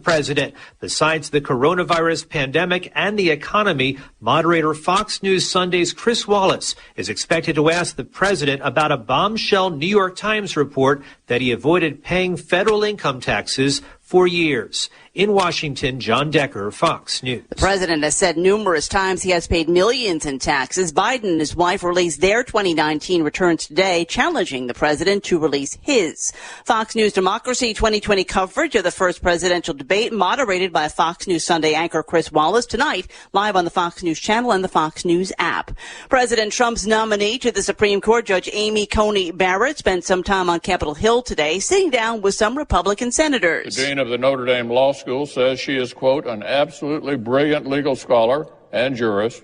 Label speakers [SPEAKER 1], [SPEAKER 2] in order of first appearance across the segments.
[SPEAKER 1] President. Besides the coronavirus pandemic and the economy, moderator Fox News Sunday's Chris Wallace is expected to ask the president about a bombshell New York Times report that he avoided paying federal income taxes for years. In Washington, John Decker, Fox News.
[SPEAKER 2] The president has said numerous times he has paid millions in taxes. Biden and his wife released their 2019 returns today, challenging the president to release his. Fox News Democracy 2020 coverage of the first presidential debate, moderated by Fox News Sunday anchor Chris Wallace, tonight live on the Fox News channel and the Fox News app. President Trump's nominee to the Supreme Court, Judge Amy Coney Barrett, spent some time on Capitol Hill today, sitting down with some Republican senators.
[SPEAKER 3] The dean of the Notre Dame Law School says she is, quote, an absolutely brilliant legal scholar and jurist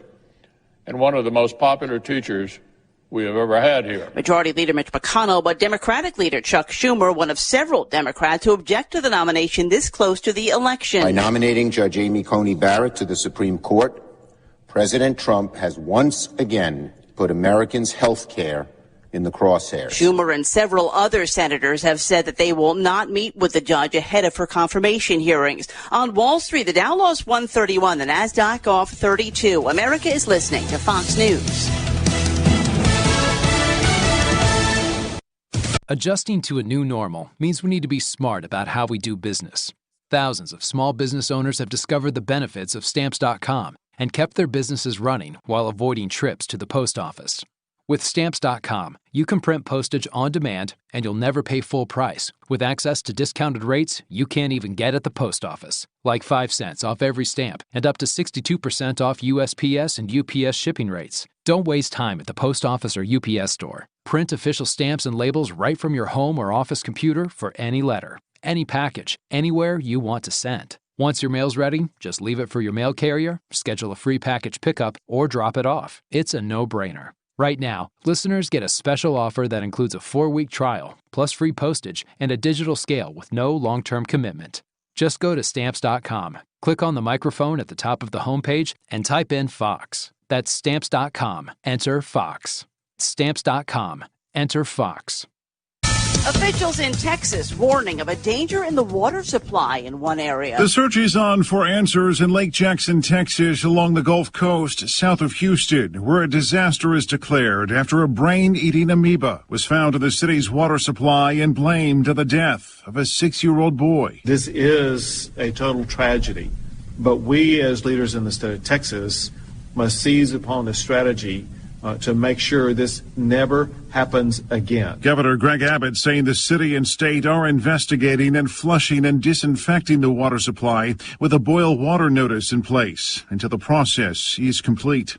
[SPEAKER 3] and one of the most popular teachers we have ever had here.
[SPEAKER 2] Majority Leader Mitch McConnell, but Democratic Leader Chuck Schumer, one of several Democrats who object to the nomination this close to the election.
[SPEAKER 4] By nominating Judge Amy Coney Barrett to the Supreme Court, President Trump has once again put Americans' health care in the crosshairs.
[SPEAKER 2] Schumer and several other senators have said that they will not meet with the judge ahead of her confirmation hearings. On Wall Street, the Dow lost 131, the Nasdaq off 32. America is listening to Fox News.
[SPEAKER 5] Adjusting to a new normal means we need to be smart about how we do business. Thousands of small business owners have discovered the benefits of Stamps.com and kept their businesses running while avoiding trips to the post office. With Stamps.com, you can print postage on demand, and you'll never pay full price, with access to discounted rates you can't even get at the post office, like 5 cents off every stamp and up to 62% off USPS and UPS shipping rates. Don't waste time at the post office or UPS store. Print official stamps and labels right from your home or office computer for any letter, any package, anywhere you want to send. Once your mail's ready, just leave it for your mail carrier, schedule a free package pickup, or drop it off. It's a no-brainer. Right now, listeners get a special offer that includes a 4-week trial, plus free postage and a digital scale with no long-term commitment. Just go to Stamps.com, click on the microphone at the top of the homepage, and type in Fox. That's Stamps.com. Enter Fox. Stamps.com. Enter Fox.
[SPEAKER 2] Officials in Texas warning of a danger in the water supply in one area.
[SPEAKER 6] The search is on for answers in Lake Jackson, Texas, along the Gulf Coast, south of Houston, where a disaster is declared after a brain-eating amoeba was found in the city's water supply and blamed to the death of a 6-year-old boy.
[SPEAKER 7] This is a total tragedy, but we as leaders in the state of Texas must seize upon a strategy to make sure this never happens again.
[SPEAKER 6] Governor Greg Abbott saying the city and state are investigating and flushing and disinfecting the water supply with a boil water notice in place until the process is complete.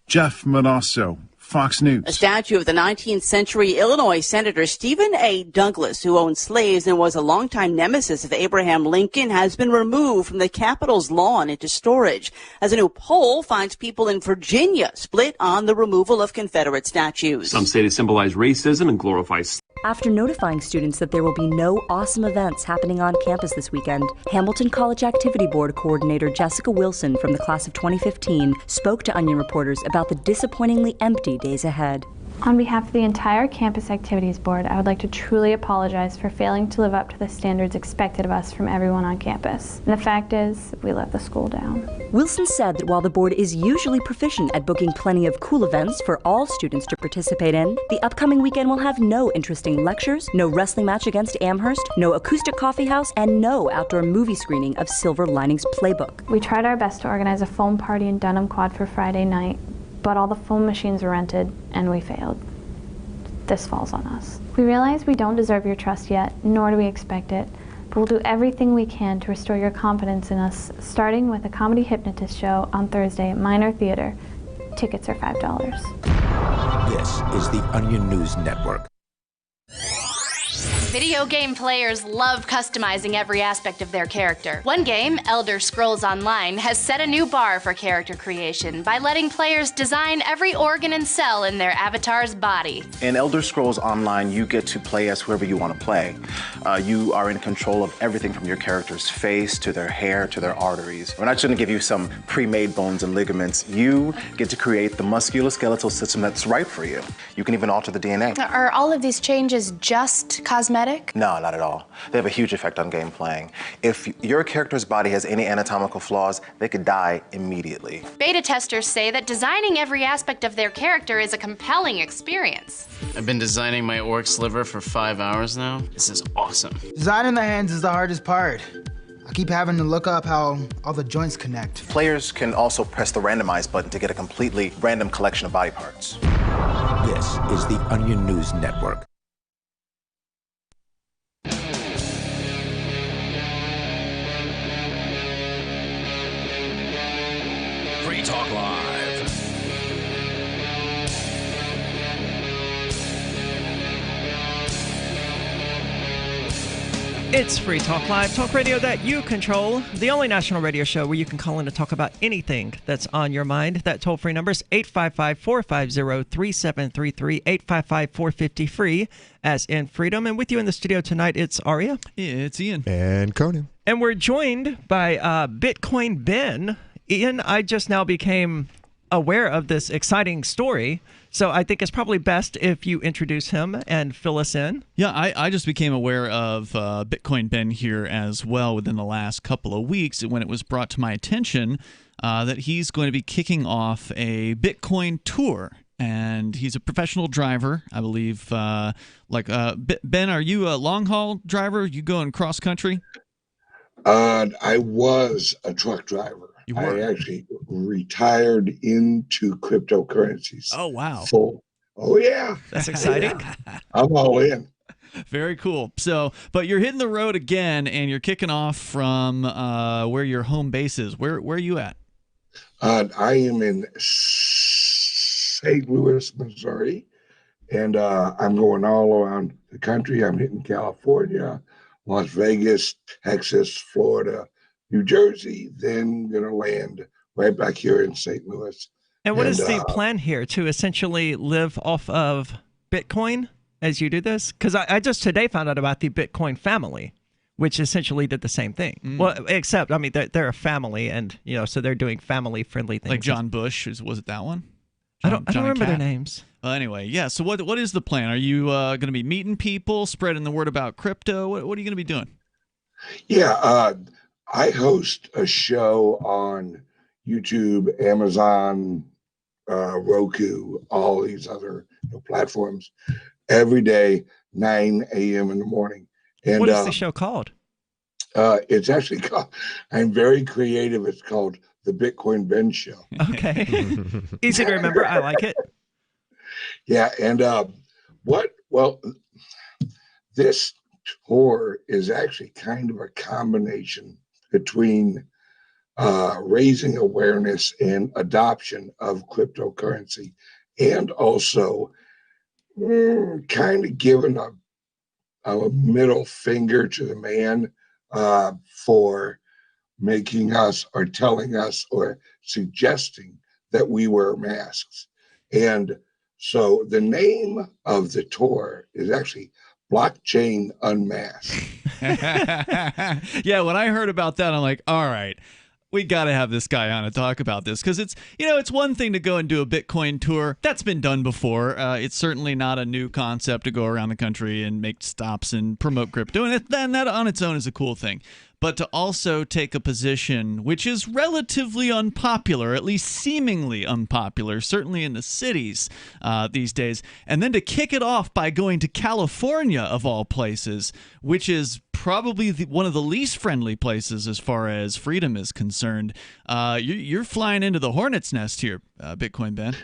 [SPEAKER 6] Jeff Manasso, Fox News.
[SPEAKER 2] A statue of the 19th century Illinois Senator Stephen A. Douglas, who owned slaves and was a longtime nemesis of Abraham Lincoln, has been removed from the Capitol's lawn into storage, as a new poll finds people in Virginia split on the removal of Confederate statues.
[SPEAKER 8] Some say they symbolize racism and glorify.
[SPEAKER 9] After notifying students that there will be no awesome events happening on campus this weekend, Hamilton College Activity Board Coordinator Jessica Wilson from the class of 2015 spoke to Onion reporters about the disappointingly empty days ahead.
[SPEAKER 10] On behalf of the entire Campus Activities Board, I would like to truly apologize for failing to live up to the standards expected of us from everyone on campus. And the fact is, we let the school down.
[SPEAKER 9] Wilson said that while the board is usually proficient at booking plenty of cool events for all students to participate in, the upcoming weekend will have no interesting lectures, no wrestling match against Amherst, no acoustic coffee house, and no outdoor movie screening of Silver Linings Playbook.
[SPEAKER 10] We tried our best to organize a foam party in Dunham Quad for Friday night, but all the foam machines were rented, and we failed. This falls on us. We realize we don't deserve your trust yet, nor do we expect it, but we'll do everything we can to restore your confidence in us, starting with a comedy hypnotist show on Thursday at Minor Theater. Tickets are $5.
[SPEAKER 11] This is the Onion News Network.
[SPEAKER 12] Video game players love customizing every aspect of their character. One game, Elder Scrolls Online, has set a new bar for character creation by letting players design every organ and cell in their avatar's body.
[SPEAKER 13] In Elder Scrolls Online, you get to play as whoever you want to play. You are in control of everything from your character's face to their hair to their arteries. We're not just going to give you some pre-made bones and ligaments. You get to create the musculoskeletal system that's right for you. You can even alter the DNA.
[SPEAKER 12] Are all of these changes just cosmetic, problematic?
[SPEAKER 13] No, not at all. They have a huge effect on game playing. If your character's body has any anatomical flaws, they could die immediately.
[SPEAKER 12] Beta testers say that designing every aspect of their character is a compelling experience.
[SPEAKER 14] I've been designing my orc's liver for 5 hours now. This is awesome.
[SPEAKER 15] Designing the hands is the hardest part. I keep having to look up how all the joints connect.
[SPEAKER 13] Players can also press the randomize button to get a completely random collection of body parts.
[SPEAKER 11] This is the Onion News Network.
[SPEAKER 16] Free Talk Live.
[SPEAKER 17] It's Free Talk Live, talk radio that you control, the only national radio show where you can call in to talk about anything that's on your mind. That toll-free number is 855-450-3733, 855-450-FREE, as in freedom. And with you in the studio tonight, it's Aria.
[SPEAKER 18] It's Ian.
[SPEAKER 19] And Conan.
[SPEAKER 17] And we're joined by Bitcoin Ben. Ian, I just now became aware of this exciting story, so I think it's probably best if you introduce him and fill us in.
[SPEAKER 18] Yeah, I just became aware of Bitcoin Ben here as well within the last couple of weeks when it was brought to my attention that he's going to be kicking off a Bitcoin tour. And he's a professional driver, I believe. Ben, are you a long-haul driver? You going cross-country?
[SPEAKER 20] I was a truck driver. I actually retired into cryptocurrencies.
[SPEAKER 18] Oh, wow.
[SPEAKER 20] Oh, yeah.
[SPEAKER 17] That's exciting.
[SPEAKER 20] I'm all in.
[SPEAKER 18] Very cool. So, but you're hitting the road again, and you're kicking off from where your home base is. Where are you at?
[SPEAKER 20] I am in St. Louis, Missouri, and I'm going all around the country. I'm hitting California, Las Vegas, Texas, Florida, New Jersey, then going to land right back here in St. Louis.
[SPEAKER 17] And what is the plan here? To essentially live off of Bitcoin as you do this? Because I just today found out about the Bitcoin family, which essentially did the same thing. Well, except, I mean, they're a family, and, so they're doing family-friendly things.
[SPEAKER 18] Like John Bush, was it that one?
[SPEAKER 17] I don't remember their names.
[SPEAKER 18] Anyway, yeah, so what is the plan? Are you going to be meeting people, spreading the word about crypto? What are you going to be doing?
[SPEAKER 20] Yeah, I host a show on YouTube, Amazon, Roku, all these other platforms every day, 9 a.m. in the morning. And
[SPEAKER 17] what is the show called?
[SPEAKER 20] It's actually called, I'm very creative, it's called The Bitcoin Ben Show.
[SPEAKER 17] Okay. Easy to remember. I like it.
[SPEAKER 20] Yeah, and this tour is actually kind of a combination between raising awareness and adoption of cryptocurrency, and also kind of giving a middle finger to the man for making us or telling us or suggesting that we wear masks. And so the name of the tour is actually Blockchain Unmasked.
[SPEAKER 18] Yeah, when I heard about that, I'm like, all right, we got to have this guy on to talk about this, because it's one thing to go and do a Bitcoin tour. That's been done before. It's certainly not a new concept to go around the country and make stops and promote crypto, and that on its own is a cool thing. But to also take a position which is relatively unpopular, at least seemingly unpopular, certainly in the cities these days, and then to kick it off by going to California, of all places, which is probably one of the least friendly places as far as freedom is concerned. You're flying into the hornet's nest here, Bitcoin Ben.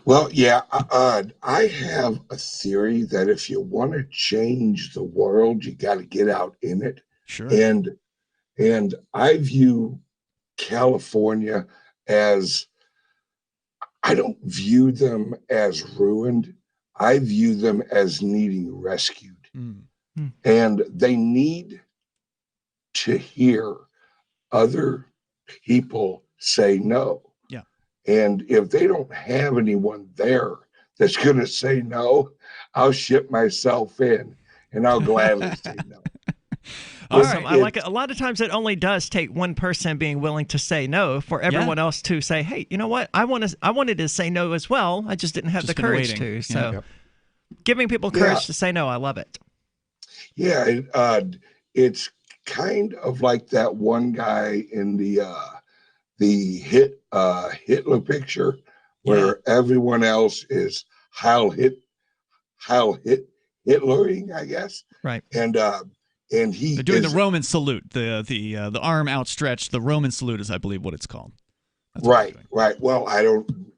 [SPEAKER 20] Well, yeah, I have a theory that if you want to change the world, you got to get out in it.
[SPEAKER 18] Sure.
[SPEAKER 20] And I view California as, I don't view them as ruined. I view them as needing rescued. And they need to hear other people say no.
[SPEAKER 18] Yeah.
[SPEAKER 20] And if they don't have anyone there that's going to say no, I'll ship myself in and I'll gladly say no.
[SPEAKER 17] Awesome. I like it. A lot of times it only does take one person being willing to say no for everyone else to say, hey, you know what? I wanted to say no as well. I just didn't have the courage to. So giving people courage to say no, I love it.
[SPEAKER 20] Yeah, it's kind of like that one guy in the Hitler picture, where everyone else is Hitlering, I guess.
[SPEAKER 17] Right.
[SPEAKER 20] And he
[SPEAKER 18] They're doing the Roman salute, the arm outstretched. The Roman salute is, I believe, what it's called. That's
[SPEAKER 20] right. Well, I don't.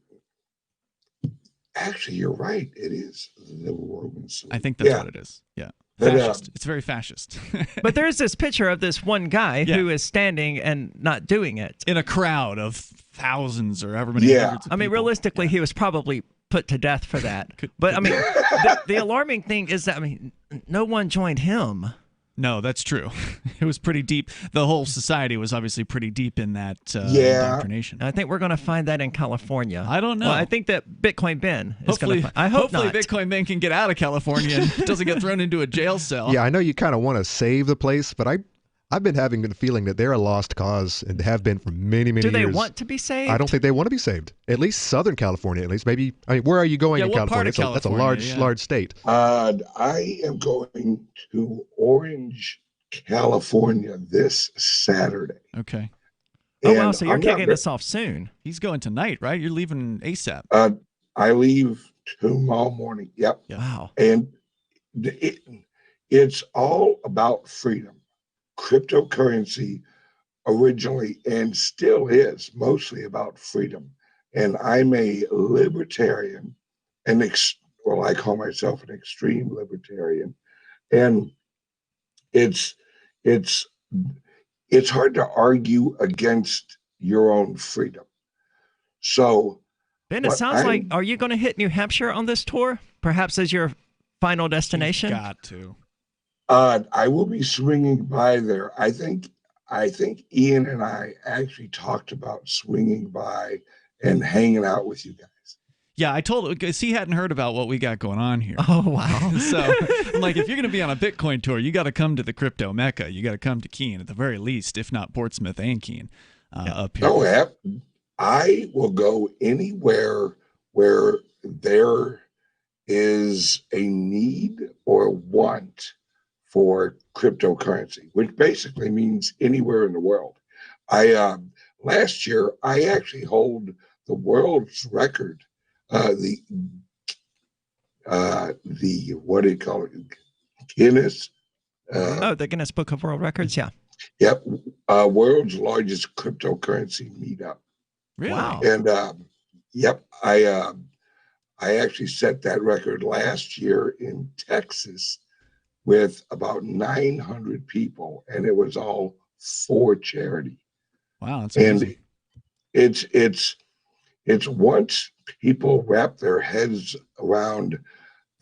[SPEAKER 20] Actually, you're right. It is the Roman salute.
[SPEAKER 18] I think that's what it is. Yeah. Fascist. It's very fascist.
[SPEAKER 17] But there's this picture of this one guy who is standing and not doing it.
[SPEAKER 18] In a crowd of thousands or however many hundreds of
[SPEAKER 17] I mean,
[SPEAKER 18] people.
[SPEAKER 17] realistically, he was probably put to death for that. But, I mean, the alarming thing is that, I mean, no one joined him.
[SPEAKER 18] No, that's true. It was pretty deep. The whole society was obviously pretty deep in that indoctrination.
[SPEAKER 17] I think we're going to find that in California.
[SPEAKER 18] I don't know.
[SPEAKER 17] Well, I think that Bitcoin Ben is going to. I hope
[SPEAKER 18] hopefully
[SPEAKER 17] not.
[SPEAKER 18] Bitcoin Ben can get out of California and doesn't get thrown into a jail cell.
[SPEAKER 19] Yeah, I know you kind of want to save the place, but I've been having the feeling that they're a lost cause and have been for many, many years.
[SPEAKER 17] Do they want to be saved?
[SPEAKER 19] I don't think they want to be saved. At least Southern California, at least. Maybe. I mean, where are you going in
[SPEAKER 18] what part
[SPEAKER 19] California?
[SPEAKER 18] of
[SPEAKER 19] That's a large state.
[SPEAKER 20] I am going to Orange, California this Saturday.
[SPEAKER 18] Okay.
[SPEAKER 17] Oh, wow. So you're kicking this off soon.
[SPEAKER 18] He's going tonight, right? You're leaving ASAP.
[SPEAKER 20] I leave tomorrow morning. Yep.
[SPEAKER 17] Wow.
[SPEAKER 20] And it's all about freedom. Cryptocurrency originally and still is mostly about freedom. And I'm a libertarian, I call myself an extreme libertarian. And it's hard to argue against your own freedom. So,
[SPEAKER 17] Ben, it sounds like, are you going to hit New Hampshire on this tour? Perhaps as your final destination?
[SPEAKER 18] You've got to.
[SPEAKER 20] I will be swinging by there. I think Ian and I actually talked about swinging by and hanging out with you guys.
[SPEAKER 18] Yeah, I told him because he hadn't heard about what we got going on here.
[SPEAKER 17] Oh, wow.
[SPEAKER 18] So I'm like, if you're going to be on a Bitcoin tour, you got to come to the crypto mecca. You got to come to Keene at the very least, if not Portsmouth and Keene up here.
[SPEAKER 20] No, I will go anywhere where there is a need or want for cryptocurrency, which basically means anywhere in the world. Last year, I actually hold the world's record, the what do you call it? Guinness.
[SPEAKER 17] The Guinness Book of World Records, yeah.
[SPEAKER 20] Yep, world's largest cryptocurrency meetup.
[SPEAKER 18] Really?
[SPEAKER 17] Wow.
[SPEAKER 20] And yep, I actually set that record last year in Texas with about 900 people, and it was all for charity.
[SPEAKER 18] Wow, that's amazing.
[SPEAKER 20] And it's once people wrap their heads around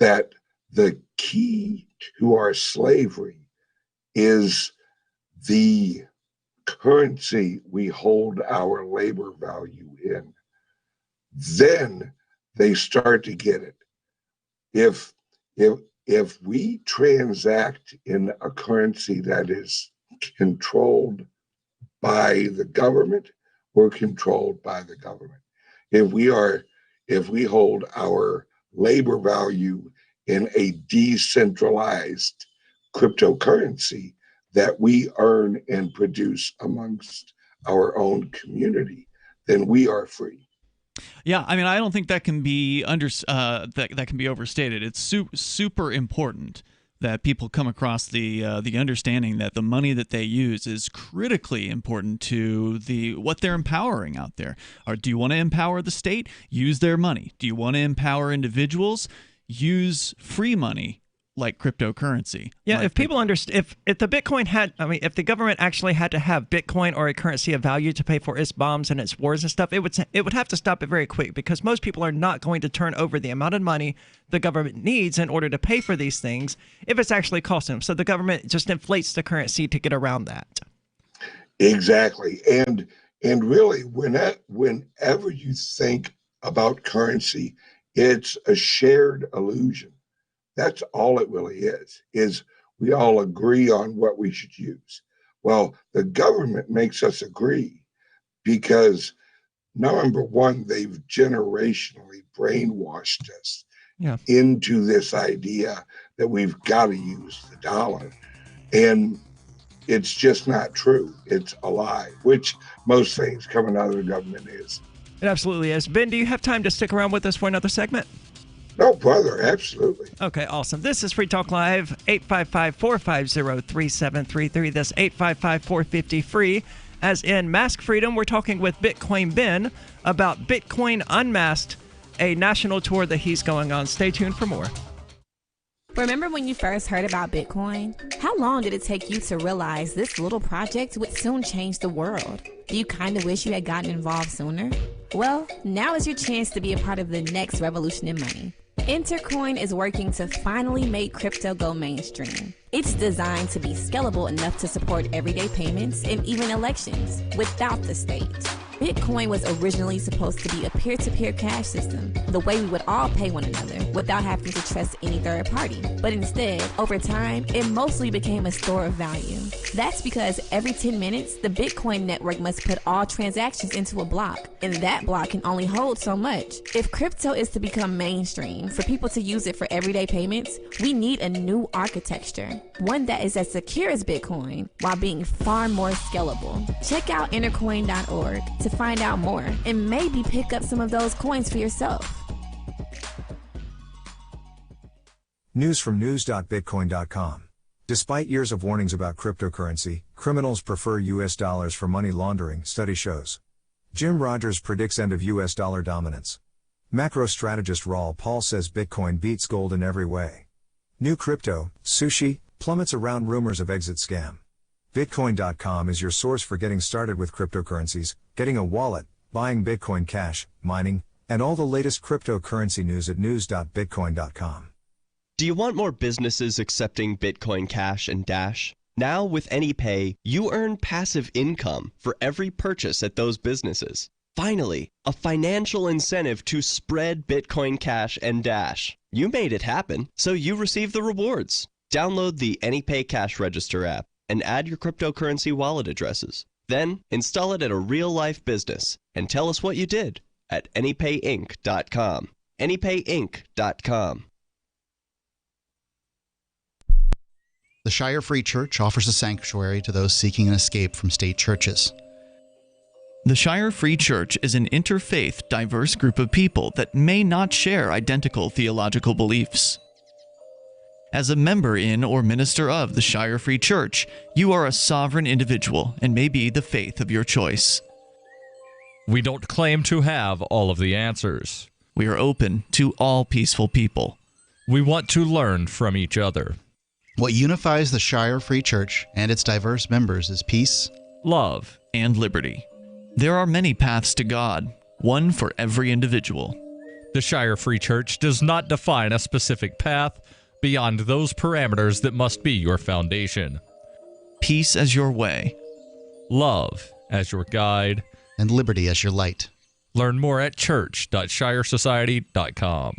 [SPEAKER 20] that the key to our slavery is the currency we hold our labor value in, then they start to get it. If we transact in a currency that is controlled by the government, we're controlled by the government. If we hold our labor value in a decentralized cryptocurrency that we earn and produce amongst our own community, then we are free.
[SPEAKER 18] Yeah, I mean, I don't think that can be that can be overstated. It's super important that people come across the understanding that the money that they use is critically important to what they're empowering out there. Or do you want to empower the state? Use their money. Do you want to empower individuals? Use free money like cryptocurrency.
[SPEAKER 17] Yeah, if people understand, if the Bitcoin had, I mean, if the government actually had to have Bitcoin or a currency of value to pay for its bombs and its wars and stuff, it would have to stop it very quick, because most people are not going to turn over the amount of money the government needs in order to pay for these things if it's actually costing them. So the government just inflates the currency to get around that.
[SPEAKER 20] Exactly, and really, whenever you think about currency, it's a shared illusion. That's all it really is we all agree on what we should use. Well, the government makes us agree because, number one, they've generationally brainwashed us into this idea that we've got to use the dollar. And it's just not true. It's a lie, which most things coming out of the government is.
[SPEAKER 17] It absolutely is. Ben, do you have time to stick around with us for another segment?
[SPEAKER 20] No, brother, absolutely.
[SPEAKER 17] Okay, awesome. This is Free Talk Live, 855-450-3733. That's 855-450-FREE. As in Mask Freedom, we're talking with Bitcoin Ben about Bitcoin Unmasked, a national tour that he's going on. Stay tuned for more.
[SPEAKER 21] Remember when you first heard about Bitcoin? How long did it take you to realize this little project would soon change the world? Do you kind of wish you had gotten involved sooner? Well, now is your chance to be a part of the next revolution in money. Intercoin is working to finally make crypto go mainstream. It's designed to be scalable enough to support everyday payments and even elections without the state. Bitcoin was originally supposed to be a peer-to-peer cash system, the way we would all pay one another without having to trust any third party. But instead, over time, it mostly became a store of value. That's because every 10 minutes, the Bitcoin network must put all transactions into a block, and that block can only hold so much. If crypto is to become mainstream, for people to use it for everyday payments, we need a new architecture, one that is as secure as Bitcoin while being far more scalable. Check out intercoin.org to find out more and maybe pick up some of those coins for yourself.
[SPEAKER 22] News from news.bitcoin.com. Despite years of warnings about cryptocurrency, criminals prefer US dollars for money laundering, study shows. Jim Rogers predicts end of US dollar dominance. Macro strategist Raul Paul says Bitcoin beats gold in every way. New crypto, sushi, plummets around rumors of exit scam. Bitcoin.com is your source for getting started with cryptocurrencies, getting a wallet, buying Bitcoin Cash, mining, and all the latest cryptocurrency news at news.bitcoin.com.
[SPEAKER 23] Do you want more businesses accepting Bitcoin Cash and Dash? Now with AnyPay, you earn passive income for every purchase at those businesses. Finally, a financial incentive to spread Bitcoin Cash and Dash. You made it happen, so you receive the rewards. Download the AnyPay Cash Register app and add your cryptocurrency wallet addresses. Then install it at a real-life business and tell us what you did at anypayinc.com. anypayinc.com.
[SPEAKER 24] The Shire Free Church offers a sanctuary to those seeking an escape from state churches.
[SPEAKER 18] The Shire Free Church is an interfaith, diverse group of people that may not share identical theological beliefs. As a member in or minister of the Shire Free Church, you are a sovereign individual and may be the faith of your choice.
[SPEAKER 25] We don't claim to have all of the answers.
[SPEAKER 18] We are open to all peaceful people.
[SPEAKER 25] We want to learn from each other.
[SPEAKER 24] What unifies the Shire Free Church and its diverse members is peace,
[SPEAKER 18] love, and liberty. There are many paths to God, one for every individual.
[SPEAKER 25] The Shire Free Church does not define a specific path beyond those parameters that must be your foundation.
[SPEAKER 18] Peace as your way,
[SPEAKER 25] love as your guide,
[SPEAKER 24] and liberty as your light.
[SPEAKER 25] Learn more at church.shiresociety.com.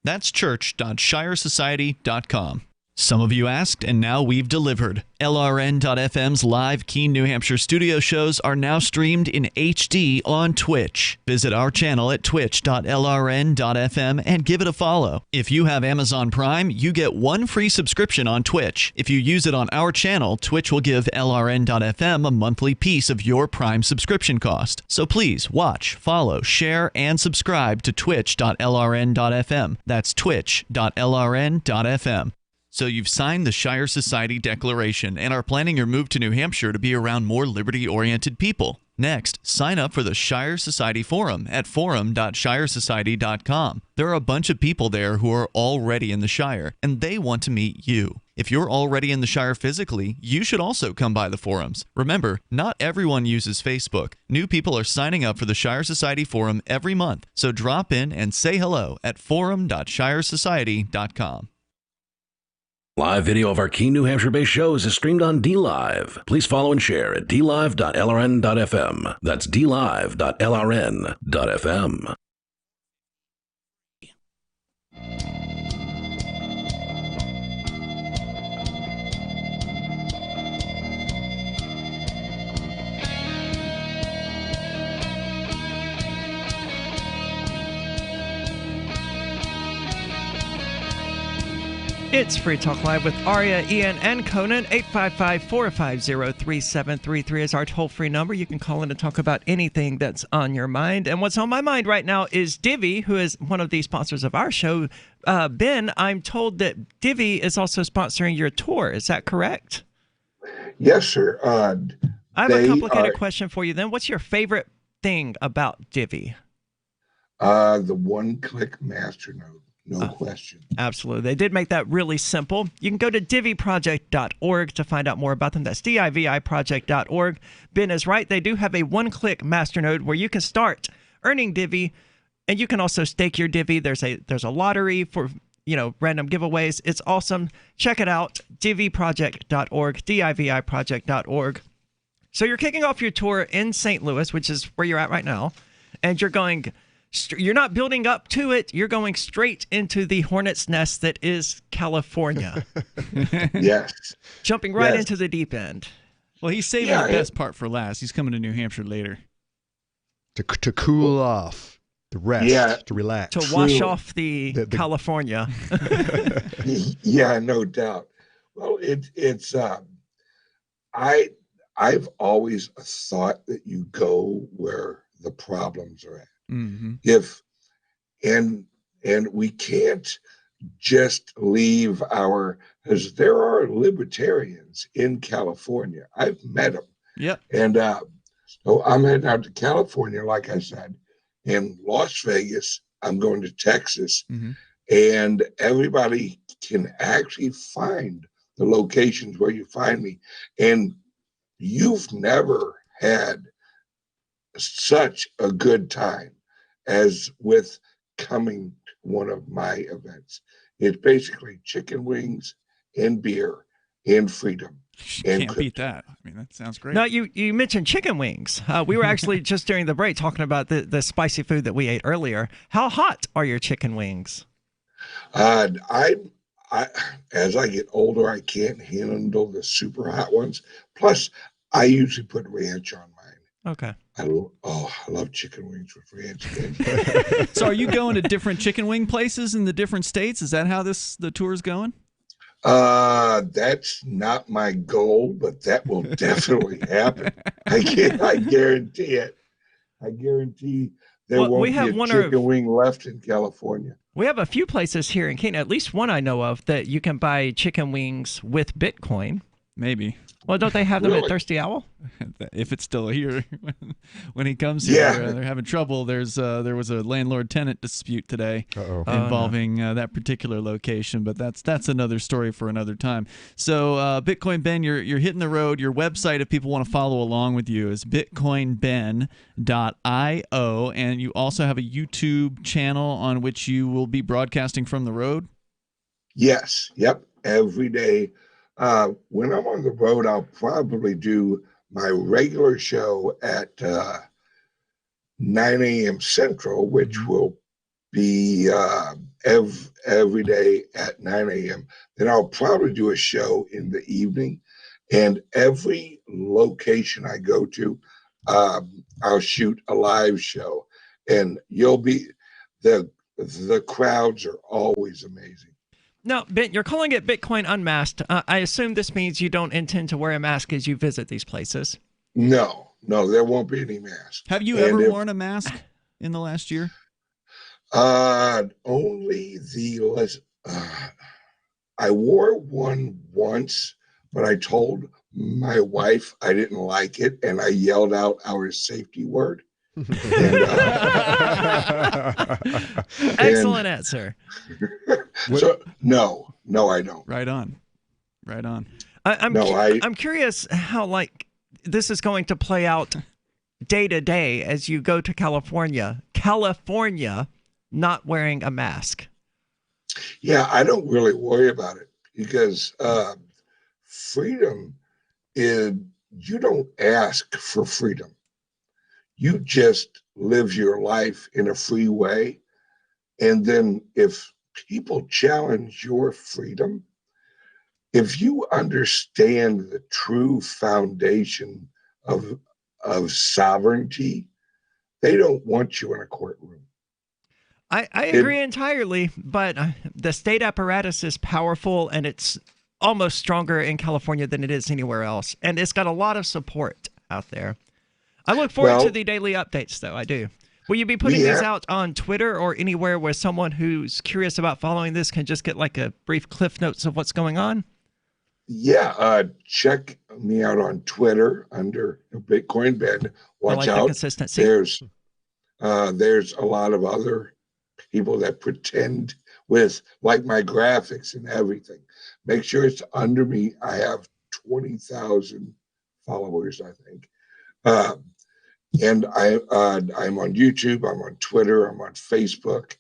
[SPEAKER 18] That's church.shiresociety.com. Some of you asked, and now we've delivered. LRN.FM's live Keene, New Hampshire studio shows are now streamed in HD on Twitch. Visit our channel at twitch.lrn.fm and give it a follow. If you have Amazon Prime, you get one free subscription on Twitch. If you use it on our channel, Twitch will give LRN.FM a monthly piece of your Prime subscription cost. So please watch, follow, share, and subscribe to twitch.lrn.fm. That's twitch.lrn.fm. So you've signed the Shire Society Declaration and are planning your move to New Hampshire to be around more liberty-oriented people. Next, sign up for the Shire Society Forum at forum.shiresociety.com. There are a bunch of people there who are already in the Shire, and they want to meet you. If you're already in the Shire physically, you should also come by the forums. Remember, not everyone uses Facebook. New people are signing up for the Shire Society Forum every month, so drop in and say hello at forum.shiresociety.com.
[SPEAKER 16] Live video of our Keene, New Hampshire-based shows is streamed on DLive. Please follow and share at dlive.lrn.fm. That's dlive.lrn.fm.
[SPEAKER 17] It's Free Talk Live with Aria, Ian, and Conan. 855-450-3733 is our toll-free number. You can call in and talk about anything that's on your mind. And what's on my mind right now is Divvy, who is one of the sponsors of our show. Ben, I'm told that Divvy is also sponsoring your tour. Is that correct?
[SPEAKER 20] Yes, sir.
[SPEAKER 17] I have a complicated question for you then. What's your favorite thing about Divvy?
[SPEAKER 20] The one-click masternode. No question.
[SPEAKER 17] Absolutely. They did make that really simple. You can go to diviproject.org to find out more about them. That's diviproject.org. Ben is right. They do have a one-click masternode where you can start earning Divvy, and you can also stake your Divvy. There's a lottery for random giveaways. It's awesome. Check it out. diviproject.org, diviproject.org. So you're kicking off your tour in St. Louis, which is where you're at right now, and you're not building up to it. You're going straight into the hornet's nest that is California.
[SPEAKER 20] Yes.
[SPEAKER 17] Jumping right into the deep end.
[SPEAKER 18] Well, he's saving the best part for last. He's coming to New Hampshire later.
[SPEAKER 19] To cool off, to rest, to relax.
[SPEAKER 17] To wash off the California.
[SPEAKER 20] Yeah, no doubt. Well, I've always thought that you go where the problems are at.
[SPEAKER 18] Mm-hmm.
[SPEAKER 20] And we can't just leave because there are libertarians in California. I've met them.
[SPEAKER 18] Yep.
[SPEAKER 20] And so I'm heading out to California, like I said, in Las Vegas. I'm going to Texas, and everybody can actually find the locations where you find me. And you've never had such a good time as with coming to one of my events. It's basically chicken wings and beer and freedom.
[SPEAKER 18] Can't beat that. I mean, that sounds great.
[SPEAKER 17] Now, you mentioned chicken wings. We were actually just during the break talking about the spicy food that we ate earlier. How hot are your chicken wings?
[SPEAKER 20] As I get older, I can't handle the super hot ones. Plus, I usually put ranch on mine.
[SPEAKER 17] Okay.
[SPEAKER 20] I love chicken wings with ranch.
[SPEAKER 18] So are you going to different chicken wing places in the different states? Is that how the tour is going?
[SPEAKER 20] That's not my goal, but that will definitely happen. I guarantee it. I guarantee there won't be a chicken wing left in California.
[SPEAKER 17] We have a few places here in Canada, at least one I know of, that you can buy chicken wings with Bitcoin.
[SPEAKER 18] Maybe.
[SPEAKER 17] Well, don't they have them at Thirsty Owl?
[SPEAKER 18] If it's still here when he comes here, they're having trouble. There was a landlord-tenant dispute today involving that particular location, but that's another story for another time. So, Bitcoin Ben, you're hitting the road. Your website, if people want to follow along with you, is bitcoinben.io, and you also have a YouTube channel on which you will be broadcasting from the road.
[SPEAKER 20] Yes. Yep. Every day. When I'm on the road, I'll probably do my regular show at 9 a.m. Central, which will be every day at 9 a.m. Then I'll probably do a show in the evening. And every location I go to, I'll shoot a live show. And the crowds are always amazing.
[SPEAKER 17] Now, Ben, you're calling it Bitcoin Unmasked. I assume this means you don't intend to wear a mask as you visit these places.
[SPEAKER 20] No, there won't be any mask.
[SPEAKER 18] Have you ever worn a mask in the last year?
[SPEAKER 20] Only I wore one once, but I told my wife I didn't like it, and I yelled out our safety word.
[SPEAKER 17] Excellent answer.
[SPEAKER 20] So no, I don't.
[SPEAKER 18] Right on.
[SPEAKER 17] I'm curious how this is going to play out day to day as you go to California not wearing a mask.
[SPEAKER 20] Yeah, I don't really worry about it because freedom is, you don't ask for freedom. You just live your life in a free way. And then if people challenge your freedom, if you understand the true foundation of sovereignty, they don't want you in a courtroom.
[SPEAKER 17] I agree entirely, but the state apparatus is powerful, and it's almost stronger in California than it is anywhere else. And it's got a lot of support out there. I look forward to the daily updates, though. I do. Will you be putting these out on Twitter or anywhere where someone who's curious about following this can just get like a brief cliff notes of what's going on?
[SPEAKER 20] Yeah, check me out on Twitter under Bitcoin Ben. Watch out.
[SPEAKER 17] Consistency.
[SPEAKER 20] There's a lot of other people that pretend with like my graphics and everything. Make sure it's under me. I have 20,000 followers, I think. And I'm on YouTube, I'm on Twitter, I'm on Facebook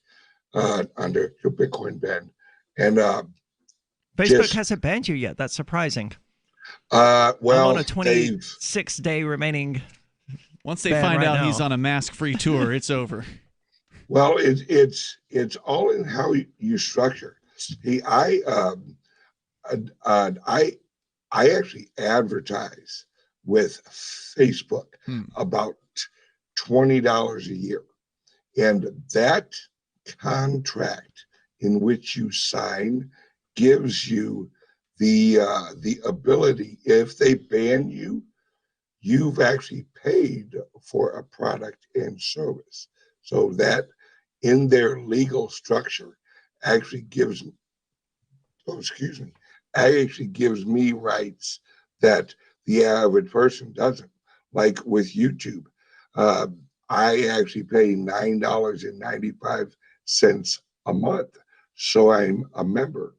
[SPEAKER 20] under Bitcoin Ben. And
[SPEAKER 17] Facebook hasn't banned you yet. That's surprising.
[SPEAKER 20] Well,
[SPEAKER 17] I'm on a 26-day remaining.
[SPEAKER 18] Once they find out he's on a mask-free tour, it's over.
[SPEAKER 20] Well, it's all in how you structure. See, I actually advertise with Facebook about $20 a year, and that contract in which you sign gives you the ability. If they ban you, you've actually paid for a product and service. So that in their legal structure actually gives me rights that the average person doesn't. Like with YouTube, I actually pay $9.95 a month. So I'm a member.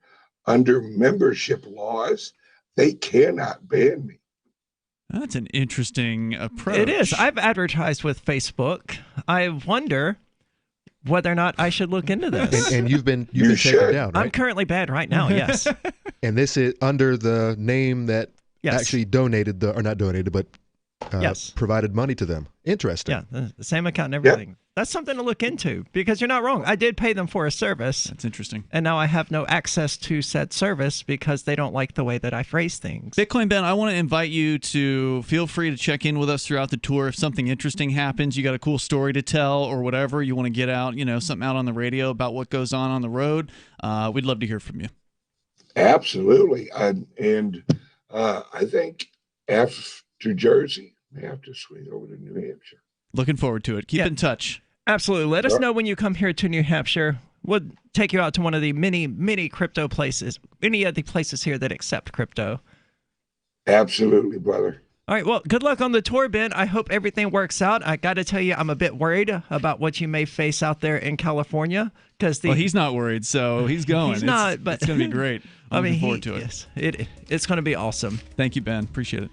[SPEAKER 20] Under membership laws, they cannot ban me.
[SPEAKER 18] That's an interesting approach.
[SPEAKER 17] It is. I've advertised with Facebook. I wonder whether or not I should look into this.
[SPEAKER 19] And you've been taken down, right?
[SPEAKER 17] I'm currently banned right now, yes.
[SPEAKER 19] And this is under the name that actually donated provided money to them. Interesting.
[SPEAKER 17] Yeah, the same account and everything. Yeah. That's something to look into, because you're not wrong. I did pay them for a service.
[SPEAKER 18] That's interesting.
[SPEAKER 17] And now I have no access to said service because they don't like the way that I phrase things.
[SPEAKER 18] Bitcoin Ben, I want to invite you to feel free to check in with us throughout the tour. If something interesting happens, you got a cool story to tell or whatever, you want to get out, something out on the radio about what goes on the road, we'd love to hear from you.
[SPEAKER 20] Absolutely. And I think after Jersey, I have to swing over to New Hampshire.
[SPEAKER 18] Looking forward to it. Keep in touch.
[SPEAKER 17] Absolutely. Let us know when you come here to New Hampshire. We'll take you out to one of the many crypto places, any of the places here that accept crypto.
[SPEAKER 20] Absolutely, brother.
[SPEAKER 17] All right. Well, good luck on the tour, Ben. I hope everything works out. I got to tell you, I'm a bit worried about what you may face out there in California.
[SPEAKER 18] Well, he's not worried, so he's going.
[SPEAKER 17] He's not, but
[SPEAKER 18] it's going to be great. I'm looking forward to it.
[SPEAKER 17] Yes, it's going to be awesome.
[SPEAKER 18] Thank you, Ben. Appreciate it.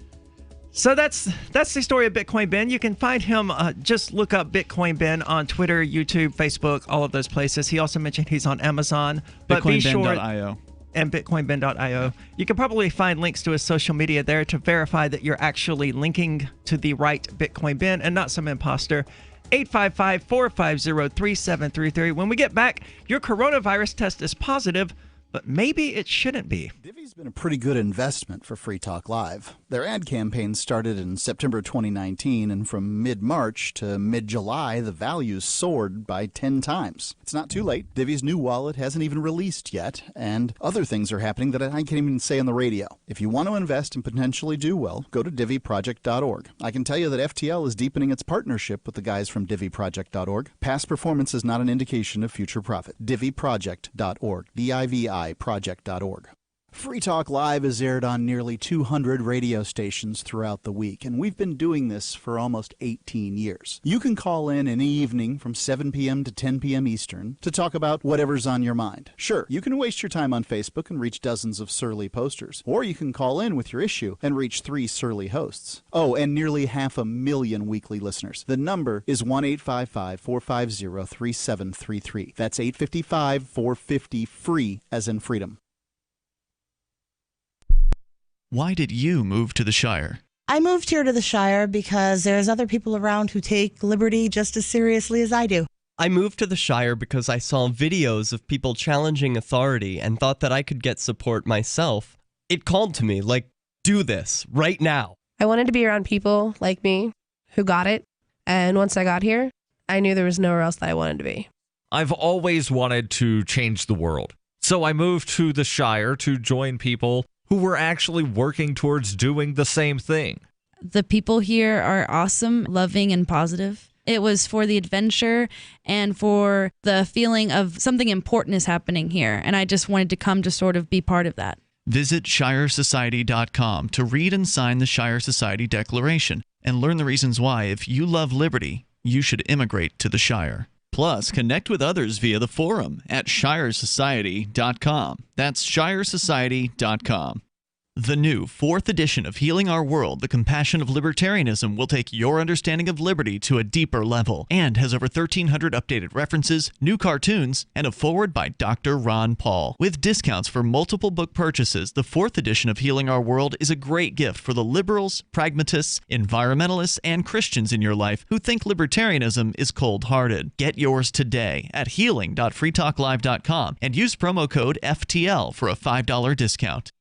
[SPEAKER 17] So that's the story of Bitcoin Ben. You can find him, just look up Bitcoin Ben on Twitter, YouTube, Facebook, all of those places. He also mentioned he's on Amazon. But
[SPEAKER 18] BitcoinBen.io.
[SPEAKER 17] And BitcoinBen.io. You can probably find links to his social media there to verify that you're actually linking to the right Bitcoin Ben and not some imposter. 855-450-3733. When we get back, your coronavirus test is positive, but maybe it shouldn't be.
[SPEAKER 1] Divi's been a pretty good investment for Free Talk Live. Their ad campaign started in September 2019, and from mid-March to mid-July, the values soared by 10 times. It's not too late. Divi's new wallet hasn't even released yet, and other things are happening that I can't even say on the radio. If you want to invest and potentially do well, go to diviproject.org. I can tell you that FTL is deepening its partnership with the guys from diviproject.org. Past performance is not an indication of future profit. diviproject.org. DIVI project.org. Free Talk Live is aired on nearly 200 radio stations throughout the week, and we've been doing this for almost 18 years. You can call in any evening from 7 p.m. to 10 p.m. Eastern to talk about whatever's on your mind. Sure, you can waste your time on Facebook and reach dozens of surly posters, or you can call in with your issue and reach 3 surly hosts. Oh, and nearly 500,000 weekly listeners. The number is 1-855-450-3733. That's 855-450-FREE, as in freedom.
[SPEAKER 18] Why did you move to the Shire?
[SPEAKER 3] I moved here to the Shire because there's other people around who take liberty just as seriously as I do.
[SPEAKER 4] I moved to the Shire because I saw videos of people challenging authority and thought that I could get support myself. It called to me, like, do this, right now.
[SPEAKER 5] I wanted to be around people like me who got it, and once I got here, I knew there was nowhere else that I wanted to be.
[SPEAKER 25] I've always wanted to change the world. So I moved to the Shire to join people who were actually working towards doing the same thing.
[SPEAKER 2] The people here are awesome, loving, and positive. It was for the adventure and for the feeling of something important is happening here. And I just wanted to come to sort of be part of that.
[SPEAKER 18] Visit ShireSociety.com to read and sign the Shire Society Declaration and learn the reasons why, if you love liberty, you should immigrate to the Shire. Plus, connect with others via the forum at ShireSociety.com. That's ShireSociety.com. The new 4th edition of Healing Our World, The Compassion of Libertarianism will take your understanding of liberty to a deeper level and has over 1,300 updated references, new cartoons, and a foreword by Dr. Ron Paul. With discounts for multiple book purchases, the 4th edition of Healing Our World is a great gift for the liberals, pragmatists, environmentalists, and Christians in your life who think libertarianism is cold-hearted. Get yours today at healing.freetalklive.com and use promo code FTL for a $5 discount.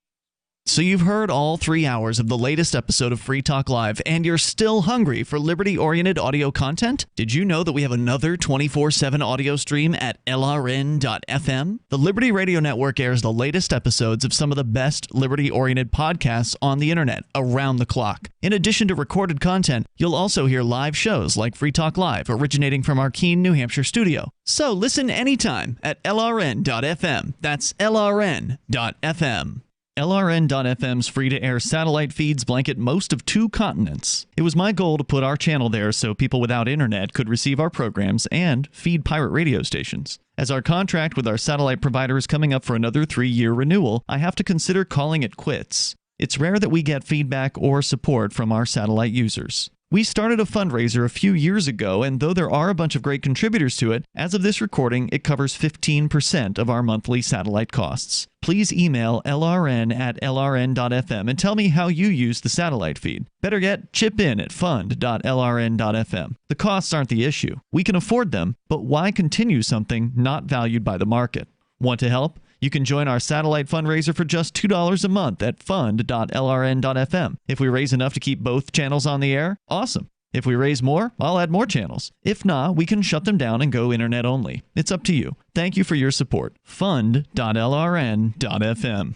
[SPEAKER 18] So you've heard all 3 hours of the latest episode of Free Talk Live, and you're still hungry for liberty-oriented audio content? Did you know that we have another 24/7 audio stream at LRN.FM? The Liberty Radio Network airs the latest episodes of some of the best liberty-oriented podcasts on the internet around the clock. In addition to recorded content, you'll also hear live shows like Free Talk Live, originating from our Keene, New Hampshire studio. So listen anytime at LRN.FM. That's LRN.FM. LRN.FM's free-to-air satellite feeds blanket most of 2 continents. It was my goal to put our channel there so people without internet could receive our programs and feed pirate radio stations. As our contract with our satellite provider is coming up for another 3-year renewal, I have to consider calling it quits. It's rare that we get feedback or support from our satellite users. We started a fundraiser a few years ago, and though there are a bunch of great contributors to it, as of this recording, it covers 15% of our monthly satellite costs. Please email lrn@lrn.fm and tell me how you use the satellite feed. Better yet, chip in at fund.lrn.fm. The costs aren't the issue. We can afford them, but why continue something not valued by the market? Want to help? You can join our satellite fundraiser for just $2 a month at fund.lrn.fm. If we raise enough to keep both channels on the air, awesome. If we raise more, I'll add more channels. If not, we can shut them down and go internet only. It's up to you. Thank you for your support. Fund.lrn.fm.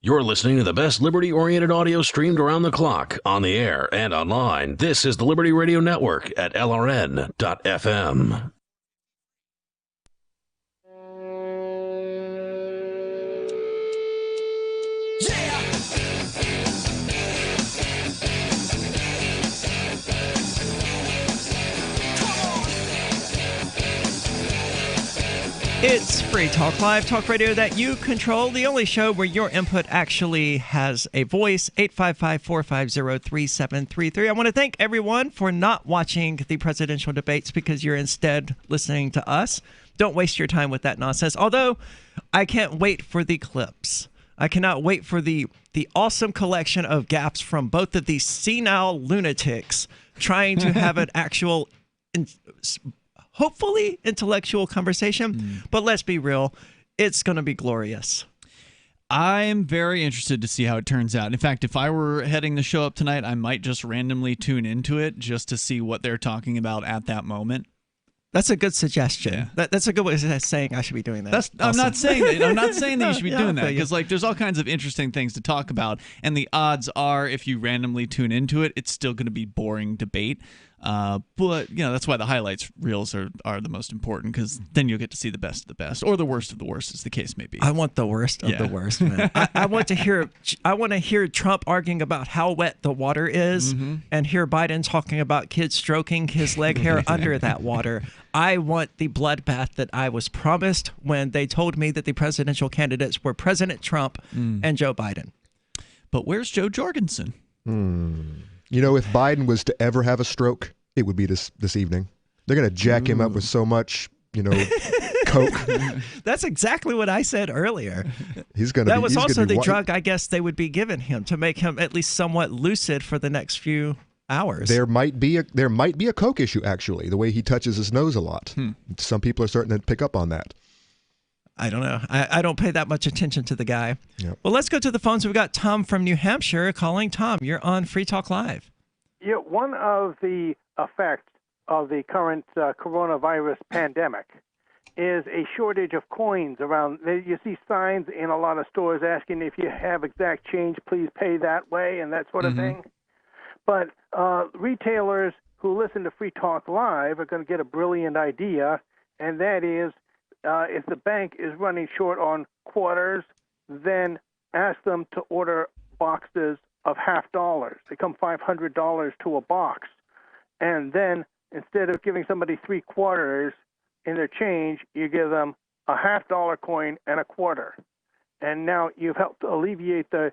[SPEAKER 16] You're listening to the best liberty-oriented audio streamed around the clock, on the air, and online. This is the Liberty Radio Network at LRN.fm.
[SPEAKER 17] It's Free Talk Live, talk radio that you control, the only show where your input actually has a voice. 855-450-3733. I want to thank everyone for not watching the presidential debates because you're instead listening to us. Don't waste your time with that nonsense. Although, I can't wait for the clips. I cannot wait for the awesome collection of gaps from both of these senile lunatics trying to have an actual... hopefully intellectual conversation, but let's be real, it's going to be glorious.
[SPEAKER 18] I'm very interested to see how it turns out. In fact, if I were heading the show up tonight, I might just randomly tune into it just to see what they're talking about at that moment.
[SPEAKER 17] That's a good suggestion. Yeah. That's a good way of saying I should be doing that.
[SPEAKER 18] Awesome. I'm not saying that. I'm not saying that you should be doing that because there's all kinds of interesting things to talk about, and the odds are if you randomly tune into it, it's still going to be boring debate. But that's why the highlights reels are the most important, because then you'll get to see the best of the best, or the worst of the worst, as the case may be.
[SPEAKER 17] I want the worst of the worst, man. I want to hear Trump arguing about how wet the water is, and hear Biden talking about kids stroking his leg hair under that water. I want the bloodbath that I was promised when they told me that the presidential candidates were President Trump and Joe Biden.
[SPEAKER 18] But where's Joe Jorgensen?
[SPEAKER 19] If Biden was to ever have a stroke, it would be this evening. They're going to jack him up with so much, coke.
[SPEAKER 17] That's exactly what I said earlier.
[SPEAKER 19] That
[SPEAKER 17] was also the drug I guess they would be giving him to make him at least somewhat lucid for the next few hours.
[SPEAKER 19] There might be a coke issue, actually, the way he touches his nose a lot. Some people are starting to pick up on that.
[SPEAKER 17] I don't know. I don't pay that much attention to the guy.
[SPEAKER 19] Yep.
[SPEAKER 17] Well, let's go to the phones. We've got Tom from New Hampshire calling. Tom, you're on Free Talk Live.
[SPEAKER 5] Yeah, one of the effects of the current coronavirus pandemic is a shortage of coins around. You see signs in a lot of stores asking if you have exact change, please pay that way, and that sort of thing. But retailers who listen to Free Talk Live are going to get a brilliant idea, and that is if the bank is running short on quarters, then ask them to order boxes of $50. They come $500 to a box. And then instead of giving somebody 3 quarters in their change, you give them a $50 coin and a quarter. And now you've helped alleviate the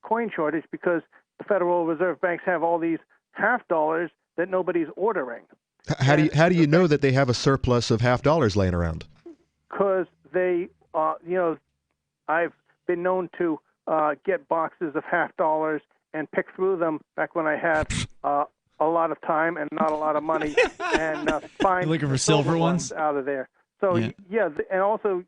[SPEAKER 5] coin shortage because the Federal Reserve banks have all these $50 that nobody's ordering.
[SPEAKER 19] How do you know that they have a surplus of $50 laying around? Because
[SPEAKER 5] they, I've been known to get boxes of $50 and pick through them back when I had a lot of time and not a lot of money, and find
[SPEAKER 18] You're looking for silver ones
[SPEAKER 5] out of there. So yeah, and also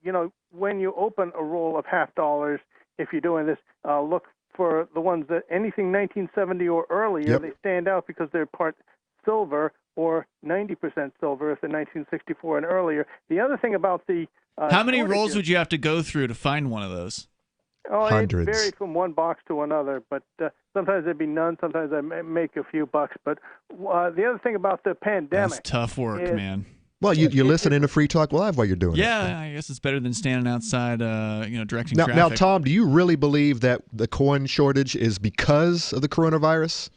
[SPEAKER 5] when you open a roll of $50, if you're doing this, look for the ones that anything 1970 or earlier. They stand out because they're part silver or 90% silver if they're 1964 and earlier. The other thing about the
[SPEAKER 18] how many rolls would you have to go through to find one of those?
[SPEAKER 5] Oh,
[SPEAKER 19] Hundreds.
[SPEAKER 5] It varies from one box to another, but sometimes there'd be none. Sometimes I make a few bucks. But the other thing about the pandemic,
[SPEAKER 18] that's tough work, man.
[SPEAKER 19] Well, you're listening to Free Talk Live while you're doing it.
[SPEAKER 18] Yeah, I guess it's better than standing outside, directing traffic.
[SPEAKER 19] Now, Tom, do you really believe that the coin shortage is because of the coronavirus?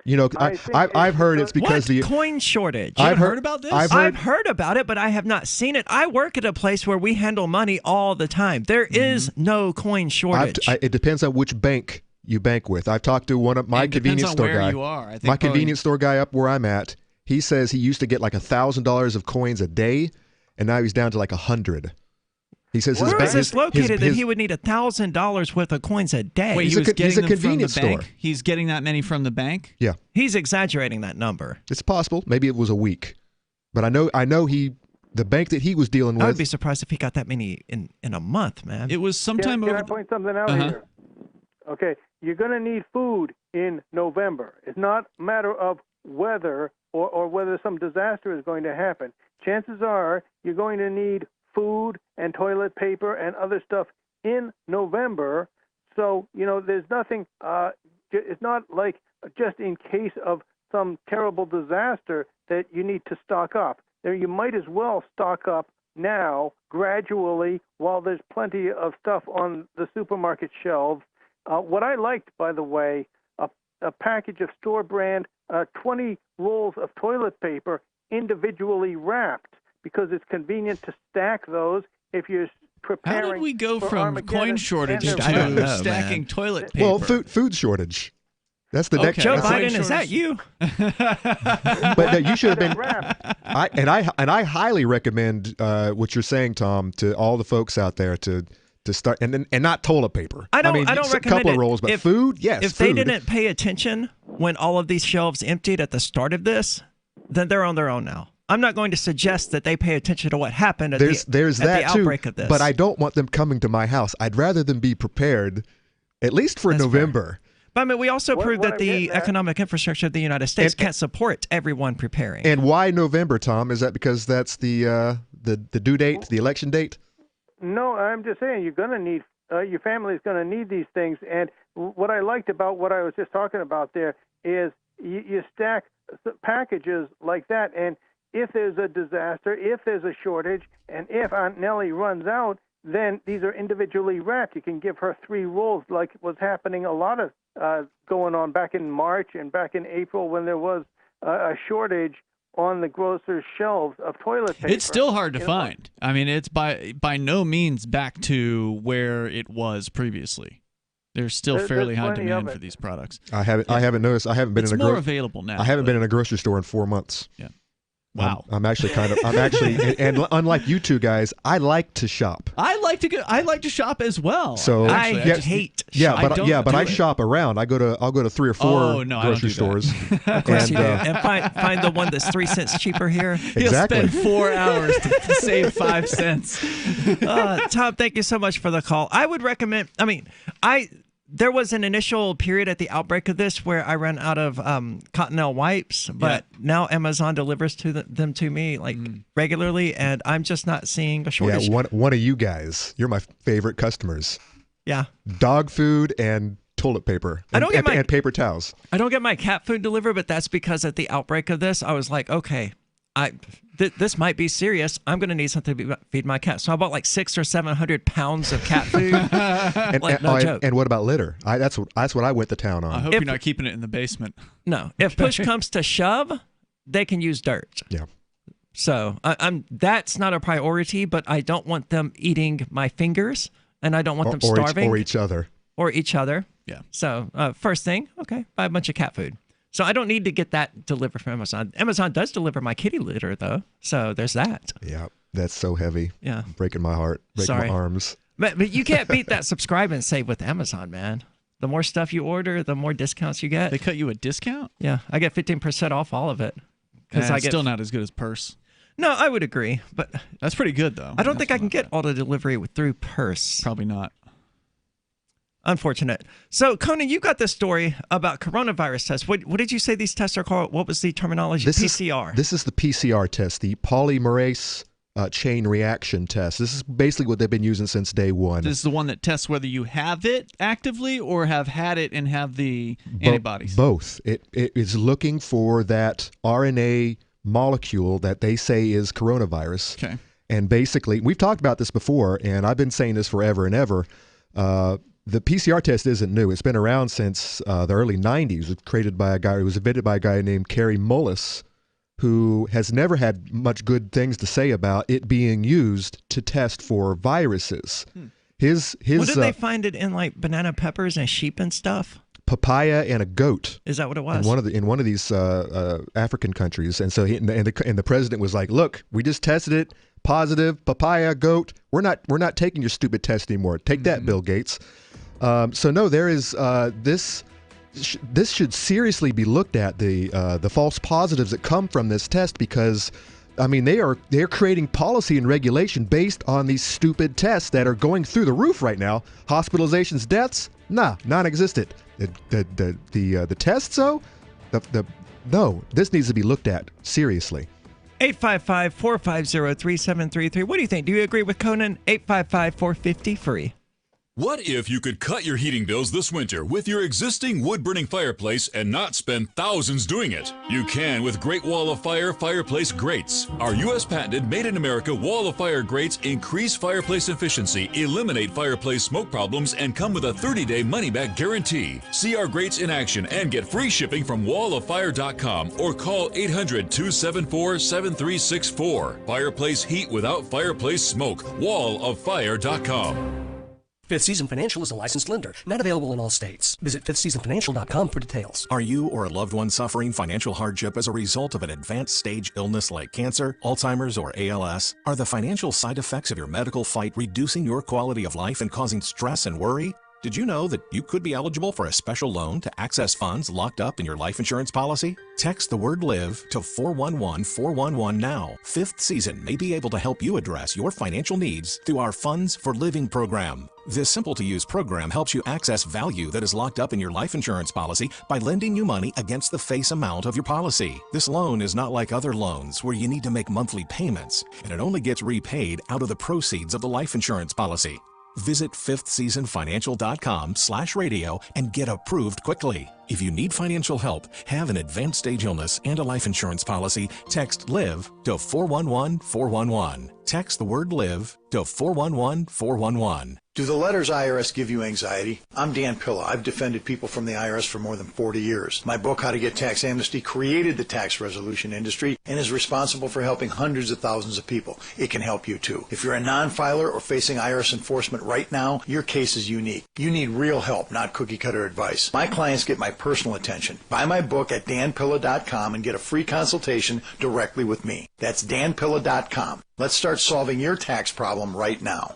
[SPEAKER 19] I've heard it's because
[SPEAKER 17] the coin shortage.
[SPEAKER 18] I've heard about this.
[SPEAKER 17] I've heard about it, but I have not seen it. I work at a place where we handle money all the time. There is no coin shortage.
[SPEAKER 19] It depends on which bank you bank with. I've talked to one of my convenience store guy. My convenience store guy up where I'm at. He says he used to get like $1,000 of coins a day, and now he's down to like 100. He says his
[SPEAKER 17] where
[SPEAKER 19] bank
[SPEAKER 17] is this located that he would need $1,000 worth of coins a day?
[SPEAKER 18] Wait, he's a convenience store. He's getting that many from the bank?
[SPEAKER 19] Yeah.
[SPEAKER 17] He's exaggerating that number.
[SPEAKER 19] It's possible. Maybe it was a week. But I know the bank that he was dealing with.
[SPEAKER 17] I would be surprised if he got that many in a month, man.
[SPEAKER 18] It was sometime
[SPEAKER 5] Can I point something out here? Okay, you're going to need food in November. It's not a matter of whether or whether some disaster is going to happen. Chances are you're going to need food and toilet paper and other stuff in November. So, there's nothing, it's not like just in case of some terrible disaster that you need to stock up. You might as well stock up now, gradually, while there's plenty of stuff on the supermarket shelves. What I liked, by the way, a package of store brand 20 rolls of toilet paper individually wrapped, because it's convenient to stack those if you're preparing.
[SPEAKER 18] How did we go from
[SPEAKER 5] Armageddon
[SPEAKER 18] coin shortage
[SPEAKER 5] to
[SPEAKER 18] stacking toilet paper?
[SPEAKER 19] Well, food shortage. That's the next.
[SPEAKER 17] Joe Biden, is that you?
[SPEAKER 19] But no, you should have been. I highly recommend what you're saying, Tom, to all the folks out there to start and not toilet paper.
[SPEAKER 17] I don't
[SPEAKER 19] a
[SPEAKER 17] recommend
[SPEAKER 19] couple
[SPEAKER 17] it.
[SPEAKER 19] of rolls, but food, yes.
[SPEAKER 17] If they didn't pay attention when all of these shelves emptied at the start of this, then they're on their own now. I'm not going to suggest that they pay attention to what happened at the outbreak of this.
[SPEAKER 19] But I don't want them coming to my house. I'd rather them be prepared, at least for November.
[SPEAKER 17] But I mean, we also proved that the economic infrastructure of the United States can't support everyone preparing.
[SPEAKER 19] And why November, Tom? Is that because that's the due date, the election date?
[SPEAKER 5] No, I'm just saying you're going to need, your family's going to need these things. And what I liked about what I was just talking about there is you stack packages like that, and if there's a disaster, if there's a shortage, and if Aunt Nellie runs out, then these are individually wrapped. You can give her 3 rolls, like was happening a lot of going on back in March and back in April when there was a shortage on the grocer's shelves of toilet paper.
[SPEAKER 18] It's still hard to find. I mean, it's by no means back to where it was previously. There's still fairly high demand for these products.
[SPEAKER 19] I haven't noticed. I haven't been
[SPEAKER 18] it's
[SPEAKER 19] in a
[SPEAKER 18] more available now.
[SPEAKER 19] I haven't been in a grocery store in 4 months.
[SPEAKER 18] Yeah. Wow.
[SPEAKER 19] I'm actually and unlike you two guys, I like to shop.
[SPEAKER 18] I like to shop as well.
[SPEAKER 19] So
[SPEAKER 17] I hate.
[SPEAKER 19] But I shop around. I'll go to 3 or 4 grocery stores.
[SPEAKER 17] Of course you do. And find the one that's 3 cents cheaper here.
[SPEAKER 19] Exactly.
[SPEAKER 18] He'll spend 4 hours to save 5 cents.
[SPEAKER 17] Tom, thank you so much for the call. I would recommend. I mean, There was an initial period at the outbreak of this where I ran out of Cottonelle wipes, but now Amazon delivers them to me like regularly, and I'm just not seeing a shortage.
[SPEAKER 19] Yeah, one of you guys, you're my favorite customers.
[SPEAKER 17] Yeah.
[SPEAKER 19] Dog food and toilet paper and paper towels.
[SPEAKER 17] I don't get my cat food delivered, but that's because at the outbreak of this, I was like, okay, this might be serious. I'm going to need something to feed my cat. So I bought like 600 or 700 pounds of cat food. No joke.
[SPEAKER 19] And what about litter? That's what I went to town on.
[SPEAKER 18] I hope you're not keeping it in the basement.
[SPEAKER 17] No. If push comes to shove, they can use dirt.
[SPEAKER 19] Yeah.
[SPEAKER 17] So that's not a priority, but I don't want them eating my fingers, and I don't want them starving.
[SPEAKER 19] Or each other.
[SPEAKER 17] Or each other.
[SPEAKER 18] Yeah.
[SPEAKER 17] So first thing, okay, buy a bunch of cat food. So I don't need to get that delivered from Amazon. Amazon does deliver my kitty litter, though. So there's that.
[SPEAKER 19] Yeah, that's so heavy.
[SPEAKER 17] Yeah.
[SPEAKER 19] Breaking my heart. Breaking my arms.
[SPEAKER 17] But you can't beat that subscribe and save with Amazon, man. The more stuff you order, the more discounts you get.
[SPEAKER 18] They cut you a discount?
[SPEAKER 17] Yeah. I get 15% off all of it.
[SPEAKER 18] It's still not as good as Purse.
[SPEAKER 17] No, I would agree. But
[SPEAKER 18] that's pretty good, though.
[SPEAKER 17] I don't think I can get auto delivery through Purse.
[SPEAKER 18] Probably not.
[SPEAKER 17] Unfortunate. So, Conan, you got this story about coronavirus tests. What did you say these tests are called? What was the terminology? PCR.
[SPEAKER 19] This is the PCR test, the polymerase chain reaction test. This is basically what they've been using since day one.
[SPEAKER 18] This is the one that tests whether you have it actively or have had it and have the antibodies.
[SPEAKER 19] Both. It is looking for that RNA molecule that they say is coronavirus.
[SPEAKER 18] Okay.
[SPEAKER 19] And basically, we've talked about this before, and I've been saying this forever and ever. The PCR test isn't new. It's been around since the early 90s. It was created by a guy, it was invented by a guy named Kerry Mullis, who has never had much good things to say about it being used to test for viruses. His
[SPEAKER 17] what did they find it in, like banana peppers and sheep and stuff?
[SPEAKER 19] Papaya and a goat.
[SPEAKER 17] Is that what it was?
[SPEAKER 19] In one of these African countries. And so the president was like, "Look, we just tested it. Positive, papaya, goat. We're not taking your stupid test anymore. Take that, Bill Gates." So no, there is this should seriously be looked at, the false positives that come from this test, because I mean they're creating policy and regulation based on these stupid tests that are going through the roof right now. Hospitalizations, deaths, non-existent. The tests though, no, this needs to be looked at seriously.
[SPEAKER 17] 855-450-3733. What do you think? Do you agree with Conan? 855-450-FREE.
[SPEAKER 6] What if you could cut your heating bills this winter with your existing wood-burning fireplace and not spend thousands doing it? You can with Great Wall of Fire fireplace grates. Our U.S. patented made-in-America Wall of Fire grates increase fireplace efficiency, eliminate fireplace smoke problems, and come with a 30-day money-back guarantee. See our grates in action and get free shipping from walloffire.com or call 800-274-7364. Fireplace heat without fireplace smoke. walloffire.com.
[SPEAKER 7] Fifth Season Financial is a licensed lender, not available in all states. Visit fifthseasonfinancial.com for details.
[SPEAKER 8] Are you or a loved one suffering financial hardship as a result of an advanced stage illness like cancer, Alzheimer's, or ALS? Are the financial side effects of your medical fight reducing your quality of life and causing stress and worry? Did you know that you could be eligible for a special loan to access funds locked up in your life insurance policy? Text the word LIVE to 411-411 now. Fifth Season may be able to help you address your financial needs through our Funds for Living program. This simple-to-use program helps you access value that is locked up in your life insurance policy by lending you money against the face amount of your policy. This loan is not like other loans where you need to make monthly payments, and it only gets repaid out of the proceeds of the life insurance policy. Visit fifthseasonfinancial.com/radio and get approved quickly. If you need financial help, have an advanced stage illness, and a life insurance policy, text LIVE to 411-411. Text the word LIVE to 411-411.
[SPEAKER 9] Do the letters IRS give you anxiety? I'm Dan Pilla. I've defended people from the IRS for more than 40 years. My book, How to Get Tax Amnesty, created the tax resolution industry and is responsible for helping hundreds of thousands of people. It can help you too. If you're a non-filer or facing IRS enforcement right now, your case is unique. You need real help, not cookie-cutter advice. My clients get my personal attention. Buy my book at danpilla.com and get a free consultation directly with me. That's danpilla.com. Let's start solving your tax problem right now.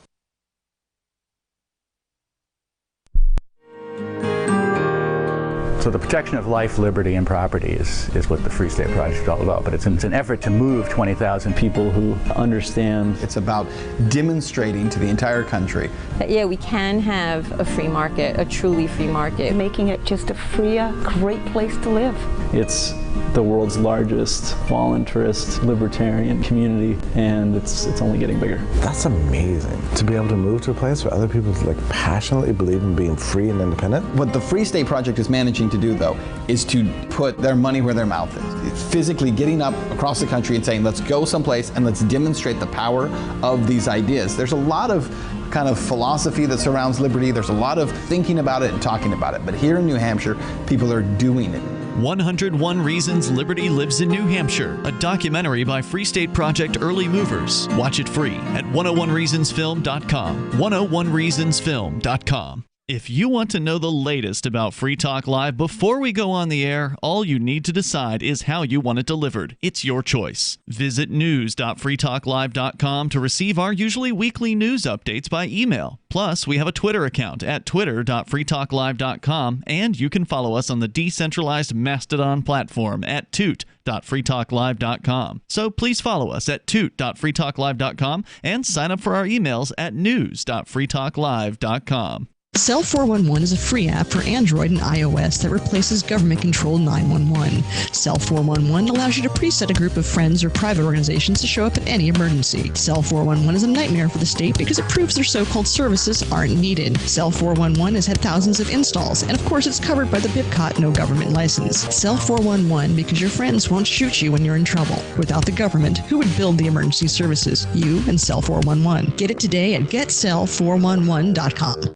[SPEAKER 10] So the protection of life, liberty, and property is what the Free State Project is all about. But it's an effort to move 20,000 people who understand.
[SPEAKER 12] It's about demonstrating to the entire country
[SPEAKER 13] that, yeah, we can have a free market, a truly free market.
[SPEAKER 14] Making it just a freer, great place to live.
[SPEAKER 10] It's the world's largest voluntarist libertarian community, and it's only getting bigger.
[SPEAKER 15] That's amazing, to be able to move to a place where other people passionately believe in being free and independent.
[SPEAKER 12] What the Free State Project is managing to do, though, is to put their money where their mouth is. It's physically getting up across the country and saying, let's go someplace and let's demonstrate the power of these ideas. There's a lot of kind of philosophy that surrounds liberty. There's a lot of thinking about it and talking about it. But here in New Hampshire, people are doing it.
[SPEAKER 18] 101 Reasons Liberty Lives in New Hampshire, a documentary by Free State Project Early Movers. Watch it free at 101reasonsfilm.com. 101reasonsfilm.com. If you want to know the latest about Free Talk Live before we go on the air, all you need to decide is how you want it delivered. It's your choice. Visit news.freetalklive.com to receive our usually weekly news updates by email. Plus, we have a Twitter account at twitter.freetalklive.com, and you can follow us on the decentralized Mastodon platform at toot.freetalklive.com. So please follow us at toot.freetalklive.com and sign up for our emails at news.freetalklive.com.
[SPEAKER 26] Cell 411 is a free app for Android and iOS that replaces government-controlled 911. Cell 411 allows you to preset a group of friends or private organizations to show up at any emergency. Cell 411 is a nightmare for the state because it proves their so-called services aren't needed. Cell 411 has had thousands of installs, and of course it's covered by the BIPCOT no government license. Cell 411 because your friends won't shoot you when you're in trouble. Without the government, who would build the emergency services? You and Cell 411. Get it today at getcell411.com.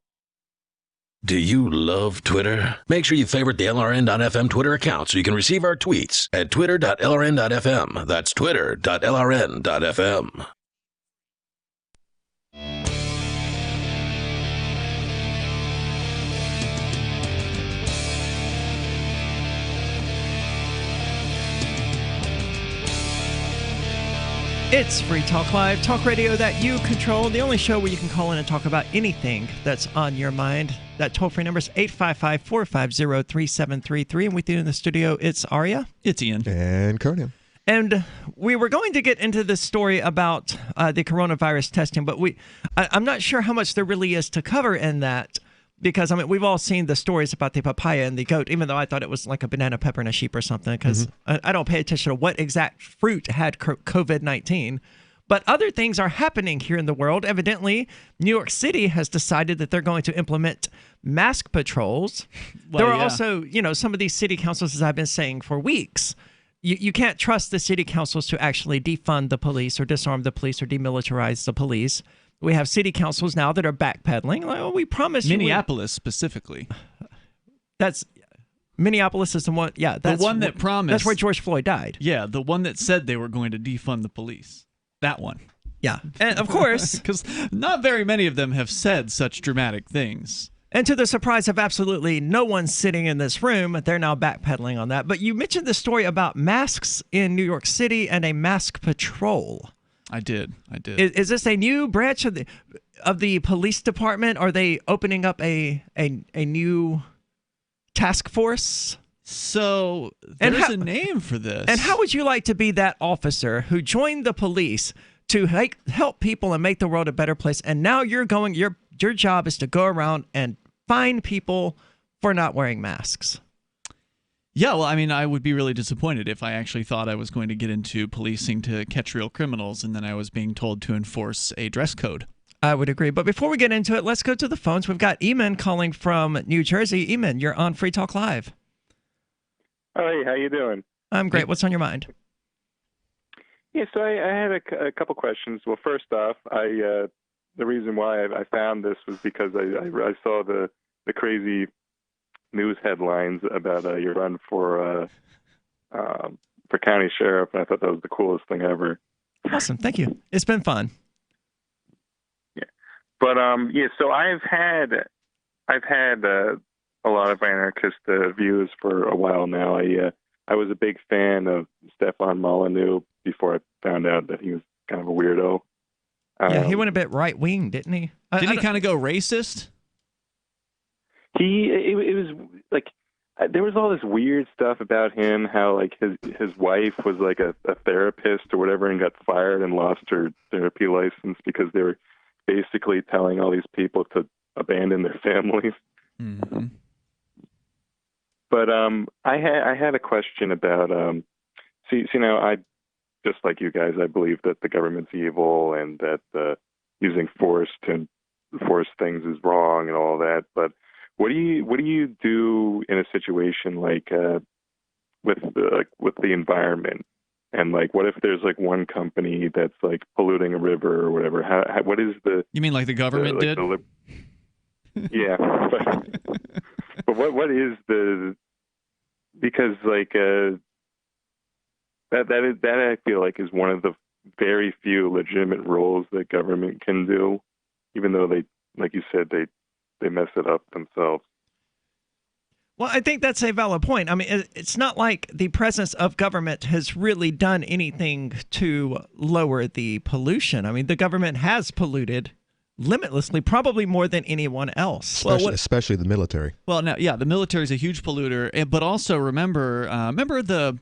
[SPEAKER 16] Do you love Twitter? Make sure you favorite the LRN.FM Twitter account so you can receive our tweets at twitter.lrn.fm. That's twitter.lrn.fm.
[SPEAKER 17] It's Free Talk Live, talk radio that you control, the only show where you can call in and talk about anything that's on your mind. That toll-free number is 855-450-3733. And with you in the studio, it's Aria.
[SPEAKER 18] It's Ian.
[SPEAKER 19] And Conan.
[SPEAKER 17] And we were going to get into this story about the coronavirus testing, but I'm not sure how much there really is to cover in that. Because, I mean, we've all seen the stories about the papaya and the goat, even though I thought it was like a banana, pepper, and a sheep or something, because I don't pay attention to what exact fruit had COVID-19. But other things are happening here in the world. Evidently, New York City has decided that they're going to implement mask patrols. Well, there are also, some of these city councils, as I've been saying for weeks, you can't trust the city councils to actually defund the police or disarm the police or demilitarize the police. We have city councils now that are backpedaling. Like, oh, we promised
[SPEAKER 18] Minneapolis specifically.
[SPEAKER 17] That's Minneapolis is the one. Yeah, that's
[SPEAKER 18] the one that promised.
[SPEAKER 17] That's where George Floyd died.
[SPEAKER 18] Yeah, the one that said they were going to defund the police. That one.
[SPEAKER 17] Yeah, and of course,
[SPEAKER 18] because not very many of them have said such dramatic things.
[SPEAKER 17] And to the surprise of absolutely no one sitting in this room, they're now backpedaling on that. But you mentioned the story about masks in New York City and a mask patrol.
[SPEAKER 18] I did.
[SPEAKER 17] Is this a new branch of the police department? Are they opening up a new task force?
[SPEAKER 18] So there's a name for this.
[SPEAKER 17] And how would you like to be that officer who joined the police to help people and make the world a better place? And now your job is to go around and fine people for not wearing masks.
[SPEAKER 18] Yeah, well, I mean, I would be really disappointed if I actually thought I was going to get into policing to catch real criminals and then I was being told to enforce a dress code.
[SPEAKER 17] I would agree. But before we get into it, let's go to the phones. We've got Eamon calling from New Jersey. Eamon, you're on Free Talk Live.
[SPEAKER 27] Hey, how you doing?
[SPEAKER 17] I'm great. What's on your mind?
[SPEAKER 27] Yeah, so I had a couple questions. Well, first off, the reason why I found this was because I saw the crazy news headlines about your run for county sheriff, and I thought that was the coolest thing ever.
[SPEAKER 17] Awesome, thank you. It's been fun.
[SPEAKER 27] Yeah, but so I've had a lot of anarchist views for a while now. I was a big fan of Stefan Molyneux before I found out that he was kind of a weirdo.
[SPEAKER 17] Yeah, he went a bit right wing, didn't he?
[SPEAKER 18] Did he kind of go racist?
[SPEAKER 27] It was like, there was all this weird stuff about him, how like his wife was like a therapist or whatever and got fired and lost her therapy license because they were basically telling all these people to abandon their families.
[SPEAKER 18] Mm-hmm.
[SPEAKER 27] But I had a question about now I just like you guys, I believe that the government's evil and that using force to enforce things is wrong and all that. But what do you do in a situation like with the environment? And like, what if there's like one company that's like polluting a river or whatever? What is the?
[SPEAKER 18] You mean like the government did?
[SPEAKER 27] Yeah, but what is the? Because like that I feel like is one of the very few legitimate roles that government can do, even though they, like you said, they mess it up themselves.
[SPEAKER 17] Well, I think that's a valid point. I mean, it's not like the presence of government has really done anything to lower the pollution. I mean, the government has polluted limitlessly, probably more than anyone else.
[SPEAKER 19] Especially the military.
[SPEAKER 18] Well, now, yeah, the military is a huge polluter, but also remember the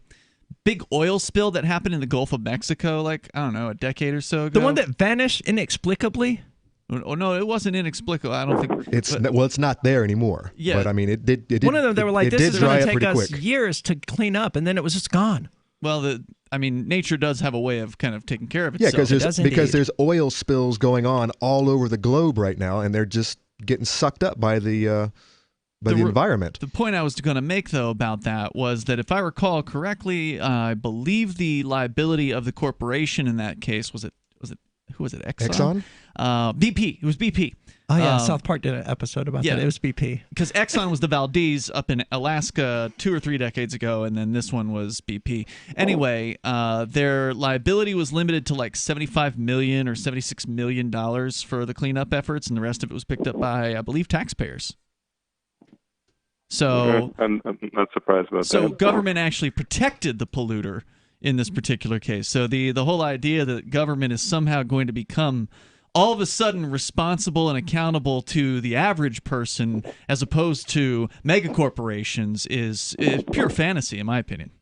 [SPEAKER 18] big oil spill that happened in the Gulf of Mexico, like, I don't know, a decade or so ago?
[SPEAKER 17] The one that vanished inexplicably?
[SPEAKER 18] Oh, no, it wasn't inexplicable. I don't think
[SPEAKER 19] it's not there anymore.
[SPEAKER 18] Yeah.
[SPEAKER 19] But I mean, it did.
[SPEAKER 17] One of them, they were like, "This is going to take us
[SPEAKER 19] quick.
[SPEAKER 17] years to clean up," and then it was just gone.
[SPEAKER 18] Well, nature does have a way of kind of taking care of itself.
[SPEAKER 19] Yeah, because there's oil spills going on all over the globe right now, and they're just getting sucked up by the environment.
[SPEAKER 18] The point I was going to make, though, about that was that if I recall correctly, I believe the liability of the corporation in that case was it who was it? Exxon? BP. It was BP.
[SPEAKER 17] Oh, yeah. South Park did an episode about that. It was BP.
[SPEAKER 18] Because Exxon was the Valdez up in Alaska 2 or 3 decades ago, and then this one was BP. Anyway, their liability was limited to like $75 million or $76 million for the cleanup efforts, and the rest of it was picked up by, I believe, taxpayers. So
[SPEAKER 27] I'm not surprised about that.
[SPEAKER 18] So government actually protected the polluter in this particular case. So the whole idea that government is somehow going to become all of a sudden responsible and accountable to the average person as opposed to mega corporations is pure fantasy, in my opinion.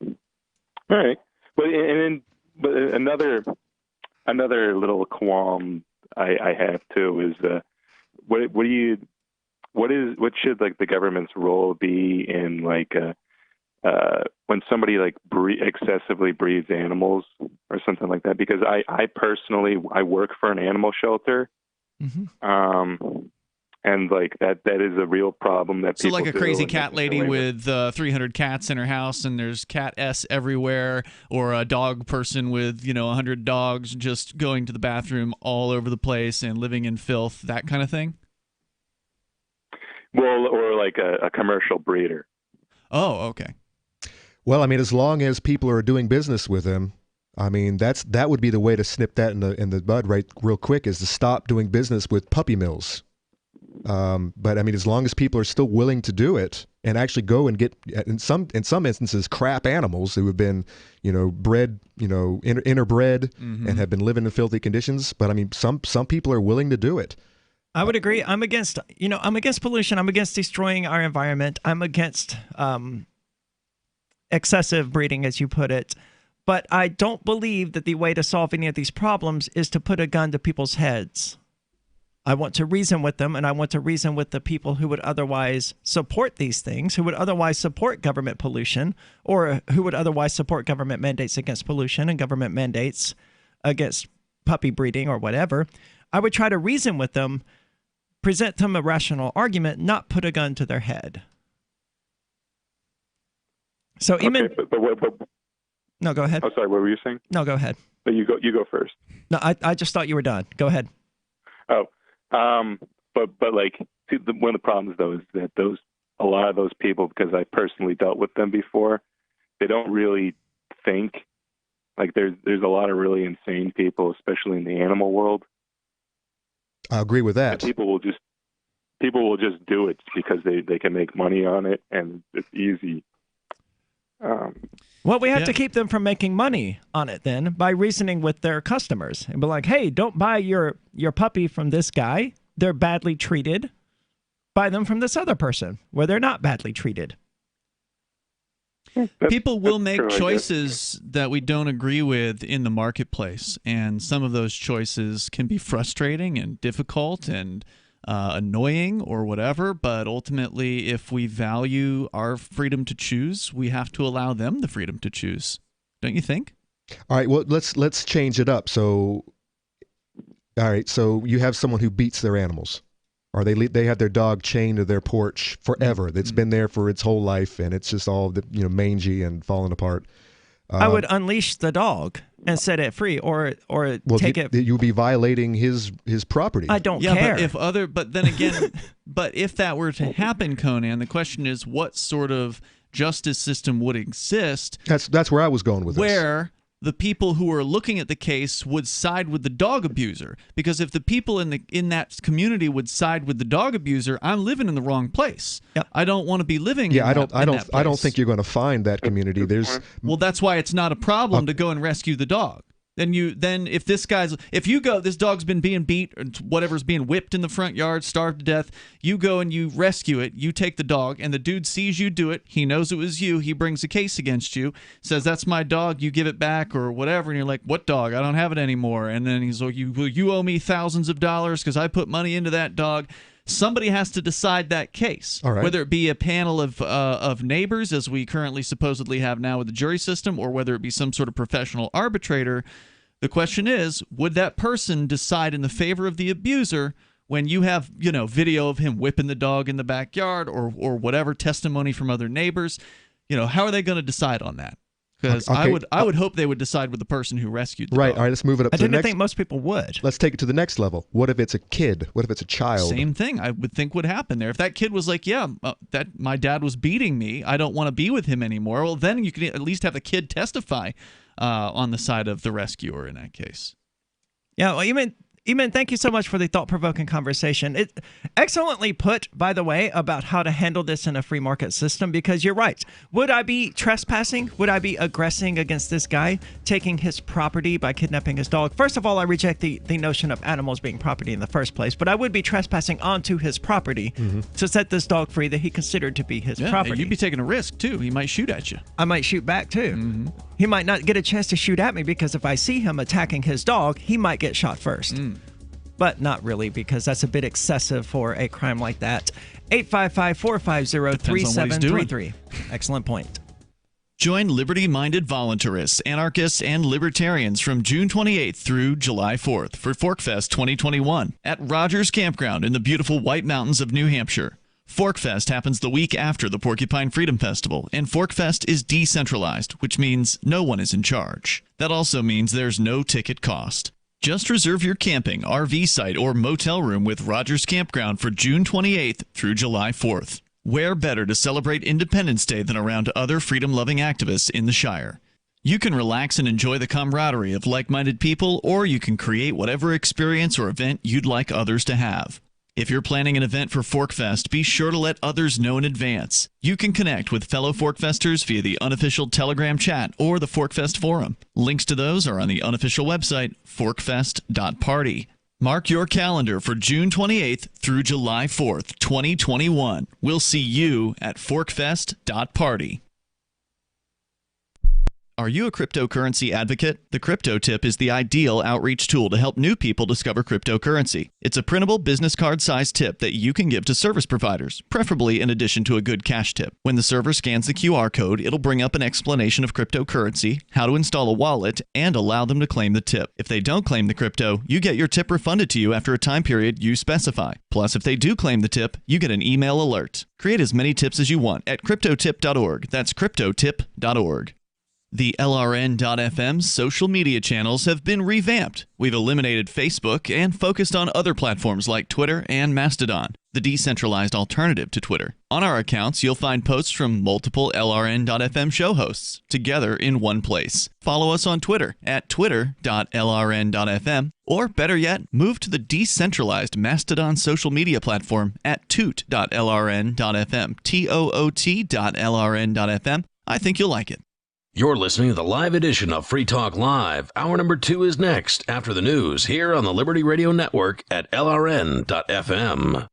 [SPEAKER 27] All right. But another little qualm I have too is what should like the government's role be in like when somebody like excessively breeds animals or something like that? Because I personally work for an animal shelter, and like that is a real problem that people
[SPEAKER 18] like a
[SPEAKER 27] do,
[SPEAKER 18] crazy cat lady with 300 cats in her house, and there's cat S everywhere, or a dog person with 100 dogs just going to the bathroom all over the place and living in filth, that kind of thing.
[SPEAKER 27] Well, or like a commercial breeder.
[SPEAKER 18] Oh, okay.
[SPEAKER 19] Well, I mean, as long as people are doing business with them, I mean, that would be the way to snip that in the bud real quick, is to stop doing business with puppy mills. But I mean, as long as people are still willing to do it and actually go and get, in some instances, crap animals who have been, bred, interbred and have been living in filthy conditions. But I mean, some people are willing to do it.
[SPEAKER 17] I would agree. I'm against pollution. I'm against destroying our environment. I'm against excessive breeding, as you put it. But I don't believe that the way to solve any of these problems is to put a gun to people's heads. I want to reason with them, and I want to reason with the people who would otherwise support these things, who would otherwise support government pollution, or who would otherwise support government mandates against pollution and government mandates against puppy breeding or whatever. I would try to reason with them, present them a rational argument, not put a gun to their head. So even no, go ahead.
[SPEAKER 27] Oh, sorry. What were you saying?
[SPEAKER 17] No, go ahead.
[SPEAKER 27] But you go first.
[SPEAKER 17] No, I just thought you were done. Go ahead.
[SPEAKER 27] Oh, but like one of the problems though is that a lot of those people, because I personally dealt with them before, they don't really think. Like there's a lot of really insane people, especially in the animal world.
[SPEAKER 19] I agree with that.
[SPEAKER 27] And people will just do it because they can make money on it and it's easy.
[SPEAKER 17] Well, we have to keep them from making money on it then by reasoning with their customers and be like, hey, don't buy your puppy from this guy. They're badly treated. buy them from this other person where they're not badly treated.
[SPEAKER 18] People will make choices that we don't agree with in the marketplace, and some of those choices can be frustrating and difficult and annoying or whatever, but ultimately, if we value our freedom to choose, we have to allow them the freedom to choose. Don't you think?
[SPEAKER 19] All right, well, let's change it up. So, all right, so you have someone who beats their animals. Or they have their dog chained to their porch forever. That's been there for its whole life, and it's just all mangy and falling apart.
[SPEAKER 17] I would unleash the dog and set it free, or take it.
[SPEAKER 19] You'll be violating his property.
[SPEAKER 17] I don't care.
[SPEAKER 18] But then again, but if that were to happen, Conan, the question is, what sort of justice system would exist?
[SPEAKER 19] That's where I was going with this.
[SPEAKER 18] Where the people who are looking at the case would side with the dog abuser, because if the people in that community would side with the dog abuser, I'm living in the wrong place.
[SPEAKER 17] Yep.
[SPEAKER 18] I don't want to be living.
[SPEAKER 19] Yeah,
[SPEAKER 18] in
[SPEAKER 19] I don't think you're going to find that community.
[SPEAKER 18] Well, that's why it's not a problem to go and rescue the dog. Then this dog's been being beat, or whatever's being whipped in the front yard, starved to death, you go and you rescue it, you take the dog, and the dude sees you do it, he knows it was you, he brings a case against you, says, that's my dog, you give it back, or whatever, and you're like, what dog? I don't have it anymore. And then he's like, you owe me thousands of dollars because I put money into that dog. Somebody has to decide that case, whether it be a panel of neighbors, as we currently supposedly have now with the jury system, or whether it be some sort of professional arbitrator. The question is, would that person decide in the favor of the abuser when you have, video of him whipping the dog in the backyard, or whatever, testimony from other neighbors? How are they going to decide on that? Because I would hope they would decide with the person who rescued the dog.
[SPEAKER 19] All right, let's move it up to the next.
[SPEAKER 17] I didn't think most people would.
[SPEAKER 19] Let's take it to the next level. What if it's a kid? What if it's a child?
[SPEAKER 18] Same thing I would think would happen there. If that kid was like, that my dad was beating me, I don't want to be with him anymore, well, then you can at least have the kid testify on the side of the rescuer in that case.
[SPEAKER 17] Yeah, well, Eamon, thank you so much for the thought-provoking conversation. It excellently put, by the way, about how to handle this in a free market system, because you're right. Would I be trespassing? Would I be aggressing against this guy, taking his property by kidnapping his dog? First of all, I reject the notion of animals being property in the first place, but I would be trespassing onto his property to set this dog free that he considered to be his property.
[SPEAKER 18] You'd be taking a risk, too. He might shoot at you.
[SPEAKER 17] I might shoot back, too. He might not get a chance to shoot at me, because if I see him attacking his dog, he might get shot first. But not really, because that's a bit excessive for a crime like that. 855-450-3733. Excellent point.
[SPEAKER 18] Join liberty-minded voluntarists, anarchists, and libertarians from June 28th through July 4th for Forkfest 2021 at Rogers Campground in the beautiful White Mountains of New Hampshire. Forkfest happens the week after the Porcupine Freedom Festival, and Forkfest is decentralized, which means no one is in charge. That also means there's no ticket cost. Just reserve your camping, RV site, or motel room with Rogers Campground for June 28th through July 4th. Where better to celebrate Independence Day than around other freedom-loving activists in the Shire? You can relax and enjoy the camaraderie of like-minded people, or you can create whatever experience or event you'd like others to have. If you're planning an event for Forkfest, be sure to let others know in advance. You can connect with fellow Forkfesters via the unofficial Telegram chat or the Forkfest forum. Links to those are on the unofficial website, forkfest.party. Mark your calendar for June 28th through July 4th, 2021. We'll see you at forkfest.party. Are you a cryptocurrency advocate? The Cryptotip is the ideal outreach tool to help new people discover cryptocurrency. It's a printable business card-sized tip that you can give to service providers, preferably in addition to a good cash tip. When the server scans the QR code, it'll bring up an explanation of cryptocurrency, how to install a wallet, and allow them to claim the tip. If they don't claim the crypto, you get your tip refunded to you after a time period you specify. Plus, if they do claim the tip, you get an email alert. Create as many tips as you want at cryptotip.org. That's cryptotip.org. The LRN.FM social media channels have been revamped. We've eliminated Facebook and focused on other platforms like Twitter and Mastodon, the decentralized alternative to Twitter. On our accounts, you'll find posts from multiple LRN.FM show hosts together in one place. Follow us on Twitter at twitter.lrn.fm, or better yet, move to the decentralized Mastodon social media platform at toot.lrn.fm, toot.lrn.fm. I think you'll like it.
[SPEAKER 16] You're listening to the live edition of Free Talk Live. Hour number 2 is next after the news here on the Liberty Radio Network at LRN.FM.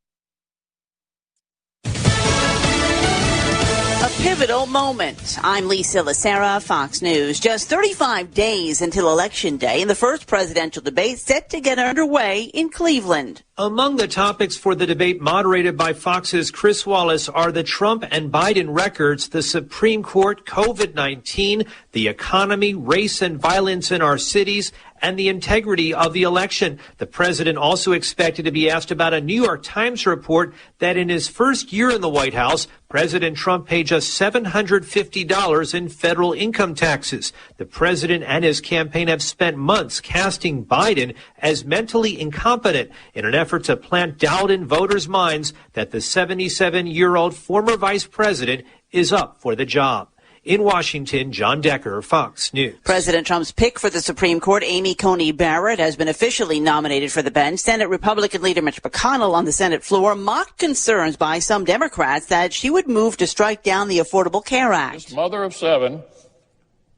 [SPEAKER 1] Pivotal moment. I'm Lisa Lacera, Fox News. Just 35 days until Election Day and the first presidential debate set to get underway in Cleveland.
[SPEAKER 11] Among the topics for the debate moderated by Fox's Chris Wallace are the Trump and Biden records, the Supreme Court, COVID-19, the economy, race and violence in our cities, and the integrity of the election. The president also expected to be asked about a New York Times report that in his first year in the White House, President Trump paid just $750 in federal income taxes. The president and his campaign have spent months casting Biden as mentally incompetent in an effort to plant doubt in voters' minds that the 77-year-old former vice president is up for the job. In Washington, John Decker, Fox News.
[SPEAKER 1] President Trump's pick for the Supreme Court, Amy Coney Barrett, has been officially nominated for the bench. Senate Republican leader Mitch McConnell on the Senate floor mocked concerns by some Democrats that she would move to strike down the Affordable Care Act.
[SPEAKER 20] This mother of 7,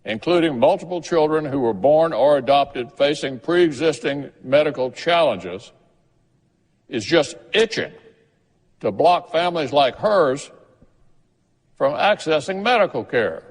[SPEAKER 20] including multiple children who were born or adopted facing pre-existing medical challenges, is just itching to block families like hers from accessing medical care.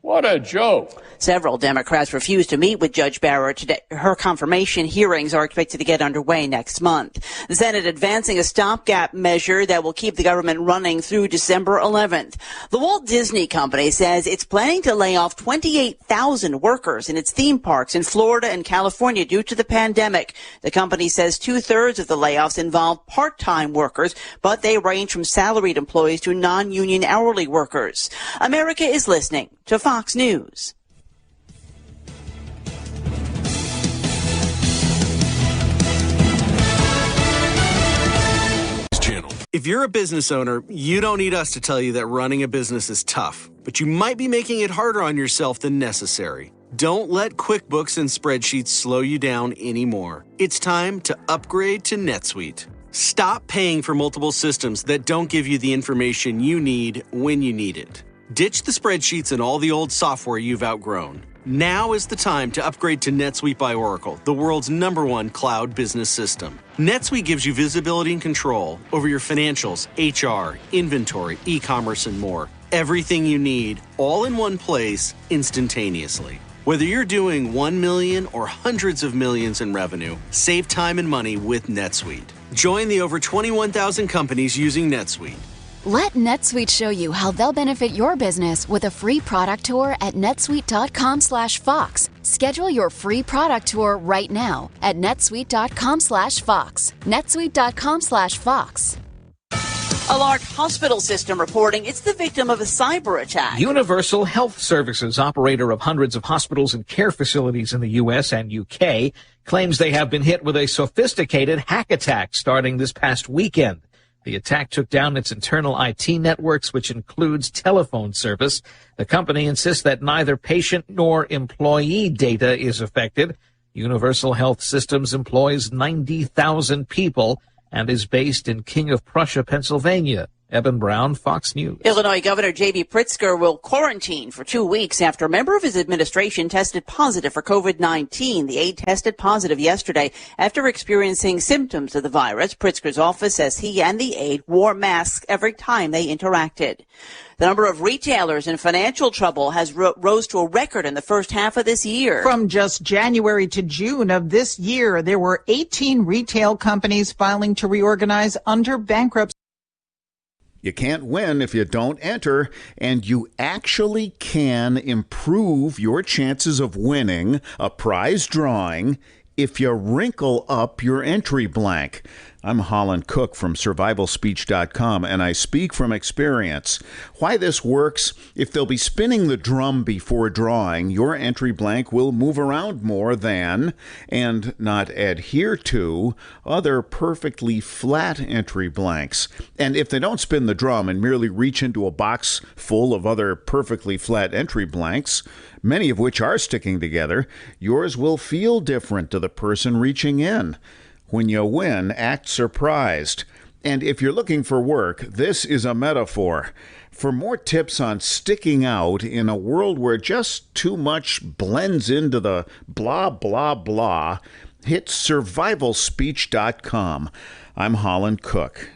[SPEAKER 20] What a joke.
[SPEAKER 1] Several Democrats refused to meet with Judge Barrett today. Her confirmation hearings are expected to get underway next month. The Senate advancing a stopgap measure that will keep the government running through December 11th. The Walt Disney Company says it's planning to lay off 28,000 workers in its theme parks in Florida and California due to the pandemic. The company says 2/3 of the layoffs involve part-time workers, but they range from salaried employees to non-union hourly workers. America is listening to Fox News.
[SPEAKER 21] If you're a business owner, you don't need us to tell you that running a business is tough, but you might be making it harder on yourself than necessary. Don't let QuickBooks and spreadsheets slow you down anymore. It's time to upgrade to NetSuite. Stop paying for multiple systems that don't give you the information you need when you need it. Ditch the spreadsheets and all the old software you've outgrown. Now is the time to upgrade to NetSuite by Oracle, the world's #1 cloud business system. NetSuite gives you visibility and control over your financials, HR, inventory, e-commerce, and more. Everything you need, all in one place, instantaneously. Whether you're doing 1 million or hundreds of millions in revenue, save time and money with NetSuite. Join the over 21,000 companies using NetSuite.
[SPEAKER 22] Let NetSuite show you how they'll benefit your business with a free product tour at netsuite.com/Fox. Schedule your free product tour right now at netsuite.com/Fox. netsuite.com/Fox.
[SPEAKER 1] A large hospital system reporting it's the victim of a cyber attack.
[SPEAKER 23] Universal Health Services, operator of hundreds of hospitals and care facilities in the U.S. and U.K., claims they have been hit with a sophisticated hack attack starting this past weekend. The attack took down its internal IT networks, which includes telephone service. The company insists that neither patient nor employee data is affected. Universal Health Systems employs 90,000 people and is based in King of Prussia, Pennsylvania. Eben Brown, Fox News.
[SPEAKER 1] Illinois Governor J.B. Pritzker will quarantine for 2 weeks after a member of his administration tested positive for COVID-19. The aide tested positive yesterday after experiencing symptoms of the virus. Pritzker's office says he and the aide wore masks every time they interacted. The number of retailers in financial trouble has rose to a record in the first half of this year.
[SPEAKER 24] From just January to June of this year, there were 18 retail companies filing to reorganize under bankruptcy.
[SPEAKER 28] You can't win if you don't enter, and you actually can improve your chances of winning a prize drawing if you wrinkle up your entry blank. I'm Holland Cook from survivalspeech.com, and I speak from experience. Why this works: if they'll be spinning the drum before drawing, your entry blank will move around more than, and not adhere to, other perfectly flat entry blanks. And if they don't spin the drum and merely reach into a box full of other perfectly flat entry blanks, many of which are sticking together, yours will feel different to the person reaching in. When you win, act surprised. And if you're looking for work, this is a metaphor. For more tips on sticking out in a world where just too much blends into the blah, blah, blah, hit survivalspeech.com. I'm Holland Cook.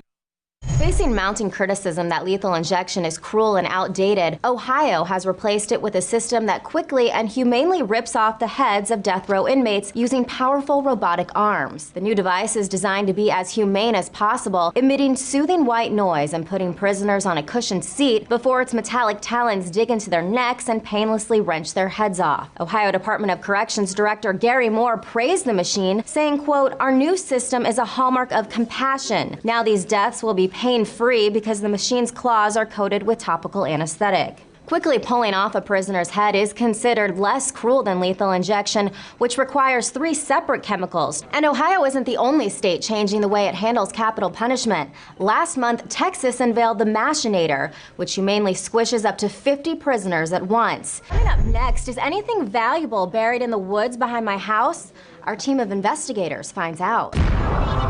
[SPEAKER 2] Facing mounting criticism that lethal injection is cruel and outdated, Ohio has replaced it with a system that quickly and humanely rips off the heads of death row inmates using powerful robotic arms. The new device is designed to be as humane as possible, emitting soothing white noise and putting prisoners on a cushioned seat before its metallic talons dig into their necks and painlessly wrench their heads off. Ohio Department of Corrections Director Gary Moore praised the machine, saying, quote, "Our new system is a hallmark of compassion. Now these deaths will be pain-free because the machine's claws are coated with topical anesthetic." Quickly pulling off a prisoner's head is considered less cruel than lethal injection, which requires 3 separate chemicals. And Ohio isn't the only state changing the way it handles capital punishment. Last month, Texas unveiled the Machinator, which humanely squishes up to 50 prisoners at once. Coming up next, is anything valuable buried in the woods behind my house? Our team of investigators finds out.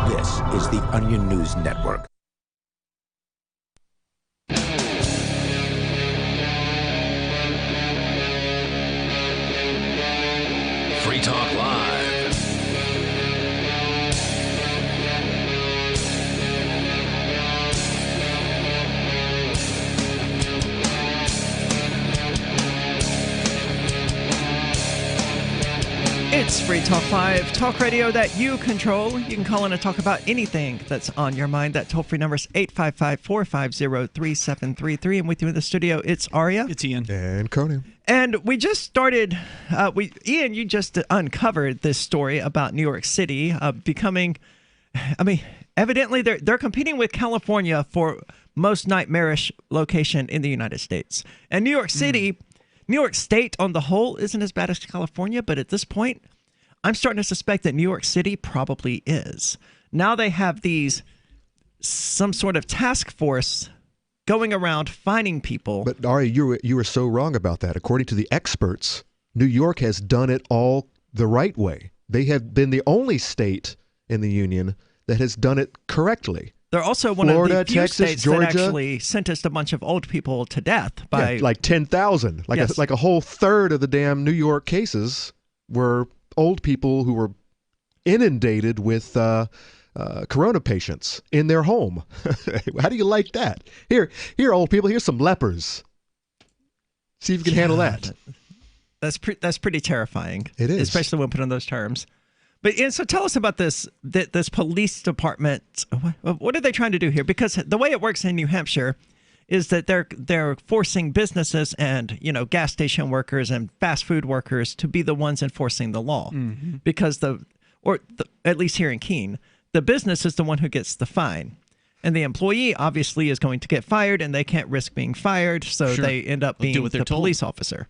[SPEAKER 3] This is the Onion News Network.
[SPEAKER 16] Free Talk Live.
[SPEAKER 17] It's Free Talk Live, talk radio that you control. You can call in and talk about anything that's on your mind. That toll-free number is 855-450-3733. And with you in the studio, it's Aria.
[SPEAKER 18] It's Ian.
[SPEAKER 19] And Conan.
[SPEAKER 17] And we just started, Ian, you just uncovered this story about New York City becoming, evidently they're competing with California for most nightmarish location in the United States. And New York City... New York State on the whole isn't as bad as California, but at this point, I'm starting to suspect that New York City probably is. Now they have some sort of task force going around finding people.
[SPEAKER 19] But Aria, you were so wrong about that. According to the experts, New York has done it all the right way. They have been the only state in the union that has done it correctly.
[SPEAKER 17] They're also one
[SPEAKER 19] Florida,
[SPEAKER 17] of the few
[SPEAKER 19] Texas,
[SPEAKER 17] states
[SPEAKER 19] Georgia,
[SPEAKER 17] that actually sentenced a bunch of old people to death by
[SPEAKER 19] like 10,000. Like a whole third of the damn New York cases were old people who were inundated with corona patients in their home. How do you like that? Here, old people. Here's some lepers. See if you can handle that.
[SPEAKER 17] That's pretty terrifying.
[SPEAKER 19] It is,
[SPEAKER 17] especially when put in those terms. But Ian, so tell us about this police department. What are they trying to do here? Because the way it works in New Hampshire is that they're forcing businesses and gas station workers and fast food workers to be the ones enforcing the law. Mm-hmm. Because at least here in Keene, the business is the one who gets the fine. And the employee obviously is going to get fired, and they can't risk being fired, so they end up being the police officer.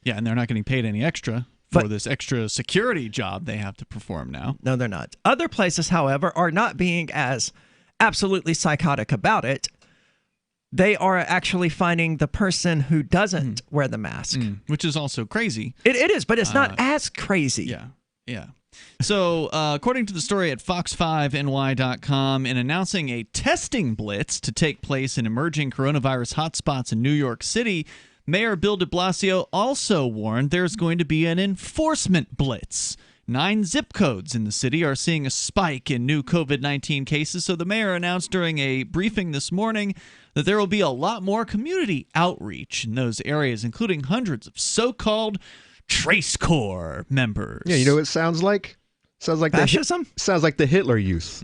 [SPEAKER 18] Yeah, and they're not getting paid any extra for this extra security job they have to perform now.
[SPEAKER 17] No, they're not. Other places, however, are not being as absolutely psychotic about it. They are actually finding the person who doesn't wear the mask.
[SPEAKER 18] Which is also crazy.
[SPEAKER 17] It is, but it's not as crazy.
[SPEAKER 18] Yeah. So, according to the story at fox5ny.com, in announcing a testing blitz to take place in emerging coronavirus hotspots in New York City, Mayor Bill de Blasio also warned there's going to be an enforcement blitz. 9 zip codes in the city are seeing a spike in new COVID-19 cases, so the mayor announced during a briefing this morning that there will be a lot more community outreach in those areas, including hundreds of so-called Trace Corps members.
[SPEAKER 19] Yeah, you know what it sounds like? Sounds like
[SPEAKER 17] fascism?
[SPEAKER 19] Sounds like the Hitler Youth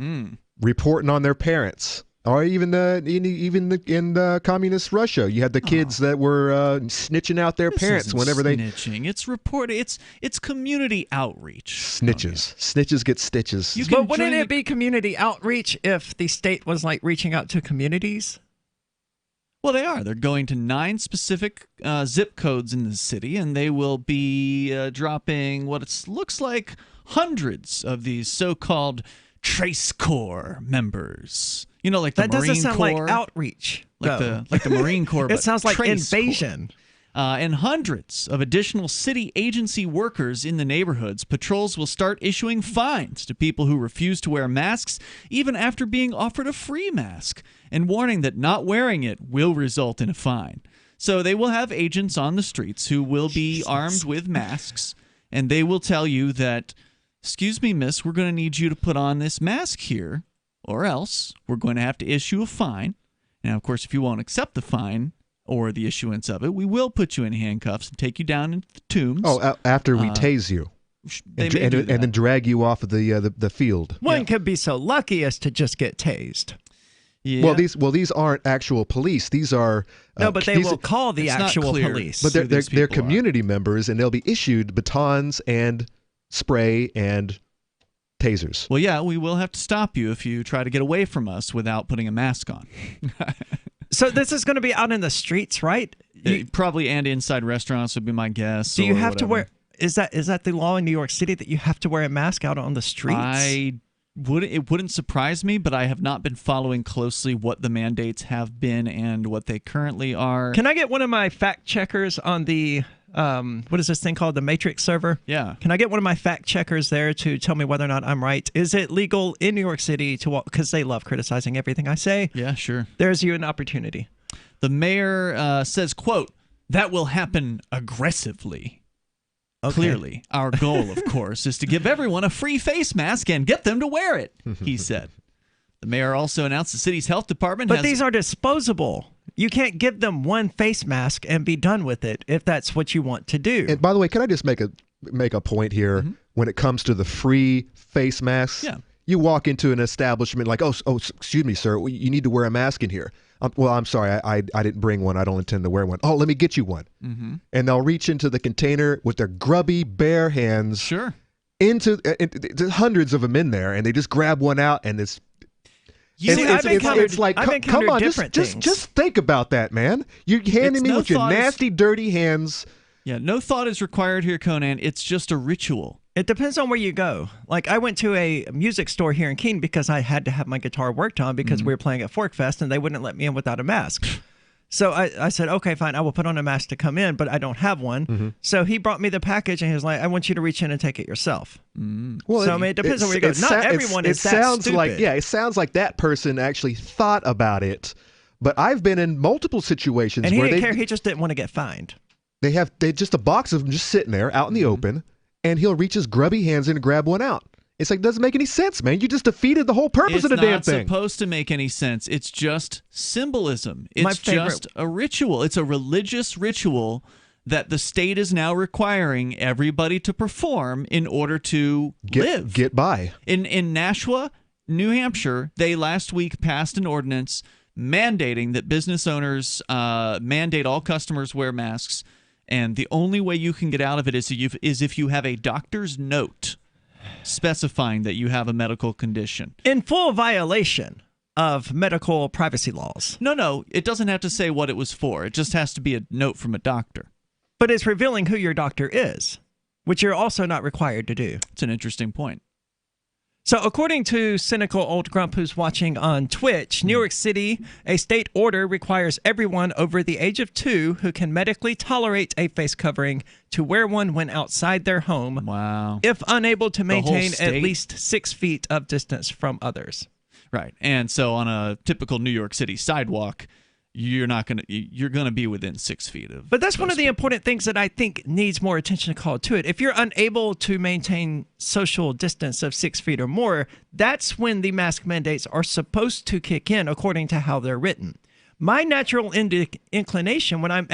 [SPEAKER 19] reporting on their parents. Or even in communist Russia, you had the kids that were snitching out their parents whenever they
[SPEAKER 18] snitching. It's reported. It's community outreach.
[SPEAKER 19] Snitches get stitches.
[SPEAKER 17] But wouldn't it be community outreach if the state was like reaching out to communities?
[SPEAKER 18] Well, they are. They're going to 9 specific zip codes in the city, and they will be dropping what it looks like hundreds of these so-called Trace Corps members. Like the Marine Corps. That doesn't
[SPEAKER 17] sound like outreach.
[SPEAKER 18] Like the Marine Corps. But
[SPEAKER 17] it sounds like invasion.
[SPEAKER 18] And hundreds of additional city agency workers in the neighborhoods. Patrols will start issuing fines to people who refuse to wear masks, even after being offered a free mask, and warning that not wearing it will result in a fine. So they will have agents on the streets who will be armed with masks, and they will tell you that, "Excuse me, miss, we're going to need you to put on this mask here or else we're going to have to issue a fine. Now, of course, if you won't accept the fine or the issuance of it, we will put you in handcuffs and take you down into the tombs.
[SPEAKER 19] Oh, after we tase you. And then drag you off of the field.
[SPEAKER 17] One could be so lucky as to just get tased.
[SPEAKER 18] Yeah.
[SPEAKER 19] Well, these aren't actual police. These are
[SPEAKER 17] no, but they will call the actual police.
[SPEAKER 19] But they're community members, and they'll be issued batons and spray and tasers.
[SPEAKER 18] Well, yeah, we will have to stop you if you try to get away from us without putting a mask on.
[SPEAKER 17] So this is going to be out in the streets, right?
[SPEAKER 18] Probably, and inside restaurants would be my guess.
[SPEAKER 17] Do you have to wear? Is that the law in New York City that you have to wear a mask out on the streets?
[SPEAKER 18] It wouldn't surprise me, but I have not been following closely what the mandates have been and what they currently are.
[SPEAKER 17] Can I get one of my fact checkers on the what is this thing called, the Matrix server?
[SPEAKER 18] Yeah.
[SPEAKER 17] Can I get one of my fact checkers there to tell me whether or not I'm right? Is it legal in New York City to walk? Because they love criticizing everything I say.
[SPEAKER 18] Yeah, sure.
[SPEAKER 17] There's you an opportunity.
[SPEAKER 18] The mayor says, quote, "That will happen aggressively." Okay. Clearly, our goal, of course, is to give everyone a free face mask and get them to wear it, he said. The mayor also announced the city's health department
[SPEAKER 17] But these are disposable. You can't give them one face mask and be done with it if that's what you want to do.
[SPEAKER 19] And by the way, can I just make a point here when it comes to the free face masks?
[SPEAKER 18] Yeah.
[SPEAKER 19] You walk into an establishment like, oh, excuse me, sir, you need to wear a mask in here. Well, I'm sorry, I didn't bring one. I don't intend to wear one. Oh, let me get you one.
[SPEAKER 18] Mm-hmm.
[SPEAKER 19] And they'll reach into the container with their grubby, bare hands.
[SPEAKER 18] Sure.
[SPEAKER 19] There's hundreds of them in there, and they just grab one out, and it's like, come on, just think about that, man. You're handing me with your nasty, dirty hands.
[SPEAKER 18] Yeah, no thought is required here, Conan. It's just a ritual.
[SPEAKER 17] It depends on where you go. Like, I went to a music store here in Keene because I had to have my guitar worked on because we were playing at Fork Fest and they wouldn't let me in without a mask. So I said, okay, fine, I will put on a mask to come in, but I don't have one. So he brought me the package and he was like, I want you to reach in and take it yourself.
[SPEAKER 19] Well,
[SPEAKER 17] so it depends on where you go. Not everyone is that stupid.
[SPEAKER 19] It sounds like that person actually thought about it, but I've been in multiple situations
[SPEAKER 17] and he
[SPEAKER 19] where
[SPEAKER 17] didn't care. He just didn't want to get fined.
[SPEAKER 19] They just a box of them just sitting there out in the open, and he'll reach his grubby hands in and grab one out. It's like, doesn't make any sense, man. You just defeated the whole purpose of the damn thing.
[SPEAKER 18] It's not supposed to make any sense. It's just symbolism. It's just a ritual. It's a religious ritual that the state is now requiring everybody to perform in order to live.
[SPEAKER 19] Get by.
[SPEAKER 18] In Nashua, New Hampshire, they last week passed an ordinance mandating that business owners mandate all customers wear masks. And the only way you can get out of it is if you have a doctor's note specifying that you have a medical condition.
[SPEAKER 17] In full violation of medical privacy laws.
[SPEAKER 18] No, it doesn't have to say what it was for. It just has to be a note from a doctor.
[SPEAKER 17] But it's revealing who your doctor is, which you're also not required to do.
[SPEAKER 18] It's an interesting point.
[SPEAKER 17] So according to Cynical Old Grump who's watching on Twitch, New York City, a state order requires everyone over the age of 2 who can medically tolerate a face covering to wear one when outside their home.
[SPEAKER 18] Wow.
[SPEAKER 17] If unable to maintain at least 6 feet of distance from others.
[SPEAKER 18] Right. And so on a typical New York City sidewalk, you're gonna be within 6 feet of.
[SPEAKER 17] But that's one of the important things that I think needs more attention called to it. If you're unable to maintain social distance of 6 feet or more, that's when the mask mandates are supposed to kick in, according to how they're written. My natural inclination when I'm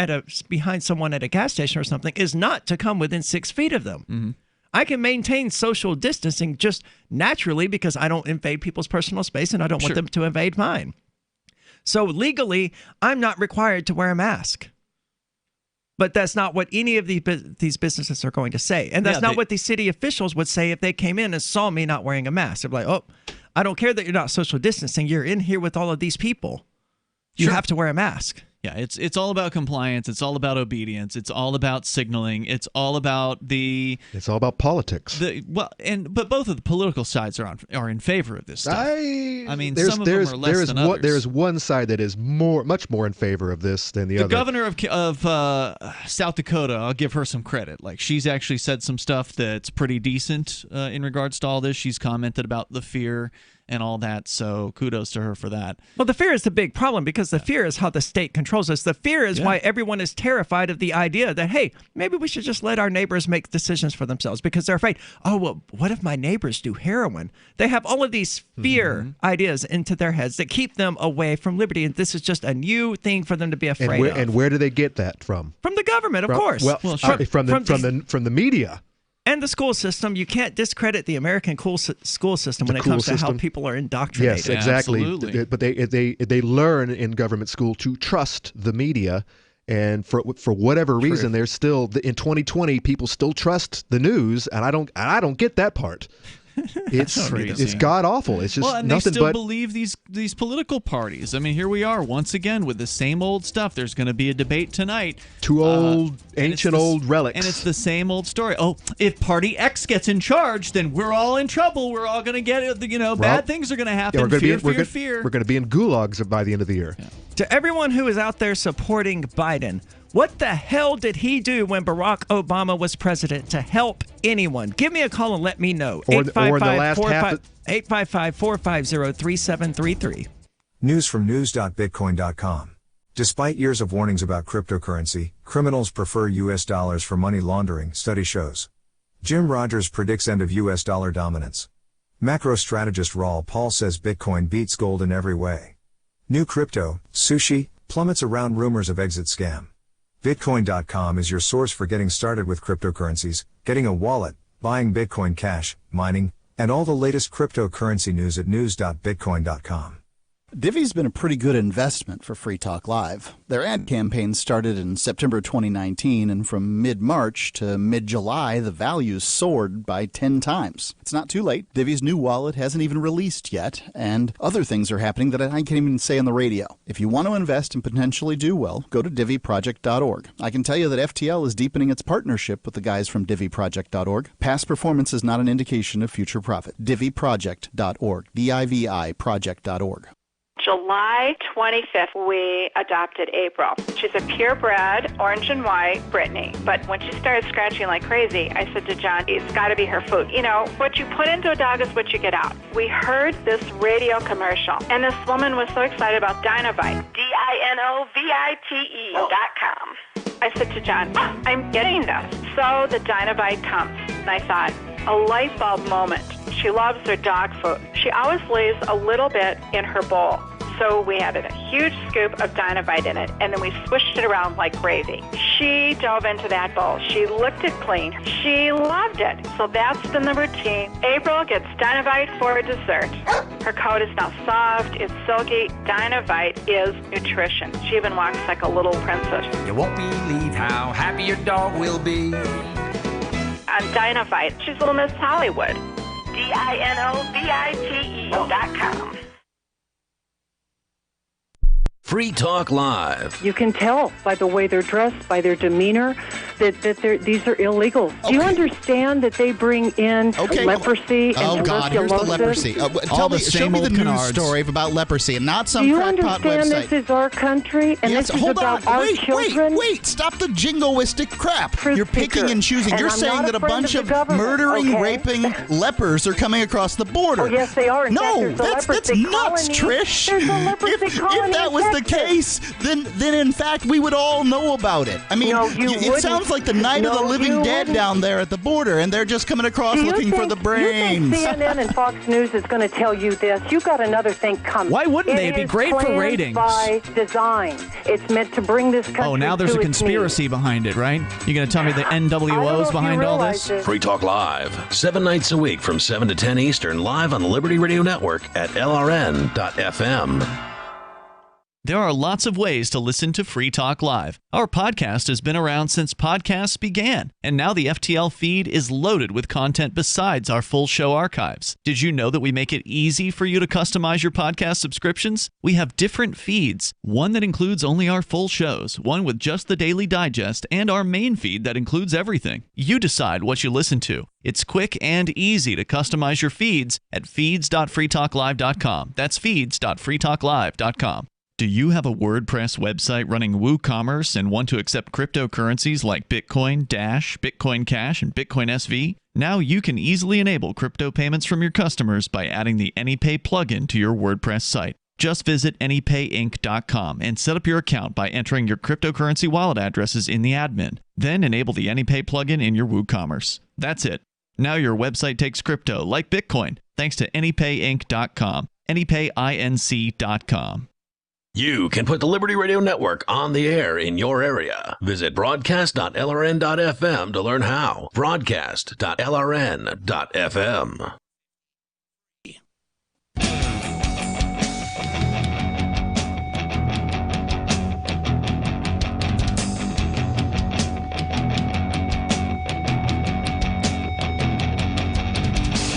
[SPEAKER 17] behind someone at a gas station or something is not to come within 6 feet of them.
[SPEAKER 18] Mm-hmm.
[SPEAKER 17] I can maintain social distancing just naturally because I don't invade people's personal space and I don't want them to invade mine. So legally, I'm not required to wear a mask. But that's not what any of these businesses are going to say. And that's not what the city officials would say if they came in and saw me not wearing a mask. They'd be like, oh, I don't care that you're not social distancing. You're in here with all of these people. You have to wear a mask.
[SPEAKER 18] Yeah, it's all about compliance. It's all about obedience. It's all about signaling. It's all about
[SPEAKER 19] It's all about politics.
[SPEAKER 18] But both of the political sides are in favor of this stuff. I mean, some of them are less than others.
[SPEAKER 19] There's one side that is much more in favor of this than the other.
[SPEAKER 18] The governor of South Dakota, I'll give her some credit. Like, she's actually said some stuff that's pretty decent in regards to all this. She's commented about the fear and all that. So kudos to her for that.
[SPEAKER 17] Well, the fear is the big problem, because the fear is how the state controls us. The fear is why everyone is terrified of the idea that, hey, maybe we should just let our neighbors make decisions for themselves, because they're afraid, oh, well, what if my neighbors do heroin? They have all of these fear ideas into their heads that keep them away from liberty. And this is just a new thing for them to be afraid of.
[SPEAKER 19] And where do they get that from?
[SPEAKER 17] From the government, of course.
[SPEAKER 19] Well, from the media.
[SPEAKER 17] And the school system. You can't discredit the American school system when it comes to how people are indoctrinated.
[SPEAKER 19] Yes, exactly.
[SPEAKER 18] Absolutely.
[SPEAKER 19] But they learn in government school to trust the media, and for whatever reason, there's still in 2020 people still trust the news, and I don't get that part. It's god awful. It's just
[SPEAKER 18] and
[SPEAKER 19] nothing
[SPEAKER 18] they still
[SPEAKER 19] but
[SPEAKER 18] believe these political parties. I mean, here we are once again with the same old stuff. There's going to be a debate tonight.
[SPEAKER 19] Ancient old relics,
[SPEAKER 18] and it's the same old story. Oh, if Party X gets in charge, then we're all in trouble. We're all going to get bad things are going to happen. Fear.
[SPEAKER 19] We're going to be in gulags by the end of the year.
[SPEAKER 18] Yeah.
[SPEAKER 17] To everyone who is out there supporting Biden, what the hell did he do when Barack Obama was president to help anyone? Give me a call and let me know. 855-450-3733.
[SPEAKER 4] News from news.bitcoin.com. Despite years of warnings about cryptocurrency, criminals prefer U.S. dollars for money laundering, study shows. Jim Rogers predicts end of U.S. dollar dominance. Macro strategist Raul Paul says Bitcoin beats gold in every way. New crypto, sushi, plummets around rumors of exit scam. Bitcoin.com is your source for getting started with cryptocurrencies, getting a wallet, buying Bitcoin Cash, mining, and all the latest cryptocurrency news at news.bitcoin.com.
[SPEAKER 5] Divvy's been a pretty good investment for Free Talk Live. Their ad campaign started in September 2019, and from mid-March to mid-July, the values soared by 10 times. It's not too late. Divvy's new wallet hasn't even released yet, and other things are happening that I can't even say on the radio. If you want to invest and potentially do well, go to divvyproject.org. I can tell you that FTL is deepening its partnership with the guys from divvyproject.org. Past performance is not an indication of future profit. divvyproject.org. D-I-V-I project.org.
[SPEAKER 6] July 25th, we adopted April. She's a purebred, orange and white Brittany. But when she started scratching like crazy, I said to John, it's got to be her food. You know, what you put into a dog is what you get out. We heard this radio commercial, and this woman was so excited about Dinovite, DINOVITE.com. I said to John, I'm getting this. So the Dinovite comes, and I thought, a light bulb moment. She loves her dog food. She always leaves a little bit in her bowl. So we added a huge scoop of Dinovite in it, and then we swished it around like gravy. She dove into that bowl. She licked it clean. She loved it. So that's been the routine. April gets Dinovite for dessert. Her coat is now soft. It's silky. Dinovite is nutrition. She even walks like a little princess.
[SPEAKER 7] You won't believe how happy your dog will be.
[SPEAKER 6] On Dinovite, she's Little Miss Hollywood. DINOVITE.com.
[SPEAKER 16] Free Talk Live.
[SPEAKER 14] You can tell by the way they're dressed, by their demeanor, that these are illegal. Okay. Do you understand that they bring in leprosy and tuberculosis?
[SPEAKER 5] Oh, God, here's the leprosy. Show me the news story about leprosy and not some crackpot website.
[SPEAKER 14] Do you understand this is our country and this is about our children?
[SPEAKER 5] Wait, stop the jingoistic crap. You're picking and choosing. You're saying that a bunch of murdering, raping lepers are coming across the border.
[SPEAKER 14] Oh, yes, they are.
[SPEAKER 5] No, that's nuts, Trish. If that was the case, then in fact we would all know about it. I mean, it sounds like the Night of the Living Dead down there at the border, and they're just coming across looking for the brains.
[SPEAKER 14] You think CNN and Fox News is going to tell you this? You got another thing coming.
[SPEAKER 18] Why wouldn't they? It'd be great for ratings.
[SPEAKER 14] By design, it's meant to bring this country.
[SPEAKER 18] Oh, now there's a conspiracy behind it, right? You're going to tell me the NWO's behind all this?
[SPEAKER 16] Free Talk Live, 7 nights a week from 7 to 10 Eastern, live on the Liberty Radio Network at LRN.FM.
[SPEAKER 18] There are lots of ways to listen to Free Talk Live. Our podcast has been around since podcasts began, and now the FTL feed is loaded with content besides our full show archives. Did you know that we make it easy for you to customize your podcast subscriptions? We have different feeds, one that includes only our full shows, one with just the Daily Digest, and our main feed that includes everything. You decide what you listen to. It's quick and easy to customize your feeds at feeds.freetalklive.com. That's feeds.freetalklive.com. Do you have a WordPress website running WooCommerce and want to accept cryptocurrencies like Bitcoin, Dash, Bitcoin Cash, and Bitcoin SV? Now you can easily enable crypto payments from your customers by adding the AnyPay plugin to your WordPress site. Just visit anypayinc.com and set up your account by entering your cryptocurrency wallet addresses in the admin. Then enable the AnyPay plugin in your WooCommerce. That's it. Now your website takes crypto like Bitcoin thanks to anypayinc.com. anypayinc.com.
[SPEAKER 16] You can put the Liberty Radio Network on the air in your area. Visit broadcast.lrn.fm to learn how. Broadcast.lrn.fm.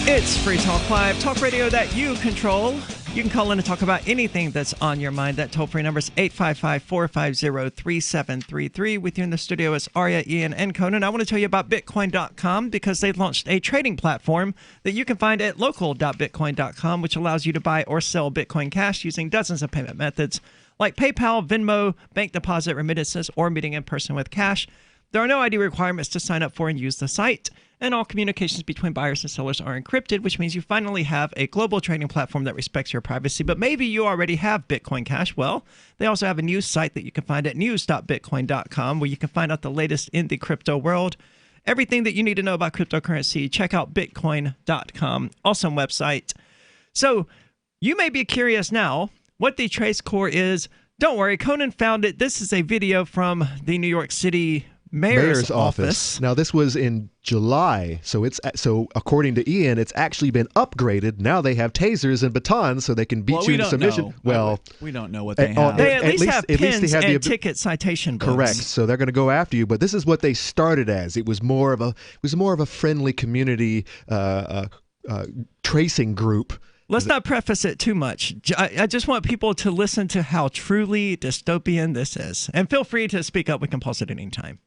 [SPEAKER 17] It's Free Talk Live, talk radio that you control. You can call in and talk about anything that's on your mind. That toll-free number is 855-450-3733. With you in the studio is Aria, Ian, and Conan. I want to tell you about Bitcoin.com because they've launched a trading platform that you can find at local.bitcoin.com, which allows you to buy or sell Bitcoin Cash using dozens of payment methods like PayPal, Venmo, bank deposit, remittances, or meeting in person with cash. There are no ID requirements to sign up for and use the site, and all communications between buyers and sellers are encrypted, which means you finally have a global trading platform that respects your privacy. But maybe you already have Bitcoin Cash. Well, they also have a news site that you can find at news.bitcoin.com, where you can find out the latest in the crypto world. Everything that you need to know about cryptocurrency, check out bitcoin.com. Awesome website. So you may be curious now what the Trace Core is. Don't worry, Conan found it. This is a video from the New York City Mayor's office.
[SPEAKER 19] Now, this was in July, so according to Ian, it's actually been upgraded. Now they have tasers and batons, so they can beat you into submission.
[SPEAKER 18] Know.
[SPEAKER 19] Well,
[SPEAKER 18] we don't know what they have.
[SPEAKER 17] They at least have pins and ticket citation books.
[SPEAKER 19] Correct. So they're going to go after you. But this is what they started as. It was more of a friendly community tracing group.
[SPEAKER 17] Let's not preface it too much. I just want people to listen to how truly dystopian this is. And feel free to speak up. We can pause it at any time.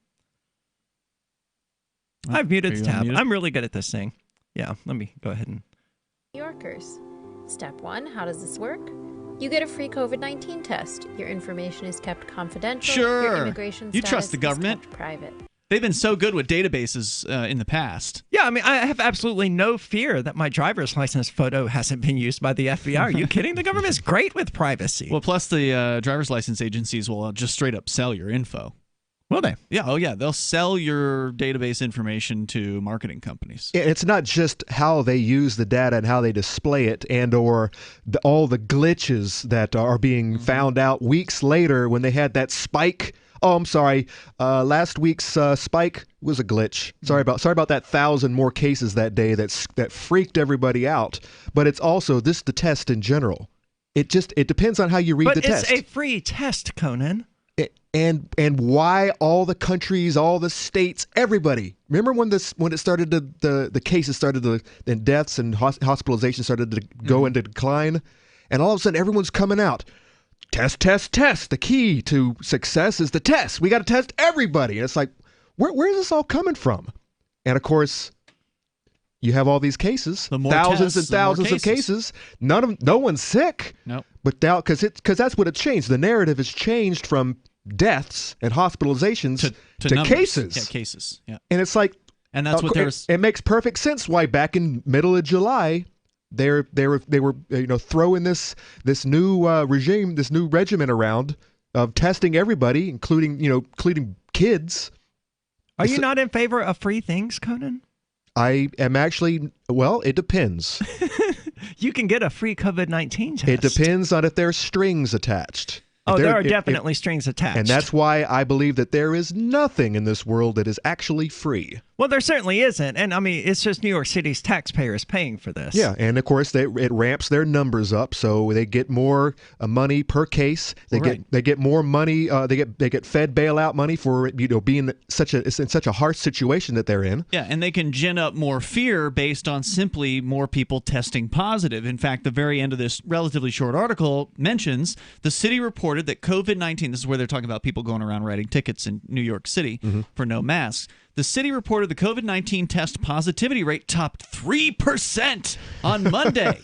[SPEAKER 17] I've muted the tab. I'm really good at this thing. Yeah, let me go ahead and...
[SPEAKER 8] New Yorkers. Step 1, how does this work? You get a free COVID-19 test. Your information is kept confidential.
[SPEAKER 18] Sure.
[SPEAKER 8] Your immigration status
[SPEAKER 18] you trust the government.
[SPEAKER 8] Is kept private.
[SPEAKER 18] They've been so good with databases in the past.
[SPEAKER 17] Yeah, I mean, I have absolutely no fear that my driver's license photo hasn't been used by the FBI. Are you kidding? The government's great with privacy.
[SPEAKER 18] Well, plus the driver's license agencies will just straight up sell your info.
[SPEAKER 17] Will they?
[SPEAKER 18] Yeah. Oh, yeah. They'll sell your database information to marketing companies.
[SPEAKER 19] It's not just how they use the data and how they display it, and or all the glitches that are being found out weeks later when they had that spike. Oh, I'm sorry. Last week's spike was a glitch. Sorry about that 1,000 more cases that day that freaked everybody out. But it's also the test in general. It depends on how you read the test.
[SPEAKER 17] But it's a free test, Conan.
[SPEAKER 19] And why all the countries, all the states, everybody. Remember when it started the cases started and deaths and hospitalizations started to go into decline, and all of a sudden everyone's coming out. Test. The key to success is the test. We got to test everybody. And it's like, where is this all coming from? And of course, you have all these cases, thousands and thousands of cases. No one's sick.
[SPEAKER 18] Nope.
[SPEAKER 19] But because that's what it changed. The narrative has changed from deaths and hospitalizations to cases.
[SPEAKER 18] Yeah, cases. Yeah.
[SPEAKER 19] And it's like,
[SPEAKER 18] and that's what there's.
[SPEAKER 19] It makes perfect sense why back in middle of July, they were throwing this new regime, this new regimen around of testing everybody, including kids.
[SPEAKER 17] Are you not in favor of free things, Conan?
[SPEAKER 19] I am actually. Well, it depends.
[SPEAKER 17] You can get a free COVID-19 test.
[SPEAKER 19] It depends on if there's strings attached.
[SPEAKER 17] Oh, there are definitely strings attached.
[SPEAKER 19] And that's why I believe that there is nothing in this world that is actually free.
[SPEAKER 17] Well, there certainly isn't. And I mean, it's just New York City's taxpayers paying for this.
[SPEAKER 19] Yeah. And of course, it ramps their numbers up. So they get more money per case. They get more money. They get Fed bailout money for being in such a harsh situation that they're in.
[SPEAKER 18] Yeah. And they can gin up more fear based on simply more people testing positive. In fact, the very end of this relatively short article mentions the city reported that COVID-19, this is where they're talking about people going around writing tickets in New York City for no masks. The city reported the COVID-19 test positivity rate topped 3% on Monday.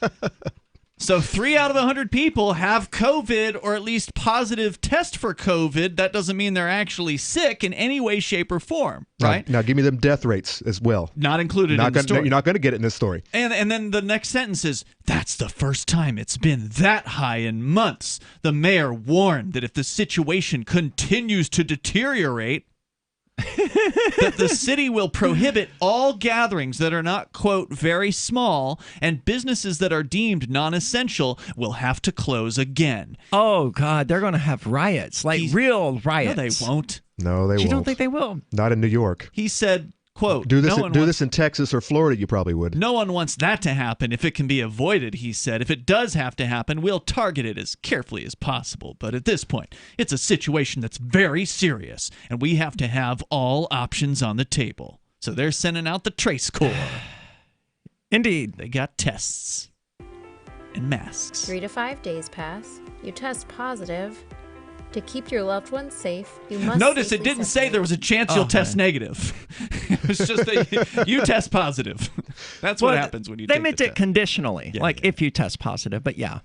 [SPEAKER 18] So 3 out of 100 people have COVID or at least positive test for COVID. That doesn't mean they're actually sick in any way, shape, or form, right?
[SPEAKER 19] Now give me them death rates as well.
[SPEAKER 18] Not included in the story.
[SPEAKER 19] You're not going to get it in this story.
[SPEAKER 18] And then the next sentence is, that's the first time it's been that high in months. The mayor warned that if the situation continues to deteriorate, that the city will prohibit all gatherings that are not, quote, very small, and businesses that are deemed non-essential will have to close again.
[SPEAKER 17] Oh, God, they're going to have riots, real riots.
[SPEAKER 18] No, they won't.
[SPEAKER 19] No, they won't.
[SPEAKER 17] You don't think they will?
[SPEAKER 19] Not in New York.
[SPEAKER 18] He said, quote,
[SPEAKER 19] do this in Texas or Florida, you probably would.
[SPEAKER 18] No one wants that to happen if it can be avoided, he said. If it does have to happen, we'll target it as carefully as possible. But at this point, it's a situation that's very serious, and we have to have all options on the table. So they're sending out the Trace Corps.
[SPEAKER 17] Indeed.
[SPEAKER 18] They got tests and masks.
[SPEAKER 8] 3 to 5 days pass. You test positive. To keep your loved ones safe, you must.
[SPEAKER 18] Notice it didn't say there was a chance you'll test negative. It was just that you test positive. That's what happens when you take the test.
[SPEAKER 17] They meant it conditionally, if you test positive, but yeah.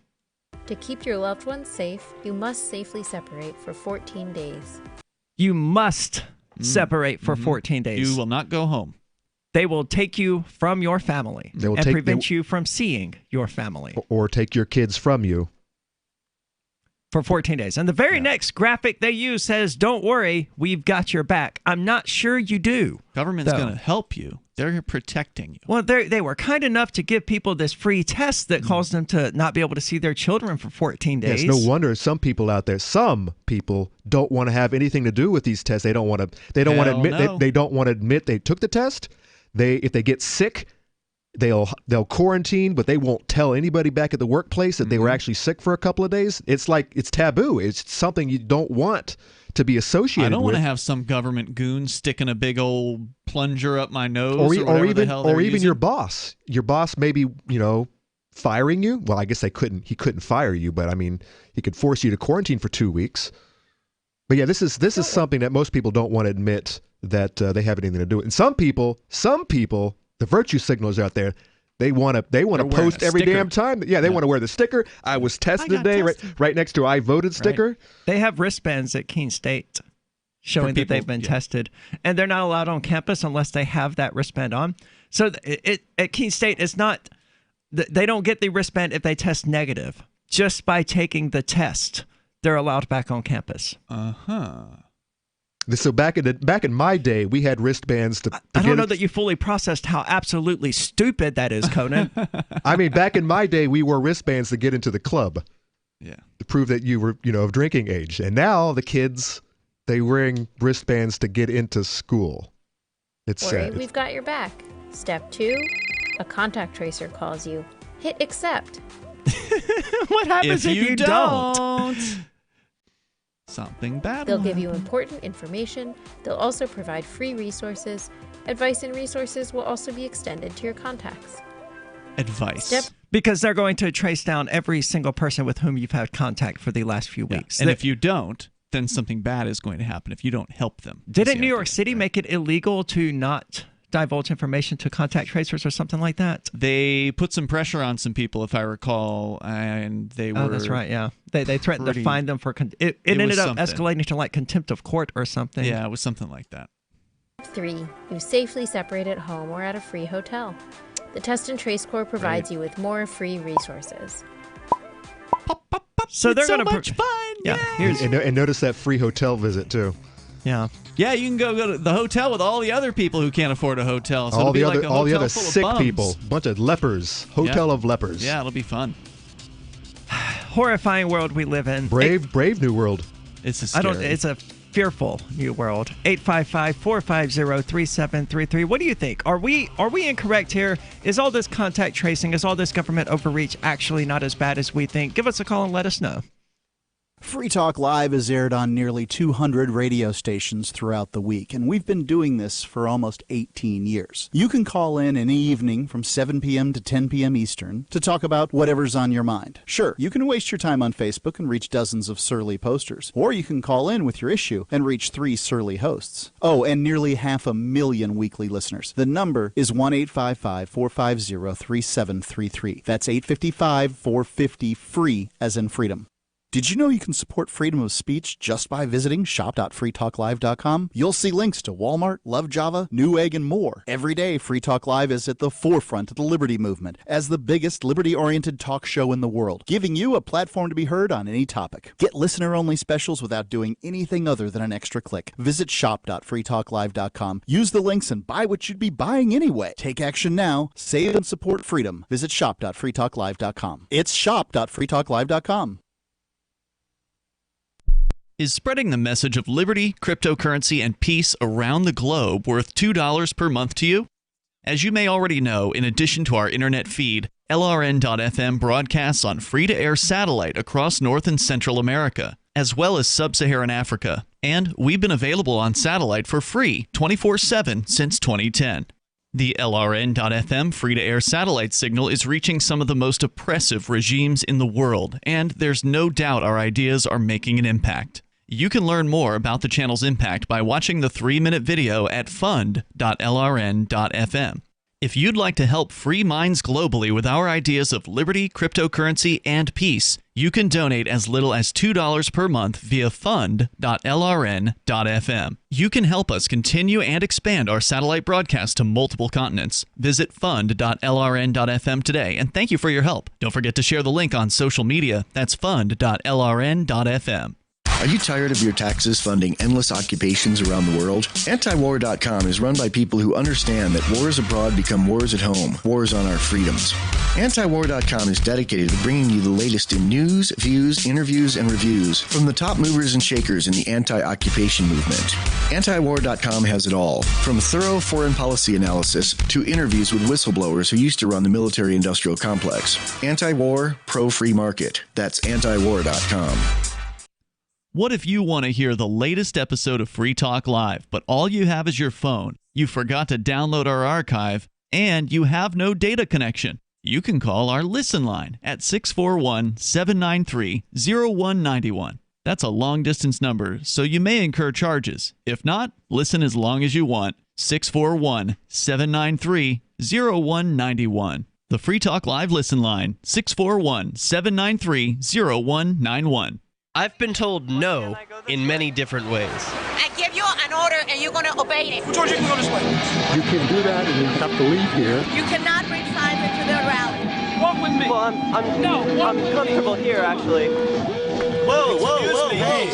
[SPEAKER 8] To keep your loved ones safe, you must safely separate for 14 days.
[SPEAKER 17] You must separate for 14 days.
[SPEAKER 18] You will not go home.
[SPEAKER 17] They will take you from your family and prevent you from seeing your family.
[SPEAKER 19] Or take your kids from you.
[SPEAKER 17] For 14 days. And the very next graphic they use says, don't worry, we've got your back. I'm not sure you do.
[SPEAKER 18] Government's going to help you. They're protecting you.
[SPEAKER 17] Well, they were kind enough to give people this free test that caused them to not be able to see their children for 14 days.
[SPEAKER 19] Yes, no wonder some people out there, some people don't want to have anything to do with these tests. They don't want to admit they don't want to admit they took the test. If they get sick, they'll quarantine, but they won't tell anybody back at the workplace that they were actually sick for a couple of days. It's like it's taboo. It's something you don't want to be associated with.
[SPEAKER 18] I don't want to have some government goon sticking a big old plunger up my nose
[SPEAKER 19] or even your boss. Your boss maybe, firing you. Well, I guess he couldn't fire you, but I mean, he could force you to quarantine for 2 weeks. But yeah, this is something that most people don't want to admit that they have anything to do with. And some people, the virtue signals out there, they want to post every damn time. Yeah, they want to wear the sticker. I was tested today, right next to I voted sticker.
[SPEAKER 17] Right. They have wristbands at Keene State showing that they've been tested, and they're not allowed on campus unless they have that wristband on. So at Keene State, it's not. They don't get the wristband if they test negative. Just by taking the test, they're allowed back on campus.
[SPEAKER 19] So back in my day, we had wristbands to
[SPEAKER 17] I don't know that you fully processed how absolutely stupid that is, Conan.
[SPEAKER 19] I mean, back in my day, we wore wristbands to get into the club.
[SPEAKER 18] Yeah.
[SPEAKER 19] To prove that you were, of drinking age. And now the kids, they're wearing wristbands to get into school. It's sad.
[SPEAKER 8] We've got your back. Step 2, a contact tracer calls you. Hit accept.
[SPEAKER 17] What happens if you don't?
[SPEAKER 18] Something bad.
[SPEAKER 8] They'll give you important information. They'll also provide free resources. Advice and resources will also be extended to your contacts.
[SPEAKER 18] Advice.
[SPEAKER 17] Because they're going to trace down every single person with whom you've had contact for the last few weeks.
[SPEAKER 18] And if you don't, then something bad is going to happen if you don't help them.
[SPEAKER 17] Didn't New York City make it illegal to not divulge information to contact tracers or something like that?
[SPEAKER 18] They put some pressure on some people, if I recall, and they were...
[SPEAKER 17] Oh, that's right, yeah. They threatened to fine them for... It ended up escalating to contempt of court or something.
[SPEAKER 18] Yeah, it was something like that.
[SPEAKER 8] 3, you safely separate at home or at a free hotel. The Test and Trace Corps provides you with more free resources.
[SPEAKER 17] So they're going to...
[SPEAKER 18] much fun!
[SPEAKER 17] Yeah.
[SPEAKER 19] And notice that free hotel visit, too.
[SPEAKER 17] Yeah.
[SPEAKER 18] Yeah, you can go to the hotel with all the other people who can't afford a hotel. So
[SPEAKER 19] all the
[SPEAKER 18] full
[SPEAKER 19] other
[SPEAKER 18] of
[SPEAKER 19] sick
[SPEAKER 18] bums.
[SPEAKER 19] people. Bunch of lepers. Hotel of lepers.
[SPEAKER 18] Yeah, it'll be fun.
[SPEAKER 17] Horrifying world we live in.
[SPEAKER 19] Brave new world.
[SPEAKER 18] It's scary.
[SPEAKER 17] It's a fearful new world. 855-450-3733. What do you think? Are we incorrect here? Is all this contact tracing, is all this government overreach actually not as bad as we think? Give us a call and let us know.
[SPEAKER 5] Free Talk Live is aired on nearly 200 radio stations throughout the week, and we've been doing this for almost 18 years. You can call in any evening from 7 p.m. to 10 p.m. Eastern to talk about whatever's on your mind. Sure, you can waste your time on Facebook and reach dozens of surly posters, or you can call in with your issue and reach 3 surly hosts. Oh, and nearly 500,000 weekly listeners. The number is 1-855-450-3733. That's 855-450-FREE, as in freedom. Did you know you can support freedom of speech just by visiting shop.freetalklive.com? You'll see links to Walmart, Love Java, Newegg, and more. Every day, Free Talk Live is at the forefront of the liberty movement as the biggest liberty-oriented talk show in the world, giving you a platform to be heard on any topic. Get listener-only specials without doing anything other than an extra click. Visit shop.freetalklive.com. Use the links and buy what you'd be buying anyway. Take action now. Save and support freedom. Visit shop.freetalklive.com. It's shop.freetalklive.com.
[SPEAKER 18] Is spreading the message of liberty, cryptocurrency, and peace around the globe worth $2 per month to you? As you may already know, in addition to our internet feed, LRN.FM broadcasts on free-to-air satellite across North and Central America, as well as Sub-Saharan Africa. And we've been available on satellite for free 24/7 since 2010. The LRN.FM free-to-air satellite signal is reaching some of the most oppressive regimes in the world, and there's no doubt our ideas are making an impact. You can learn more about the channel's impact by watching the 3-minute video at fund.lrn.fm. If you'd like to help free minds globally with our ideas of liberty, cryptocurrency, and peace, you can donate as little as $2 per month via fund.lrn.fm. You can help us continue and expand our satellite broadcast to multiple continents. Visit fund.lrn.fm today, and thank you for your help. Don't forget to share the link on social media. That's fund.lrn.fm.
[SPEAKER 9] Are you tired of your taxes funding endless occupations around the world? Antiwar.com is run by people who understand that wars abroad become wars at home, wars on our freedoms. Antiwar.com is dedicated to bringing you the latest in news, views, interviews, and reviews from the top movers and shakers in the anti-occupation movement. Antiwar.com has it all, from thorough foreign policy analysis to interviews with whistleblowers who used to run the military-industrial complex. Anti-war, pro-free market. That's antiwar.com.
[SPEAKER 18] What if you want to hear the latest episode of Free Talk Live, but all you have is your phone, you forgot to download our archive, and you have no data connection? You can call our Listen line at 641-793-0191. That's a long-distance number, so you may incur charges. If not, listen as long as you want. 641-793-0191. The Free Talk Live Listen line, 641-793-0191.
[SPEAKER 10] I've been told no in many different ways.
[SPEAKER 12] I give you an order and you're going to obey it.
[SPEAKER 13] Who told you can go this way? You can't do that and you have to leave here.
[SPEAKER 12] You cannot bring signs into the rally.
[SPEAKER 10] Walk with me. Well, I'm comfortable here, actually. Whoa, Hey.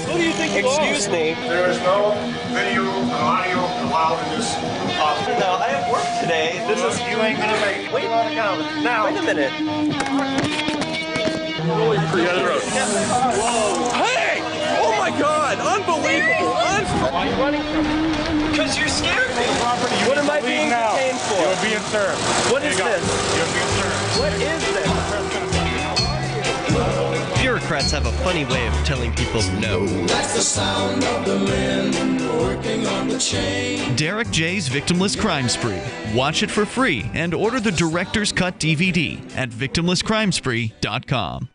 [SPEAKER 10] Who do you think you are? Excuse me.
[SPEAKER 13] There is no video or audio allowed in this office.
[SPEAKER 10] No, I have work today.
[SPEAKER 13] You ain't going to make it.
[SPEAKER 10] Wait a minute.
[SPEAKER 13] Whoa.
[SPEAKER 10] Hey! Oh my God! Unbelievable!
[SPEAKER 13] Why are you running from me?
[SPEAKER 10] Because you're scared me. What am I being detained for?
[SPEAKER 13] You're being served.
[SPEAKER 10] What is this?
[SPEAKER 13] You're being served.
[SPEAKER 10] What is this? Bureaucrats have a funny way of telling people no.
[SPEAKER 15] That's the sound of the men working on the chain.
[SPEAKER 18] Derek J's Victimless Crime Spree. Watch it for free and order the Director's Cut DVD at victimlesscrimespree.com.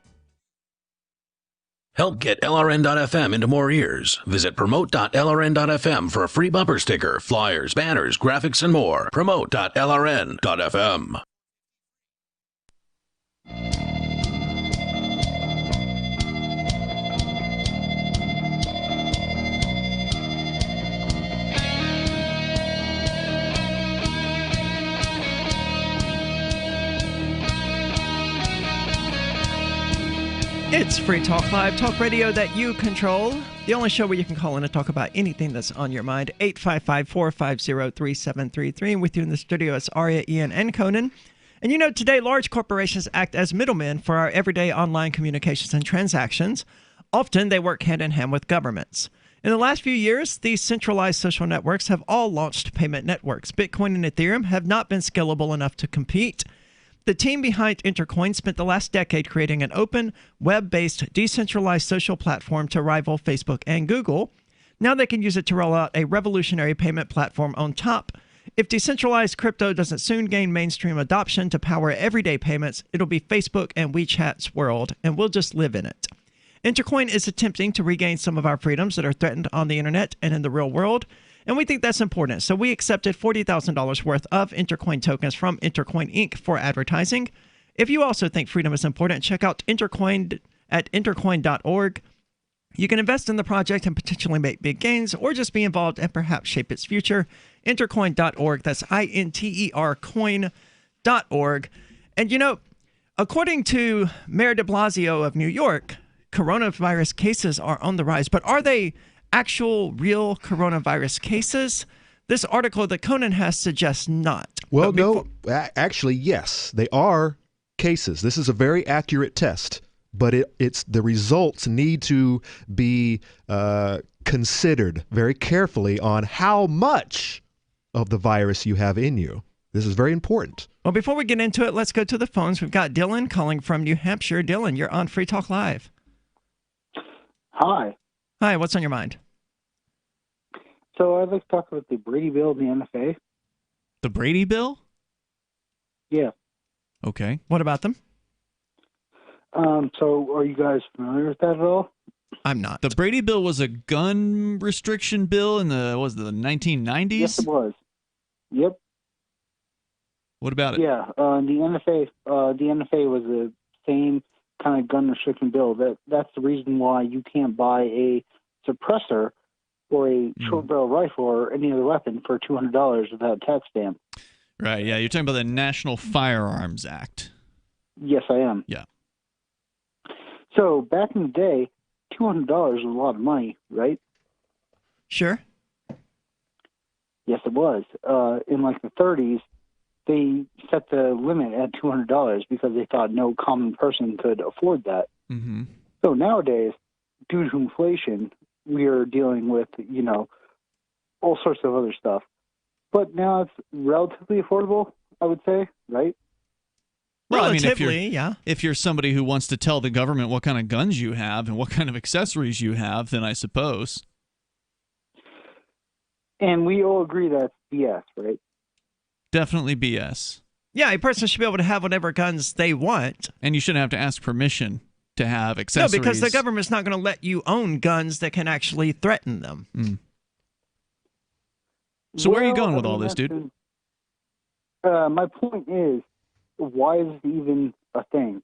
[SPEAKER 16] Help get LRN.FM into more ears. Visit promote.lrn.fm for a free bumper sticker, flyers, banners, graphics, and more. Promote.lrn.fm.
[SPEAKER 17] It's Free Talk Live, talk radio that you control. The only show where you can call in and talk about anything that's on your mind. 855-450-3733. And with you in the studio is Aria, Ian, and Conan. And you know, today large corporations act as middlemen for our everyday online communications and transactions. Often they work hand in hand with governments. In the last few years, these centralized social networks have all launched payment networks. Bitcoin and Ethereum have not been scalable enough to compete. The team behind Intercoin spent the last decade creating an open, web-based, decentralized social platform to rival Facebook and Google. Now they can use it to roll out a revolutionary payment platform on top. If decentralized crypto doesn't soon gain mainstream adoption to power everyday payments, it'll be Facebook and WeChat's world, and we'll just live in it. Intercoin is attempting to regain some of our freedoms that are threatened on the internet and in the real world, and we think that's important. So we accepted $40,000 worth of Intercoin tokens from Intercoin Inc. for advertising. If you also think freedom is important, check out Intercoin at intercoin.org. You can invest in the project and potentially make big gains, or just be involved and perhaps shape its future. Intercoin.org. That's INTER coin.org. And you know, according to Mayor de Blasio of New York, coronavirus cases are on the rise. But are they actual, real coronavirus cases? This article that Conan has suggests not.
[SPEAKER 19] Well, no, actually, yes, they are cases. This is a very accurate test, but it's the results need to be considered very carefully on how much of the virus you have in you. This is very important.
[SPEAKER 17] Well, before we get into it, let's go to the phones. We've got Dylan calling from New Hampshire. Dylan, you're on Free Talk Live.
[SPEAKER 11] Hi.
[SPEAKER 17] Hi, what's on your mind?
[SPEAKER 11] So I'd like to talk about the Brady Bill and the NFA.
[SPEAKER 18] The Brady Bill?
[SPEAKER 11] Yeah.
[SPEAKER 18] Okay.
[SPEAKER 17] What about them?
[SPEAKER 11] So are you guys familiar with that at all?
[SPEAKER 17] I'm not.
[SPEAKER 18] The Brady Bill was a gun restriction bill in the 1990s?
[SPEAKER 11] Yes, it was. Yep.
[SPEAKER 18] What about it?
[SPEAKER 11] Yeah, the NFA was the same kind of gun restriction bill. That's the reason why you can't buy a suppressor or a short barrel rifle or any other weapon for $200 without a tax stamp.
[SPEAKER 18] Right, yeah. You're talking about the National Firearms Act.
[SPEAKER 11] Yes, I am.
[SPEAKER 18] Yeah.
[SPEAKER 11] So back in the day, $200 was a lot of money, right?
[SPEAKER 17] Sure.
[SPEAKER 11] Yes, it was. In like the 30s, they set the limit at $200 because they thought no common person could afford that.
[SPEAKER 18] Mm-hmm.
[SPEAKER 11] So nowadays, due to inflation, we are dealing with, all sorts of other stuff. But now it's relatively affordable, I would say, right?
[SPEAKER 18] Well,
[SPEAKER 17] relatively,
[SPEAKER 18] yeah. If you're somebody who wants to tell the government what kind of guns you have and what kind of accessories you have, then I suppose.
[SPEAKER 11] And we all agree that's BS, right?
[SPEAKER 18] Definitely BS.
[SPEAKER 17] Yeah, a person should be able to have whatever guns they want.
[SPEAKER 18] And you shouldn't have to ask permission to have accessories.
[SPEAKER 17] No, because the government's not going to let you own guns that can actually threaten them.
[SPEAKER 18] Mm. So where are you going with all this, dude?
[SPEAKER 11] My point is, why is it even a thing?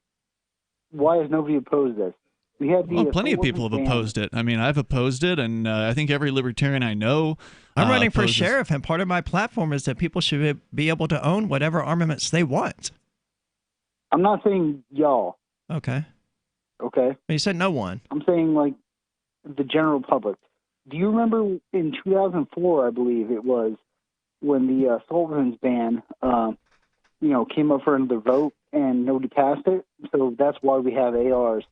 [SPEAKER 11] Why has nobody opposed this? We had the
[SPEAKER 18] plenty of people have opposed it. I mean, I've opposed it, and I think every libertarian I know
[SPEAKER 17] I'm running for sheriff, and part of my platform is that people should be able to own whatever armaments they want.
[SPEAKER 11] I'm not saying y'all.
[SPEAKER 17] Okay.
[SPEAKER 11] Okay?
[SPEAKER 17] You said no one.
[SPEAKER 11] I'm saying, like, the general public. Do you remember in 2004, I believe it was, when the Sullivan's ban, came up for another vote and nobody passed it? So that's why we have ARs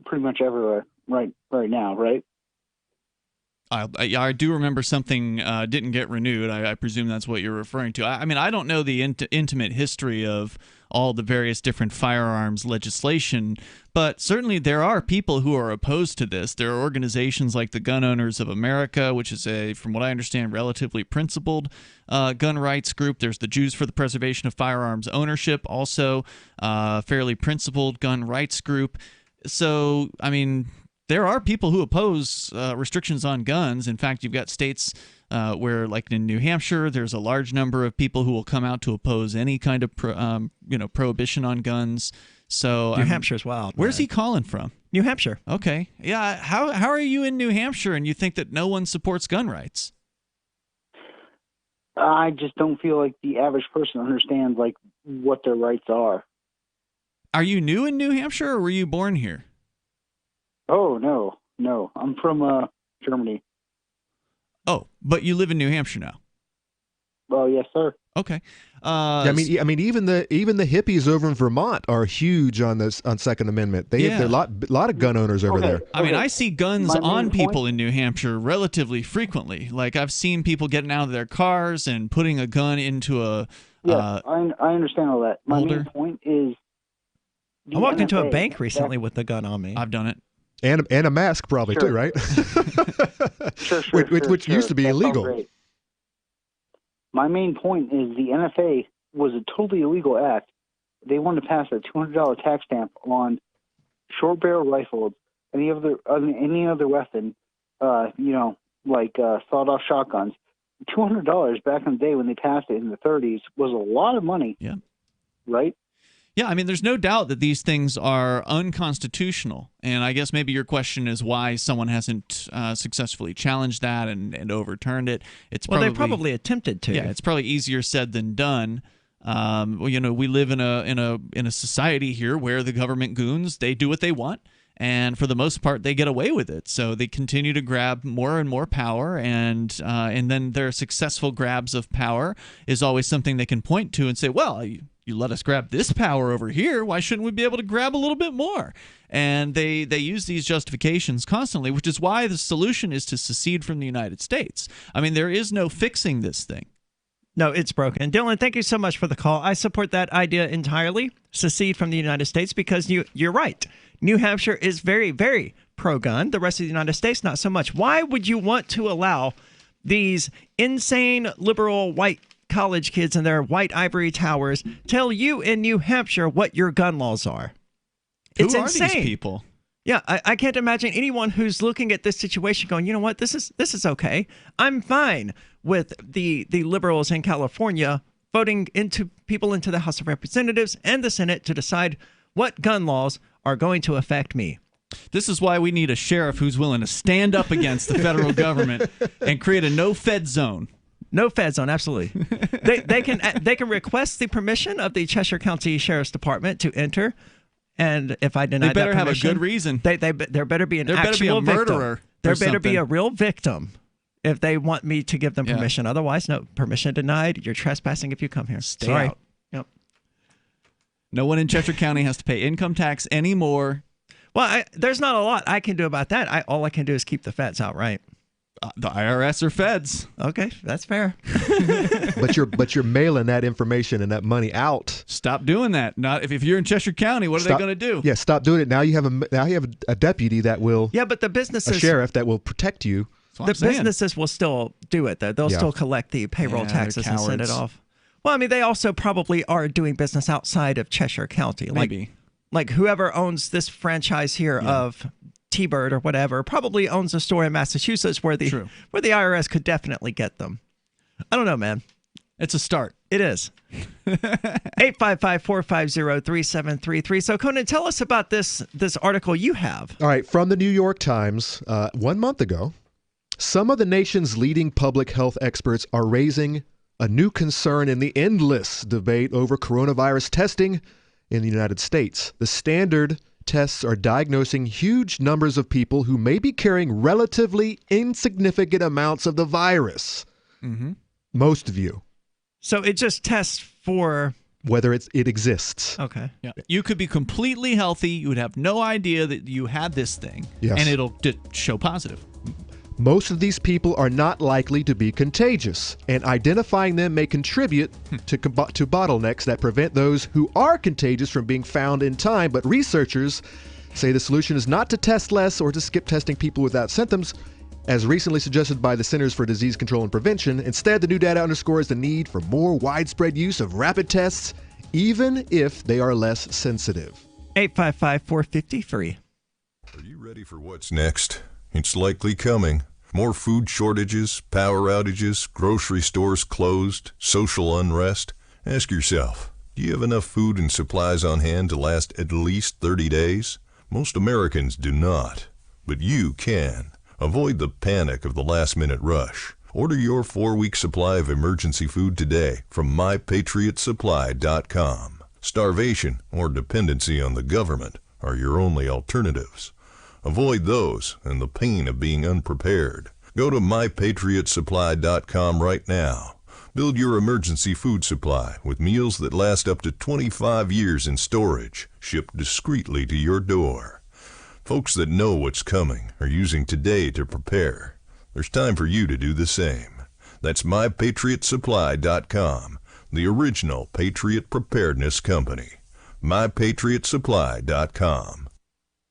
[SPEAKER 11] pretty much everywhere right now, right?
[SPEAKER 18] I do remember something didn't get renewed. I presume that's what you're referring to. I mean, I don't know the intimate history of all the various different firearms legislation, but certainly there are people who are opposed to this. There are organizations like the Gun Owners of America, which is from what I understand, relatively principled gun rights group. There's the Jews for the Preservation of Firearms Ownership, also a fairly principled gun rights group. So, I mean, there are people who oppose restrictions on guns. In fact, you've got states where, like in New Hampshire, there's a large number of people who will come out to oppose any kind of prohibition on guns. So
[SPEAKER 17] New Hampshire's wild.
[SPEAKER 18] Where's he calling from?
[SPEAKER 17] New Hampshire.
[SPEAKER 18] Okay. Yeah. How are you in New Hampshire and you think that no one supports gun rights?
[SPEAKER 11] I just don't feel like the average person understands like what their rights are.
[SPEAKER 18] Are you new in New Hampshire or were you born here?
[SPEAKER 11] Oh, no. I'm from Germany.
[SPEAKER 18] Oh, but you live in New Hampshire now?
[SPEAKER 11] Oh, yes, sir.
[SPEAKER 18] Okay.
[SPEAKER 19] I mean, even the hippies over in Vermont are huge on Second Amendment. There are a lot of gun owners over there.
[SPEAKER 18] I mean, I see guns on people in New Hampshire relatively frequently. Like I've seen people getting out of their cars and putting a gun into
[SPEAKER 11] Yeah, I understand all that. My main point is
[SPEAKER 17] I walked into a bank recently with a gun on me.
[SPEAKER 18] I've done it.
[SPEAKER 19] And a mask probably too, right? Which used to be illegal.
[SPEAKER 11] My main point is the NFA was a totally illegal act. They wanted to pass a $200 tax stamp on short barrel rifles, any other weapon, like sawed-off shotguns. $200 back in the day when they passed it in the 30s was a lot of money.
[SPEAKER 18] Yeah.
[SPEAKER 11] Right?
[SPEAKER 18] Yeah, I mean, there's no doubt that these things are unconstitutional. And I guess maybe your question is why someone hasn't successfully challenged that and overturned it.
[SPEAKER 17] They probably attempted to.
[SPEAKER 18] Yeah, it's probably easier said than done. We live in a society here where the government goons, they do what they want. And for the most part, they get away with it. So they continue to grab more and more power, and then their successful grabs of power is always something they can point to and say, well, you let us grab this power over here. Why shouldn't we be able to grab a little bit more? And they use these justifications constantly, which is why the solution is to secede from the United States. I mean, there is no fixing this thing.
[SPEAKER 17] No, it's broken. Dylan, thank you so much for the call. I support that idea entirely, secede from the United States, because you're right. New Hampshire is very, very pro-gun. The rest of the United States, not so much. Why would you want to allow these insane liberal white college kids in their white ivory towers tell you in New Hampshire what your gun laws are? It's
[SPEAKER 18] Who are
[SPEAKER 17] insane.
[SPEAKER 18] These people?
[SPEAKER 17] Yeah, I can't imagine anyone who's looking at this situation going, you know what, this is okay. I'm fine with the liberals in California voting people into the House of Representatives and the Senate to decide what gun laws are going to affect me.
[SPEAKER 18] This is why we need a sheriff who's willing to stand up against the federal government and create a no-fed zone.
[SPEAKER 17] No fed zone, absolutely. They can request the permission of the Cheshire County Sheriff's Department to enter. And if I deny that permission,
[SPEAKER 18] they better have a good reason.
[SPEAKER 17] There better be an
[SPEAKER 18] actual
[SPEAKER 17] actual
[SPEAKER 18] murderer.
[SPEAKER 17] Victim. There better be a real victim if they want me to give them permission. Yeah. Otherwise, no, permission denied. You're trespassing if you come here.
[SPEAKER 18] Stay out.
[SPEAKER 17] Yep.
[SPEAKER 18] No one in Cheshire County has to pay income tax anymore.
[SPEAKER 17] Well, there's not a lot I can do about that. All I can do is keep the feds out, right?
[SPEAKER 18] The IRS or feds.
[SPEAKER 17] Okay, that's fair.
[SPEAKER 19] but you're mailing that information and that money out.
[SPEAKER 18] Stop doing that. Not if you're in Cheshire County, what are they going to do?
[SPEAKER 19] Yeah, stop doing it. Now you have a deputy that will.
[SPEAKER 17] Yeah, but the businesses,
[SPEAKER 19] a sheriff that will protect you.
[SPEAKER 17] The businesses will still do it though. They'll still collect the payroll taxes and send it off. Well, I mean, they also probably are doing business outside of Cheshire County.
[SPEAKER 18] Maybe.
[SPEAKER 17] Like whoever owns this franchise here of T-Bird or whatever probably owns a store in Massachusetts where the IRS could definitely get them. I don't know, man.
[SPEAKER 18] It's a start.
[SPEAKER 17] It is. 855-450-3733. So, Conan, tell us about this article you have.
[SPEAKER 19] All right. From the New York Times, 1 month ago, some of the nation's leading public health experts are raising a new concern in the endless debate over coronavirus testing in the United States. The standard tests are diagnosing huge numbers of people who may be carrying relatively insignificant amounts of the virus.
[SPEAKER 18] Mm-hmm.
[SPEAKER 19] Most of you.
[SPEAKER 17] So it just tests for
[SPEAKER 19] whether it exists.
[SPEAKER 17] Okay.
[SPEAKER 18] Yeah. You could be completely healthy. You would have no idea that you had this thing.
[SPEAKER 19] Yes.
[SPEAKER 18] And it'll show positive.
[SPEAKER 19] Most of these people are not likely to be contagious, and identifying them may contribute to bottlenecks that prevent those who are contagious from being found in time. But researchers say the solution is not to test less or to skip testing people without symptoms, as recently suggested by the Centers for Disease Control and Prevention. Instead, the new data underscores the need for more widespread use of rapid tests, even if they are less sensitive.
[SPEAKER 17] 855-450-FREE.
[SPEAKER 1] Are you ready for what's next? It's likely coming. More food shortages, power outages, grocery stores closed, social unrest. Ask yourself, do you have enough food and supplies on hand to last at least 30 days? Most Americans do not, but you can. Avoid the panic of the last-minute rush. Order your 4-week supply of emergency food today from mypatriotsupply.com. Starvation or dependency on the government are your only alternatives. Avoid those and the pain of being unprepared. Go to mypatriotsupply.com right now. Build your emergency food supply with meals that last up to 25 years in storage, shipped discreetly to your door. Folks that know what's coming are using today to prepare. There's time for you to do the same. That's mypatriotsupply.com. the original Patriot Preparedness Company. MyPatriotSupply.com.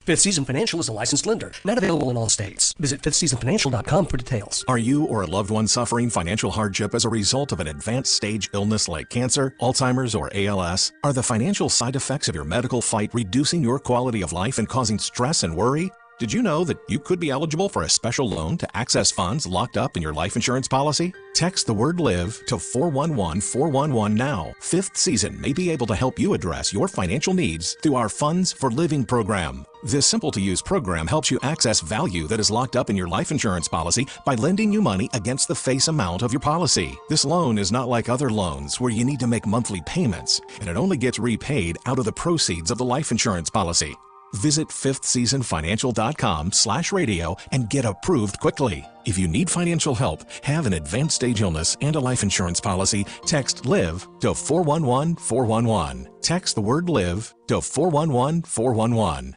[SPEAKER 20] Fifth Season Financial is a licensed lender, not available in all states. Visit fifthseasonfinancial.com for details.
[SPEAKER 21] Are you or a loved one suffering financial hardship as a result of an advanced stage illness like cancer, Alzheimer's, or ALS? Are the financial side effects of your medical fight reducing your quality of life and causing stress and worry? Did you know that you could be eligible for a special loan to access funds locked up in your life insurance policy? Text the word LIVE to 411-411 now. Fifth Season may be able to help you address your financial needs through our Funds for Living program. This simple-to-use program helps you access value that is locked up in your life insurance policy by lending you money against the face amount of your policy. This loan is not like other loans where you need to make monthly payments, and it only gets repaid out of the proceeds of the life insurance policy. Visit fifthseasonfinancial.com/radio and get approved quickly. If you need financial help, have an advanced stage illness, and a life insurance policy, text LIVE to 411-411. Text the word LIVE to 411-411.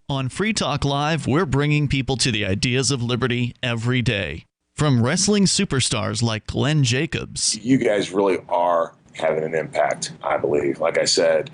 [SPEAKER 18] On Free Talk Live, we're bringing people to the ideas of liberty every day. From wrestling superstars like Glenn Jacobs.
[SPEAKER 22] You guys really are having an impact, I believe. Like I said,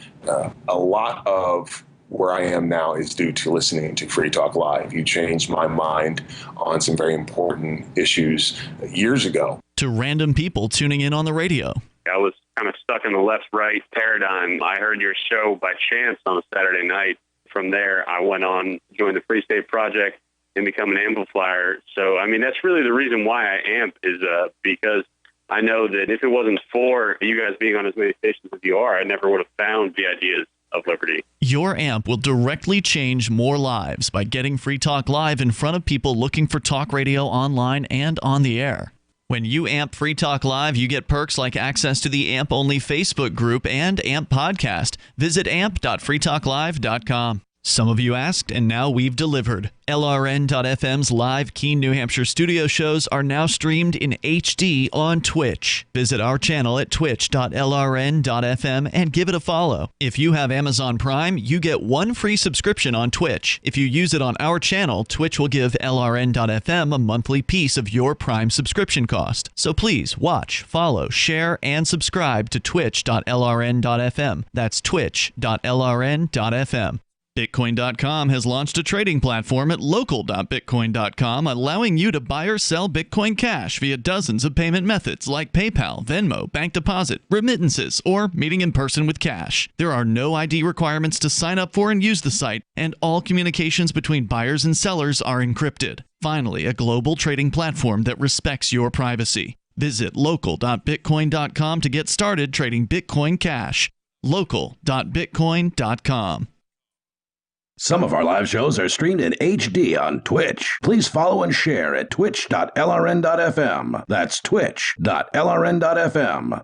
[SPEAKER 22] a lot of where I am now is due to listening to Free Talk Live. You changed my mind on some very important issues years ago.
[SPEAKER 18] To random people tuning in on the radio.
[SPEAKER 23] I was kind of stuck in the left-right paradigm. I heard your show by chance on a Saturday night. From there, I went on, joined the Free State Project, and become an amplifier. So, I mean, that's really the reason why I amp is because I know that if it wasn't for you guys being on as many stations as you are, I never would have found the ideas of liberty.
[SPEAKER 18] Your amp will directly change more lives by getting Free Talk Live in front of people looking for talk radio online and on the air. When you amp Free Talk Live, you get perks like access to the AMP-only Facebook group and AMP podcast. Visit amp.freetalklive.com. Some of you asked, and now we've delivered. LRN.FM's live Keene, New Hampshire studio shows are now streamed in HD on Twitch. Visit our channel at twitch.lrn.fm and give it a follow. If you have Amazon Prime, you get one free subscription on Twitch. If you use it on our channel, Twitch will give LRN.FM a monthly piece of your Prime subscription cost. So please watch, follow, share, and subscribe to twitch.lrn.fm. That's twitch.lrn.fm. Bitcoin.com has launched a trading platform at local.bitcoin.com, allowing you to buy or sell Bitcoin Cash via dozens of payment methods like PayPal, Venmo, bank deposit, remittances, or meeting in person with cash. There are no ID requirements to sign up for and use the site, and all communications between buyers and sellers are encrypted. Finally, a global trading platform that respects your privacy. Visit local.bitcoin.com to get started trading Bitcoin Cash. local.bitcoin.com.
[SPEAKER 16] Some of our live shows are streamed in HD on Twitch. Please follow and share at twitch.lrn.fm. That's twitch.lrn.fm.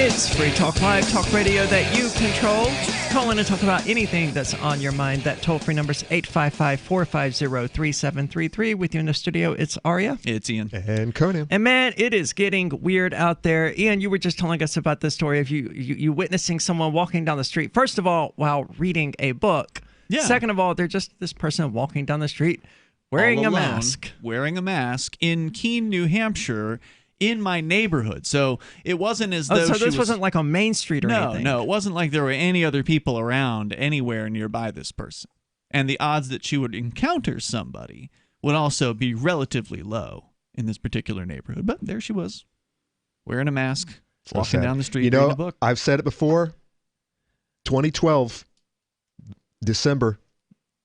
[SPEAKER 17] It's Free Talk Live, talk radio that you control. Call in and talk about anything that's on your mind. That toll-free number is 855-450-3733. With you in the studio, it's Aria.
[SPEAKER 18] It's Ian.
[SPEAKER 19] And Conan.
[SPEAKER 17] And man, it is getting weird out there. Ian, you were just telling us about this story of you witnessing someone walking down the street. First of all, while reading a book.
[SPEAKER 18] Yeah.
[SPEAKER 17] Second of all, they're just this person walking down the street wearing a mask.
[SPEAKER 18] Wearing a mask in Keene, New Hampshire, in my neighborhood. So it wasn't as though
[SPEAKER 17] so this wasn't like on Main Street or anything.
[SPEAKER 18] No, it wasn't like there were any other people around anywhere nearby this person. And the odds that she would encounter somebody would also be relatively low in this particular neighborhood. But there she was, wearing a mask, walking down the street reading a book.
[SPEAKER 19] I've said it before. 2012, December.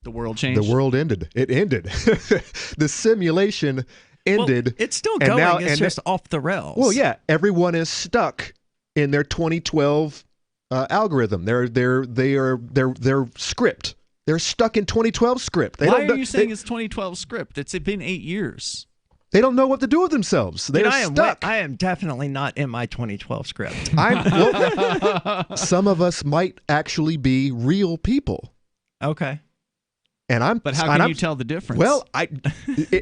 [SPEAKER 18] The world changed.
[SPEAKER 19] The world ended. It ended. The simulation ended.
[SPEAKER 17] Well, it's still going. It's just off the rails.
[SPEAKER 19] Well, yeah. Everyone is stuck in their 2012 algorithm. Their script. They're stuck in 2012 script.
[SPEAKER 18] Why are you saying it's 2012 script? It's been 8 years.
[SPEAKER 19] They don't know what to do with themselves. They're stuck.
[SPEAKER 17] I am definitely not in my 2012 script.
[SPEAKER 19] Some of us might actually be real people.
[SPEAKER 17] Okay.
[SPEAKER 18] But how can you tell the difference?
[SPEAKER 19] Well,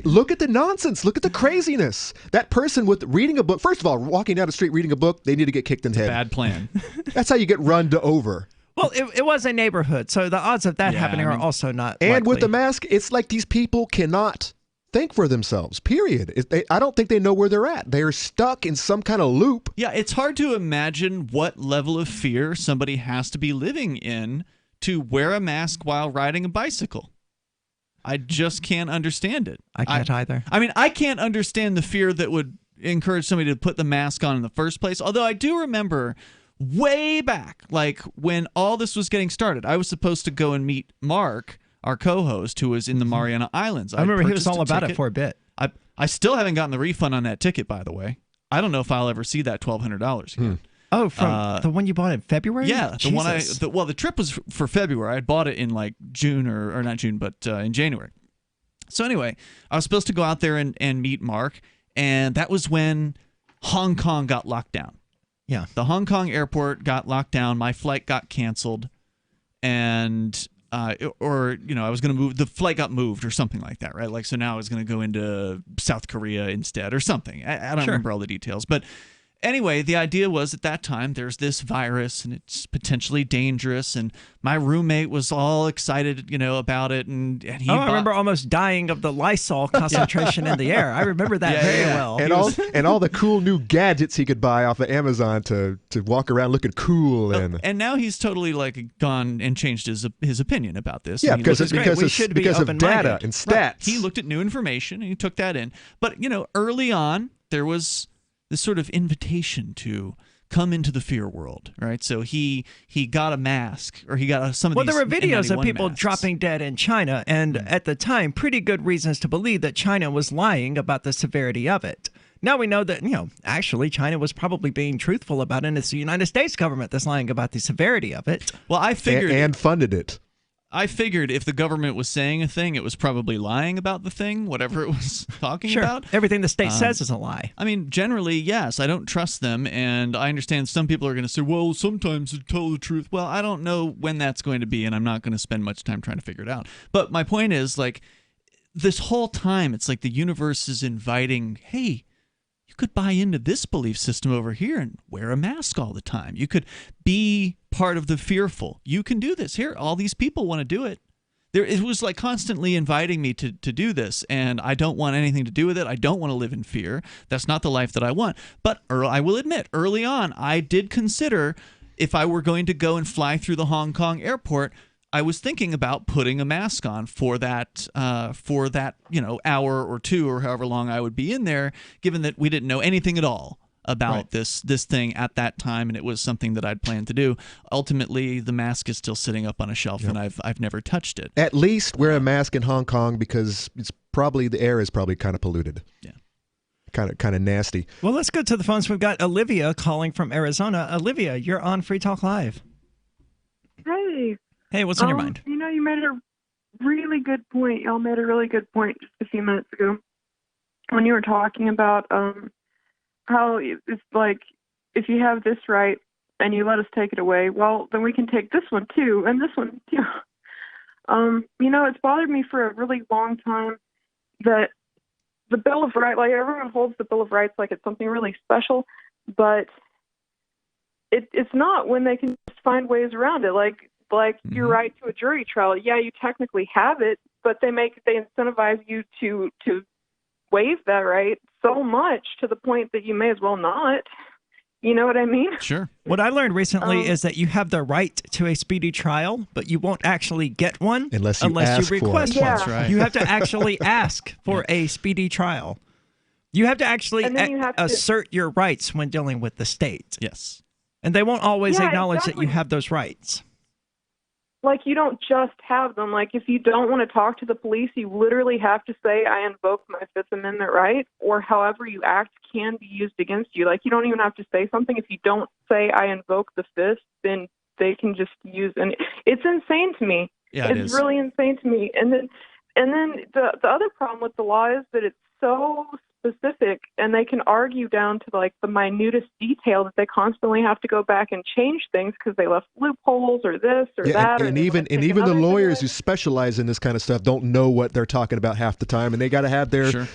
[SPEAKER 19] look at the nonsense. Look at the craziness. That person with reading a book. First of all, walking down the street reading a book, they need to get kicked in the head.
[SPEAKER 18] Bad plan.
[SPEAKER 19] That's how you get run over.
[SPEAKER 17] Well, it was a neighborhood, so the odds of that happening are also not
[SPEAKER 19] And
[SPEAKER 17] likely.
[SPEAKER 19] with the mask, it's like these people cannot think for themselves, period. I don't think they know where they're at. They're stuck in some kind of loop.
[SPEAKER 18] Yeah, it's hard to imagine what level of fear somebody has to be living in to wear a mask while riding a bicycle. I just can't understand it.
[SPEAKER 17] I can't either.
[SPEAKER 18] I mean, I can't understand the fear that would encourage somebody to put the mask on in the first place. Although I do remember way back, like when all this was getting started, I was supposed to go and meet Mark, our co-host, who was in the Mariana Islands.
[SPEAKER 17] I remember he was all about it for a bit.
[SPEAKER 18] I still haven't gotten the refund on that ticket, by the way. I don't know if I'll ever see that $1,200 again.
[SPEAKER 17] Oh, from the one you bought in February?
[SPEAKER 18] Yeah, the trip was for February. I bought it in like June or not June, but in January. So anyway, I was supposed to go out there and meet Mark, and that was when Hong Kong got locked down.
[SPEAKER 17] Yeah,
[SPEAKER 18] the Hong Kong airport got locked down. My flight got canceled, and I was going to move. The flight got moved or something like that, right? Like, so now I was going to go into South Korea instead or something. I don't remember all the details, but anyway, the idea was at that time there's this virus and it's potentially dangerous, and my roommate was all excited, about it, and he
[SPEAKER 17] I remember almost dying of the Lysol concentration in the air. I remember that very well.
[SPEAKER 19] And all the cool new gadgets he could buy off of Amazon to walk around looking cool. And
[SPEAKER 18] now he's totally gone and changed his opinion about this.
[SPEAKER 19] Yeah, because of data and stats.
[SPEAKER 18] Right. He looked at new information and he took that in. But early on there was this sort of invitation to come into the fear world, right? So he got a mask, or he got some of these.
[SPEAKER 17] Well, there were videos of people
[SPEAKER 18] masks.
[SPEAKER 17] dropping dead in China, and at the time, pretty good reasons to believe that China was lying about the severity of it. Now we know that, actually China was probably being truthful about it, and it's the United States government that's lying about the severity of it.
[SPEAKER 18] Well, I figured...
[SPEAKER 19] And funded it.
[SPEAKER 18] I figured if the government was saying a thing, it was probably lying about the thing, whatever it was talking about.
[SPEAKER 17] Everything the state says is a lie.
[SPEAKER 18] I mean, generally, yes, I don't trust them, and I understand some people are going to say, well, sometimes they tell the truth. Well, I don't know when that's going to be, and I'm not going to spend much time trying to figure it out. But my point is, this whole time, it's like the universe is inviting, hey, you could buy into this belief system over here and wear a mask all the time. You could be part of the fearful. You can do this. Here, all these people want to do it. It was like constantly inviting me to do this, and I don't want anything to do with it. I don't want to live in fear. That's not the life that I want. But I will admit, early on, I did consider if I were going to go and fly through the Hong Kong airport, I was thinking about putting a mask on for that hour or two or however long I would be in there, given that we didn't know anything at all about this thing at that time, and it was something that I'd planned to do. Ultimately, the mask is still sitting up on a shelf, and I've never touched it.
[SPEAKER 19] At least wear a mask in Hong Kong, because the air is probably kind of polluted.
[SPEAKER 18] Yeah.
[SPEAKER 19] Kind of nasty.
[SPEAKER 17] Well, let's go to the phones. We've got Olivia calling from Arizona. Olivia, you're on Free Talk Live.
[SPEAKER 2] Hey.
[SPEAKER 17] Hey, what's on your mind?
[SPEAKER 2] You made a really good point. Y'all made a really good point just a few minutes ago when you were talking about how it's like, if you have this right and you let us take it away, well, then we can take this one too, and this one too. It's bothered me for a really long time that the Bill of Rights, like everyone holds the Bill of Rights like it's something really special, but it's not when they can just find ways around it. Like your right to a jury trial. Yeah, you technically have it, but they incentivize you to waive that right so much to the point that you may as well not. You know what I mean?
[SPEAKER 18] Sure.
[SPEAKER 17] What I learned recently is that you have the right to a speedy trial, but you won't actually get one
[SPEAKER 19] unless you
[SPEAKER 17] request one.
[SPEAKER 18] That's right.
[SPEAKER 17] You have to actually ask for a speedy trial. You have to actually assert your rights when dealing with the state.
[SPEAKER 18] Yes.
[SPEAKER 17] And they won't always acknowledge that you have those rights.
[SPEAKER 2] Like, you don't just have them. Like, if you don't want to talk to the police, you literally have to say, I invoke my Fifth Amendment right, or however you act can be used against you. Like, you don't even have to say something. If you don't say, I invoke the Fifth, then they can just use, and it's insane to me.
[SPEAKER 18] Yeah,
[SPEAKER 2] it's really insane to me. And then the other problem with the law is that it's so specific, and they can argue down to like the minutest detail that they constantly have to go back and change things because they left loopholes or this or that.
[SPEAKER 19] And even the lawyers who specialize in this kind of stuff don't know what they're talking about half the time, and they got to have their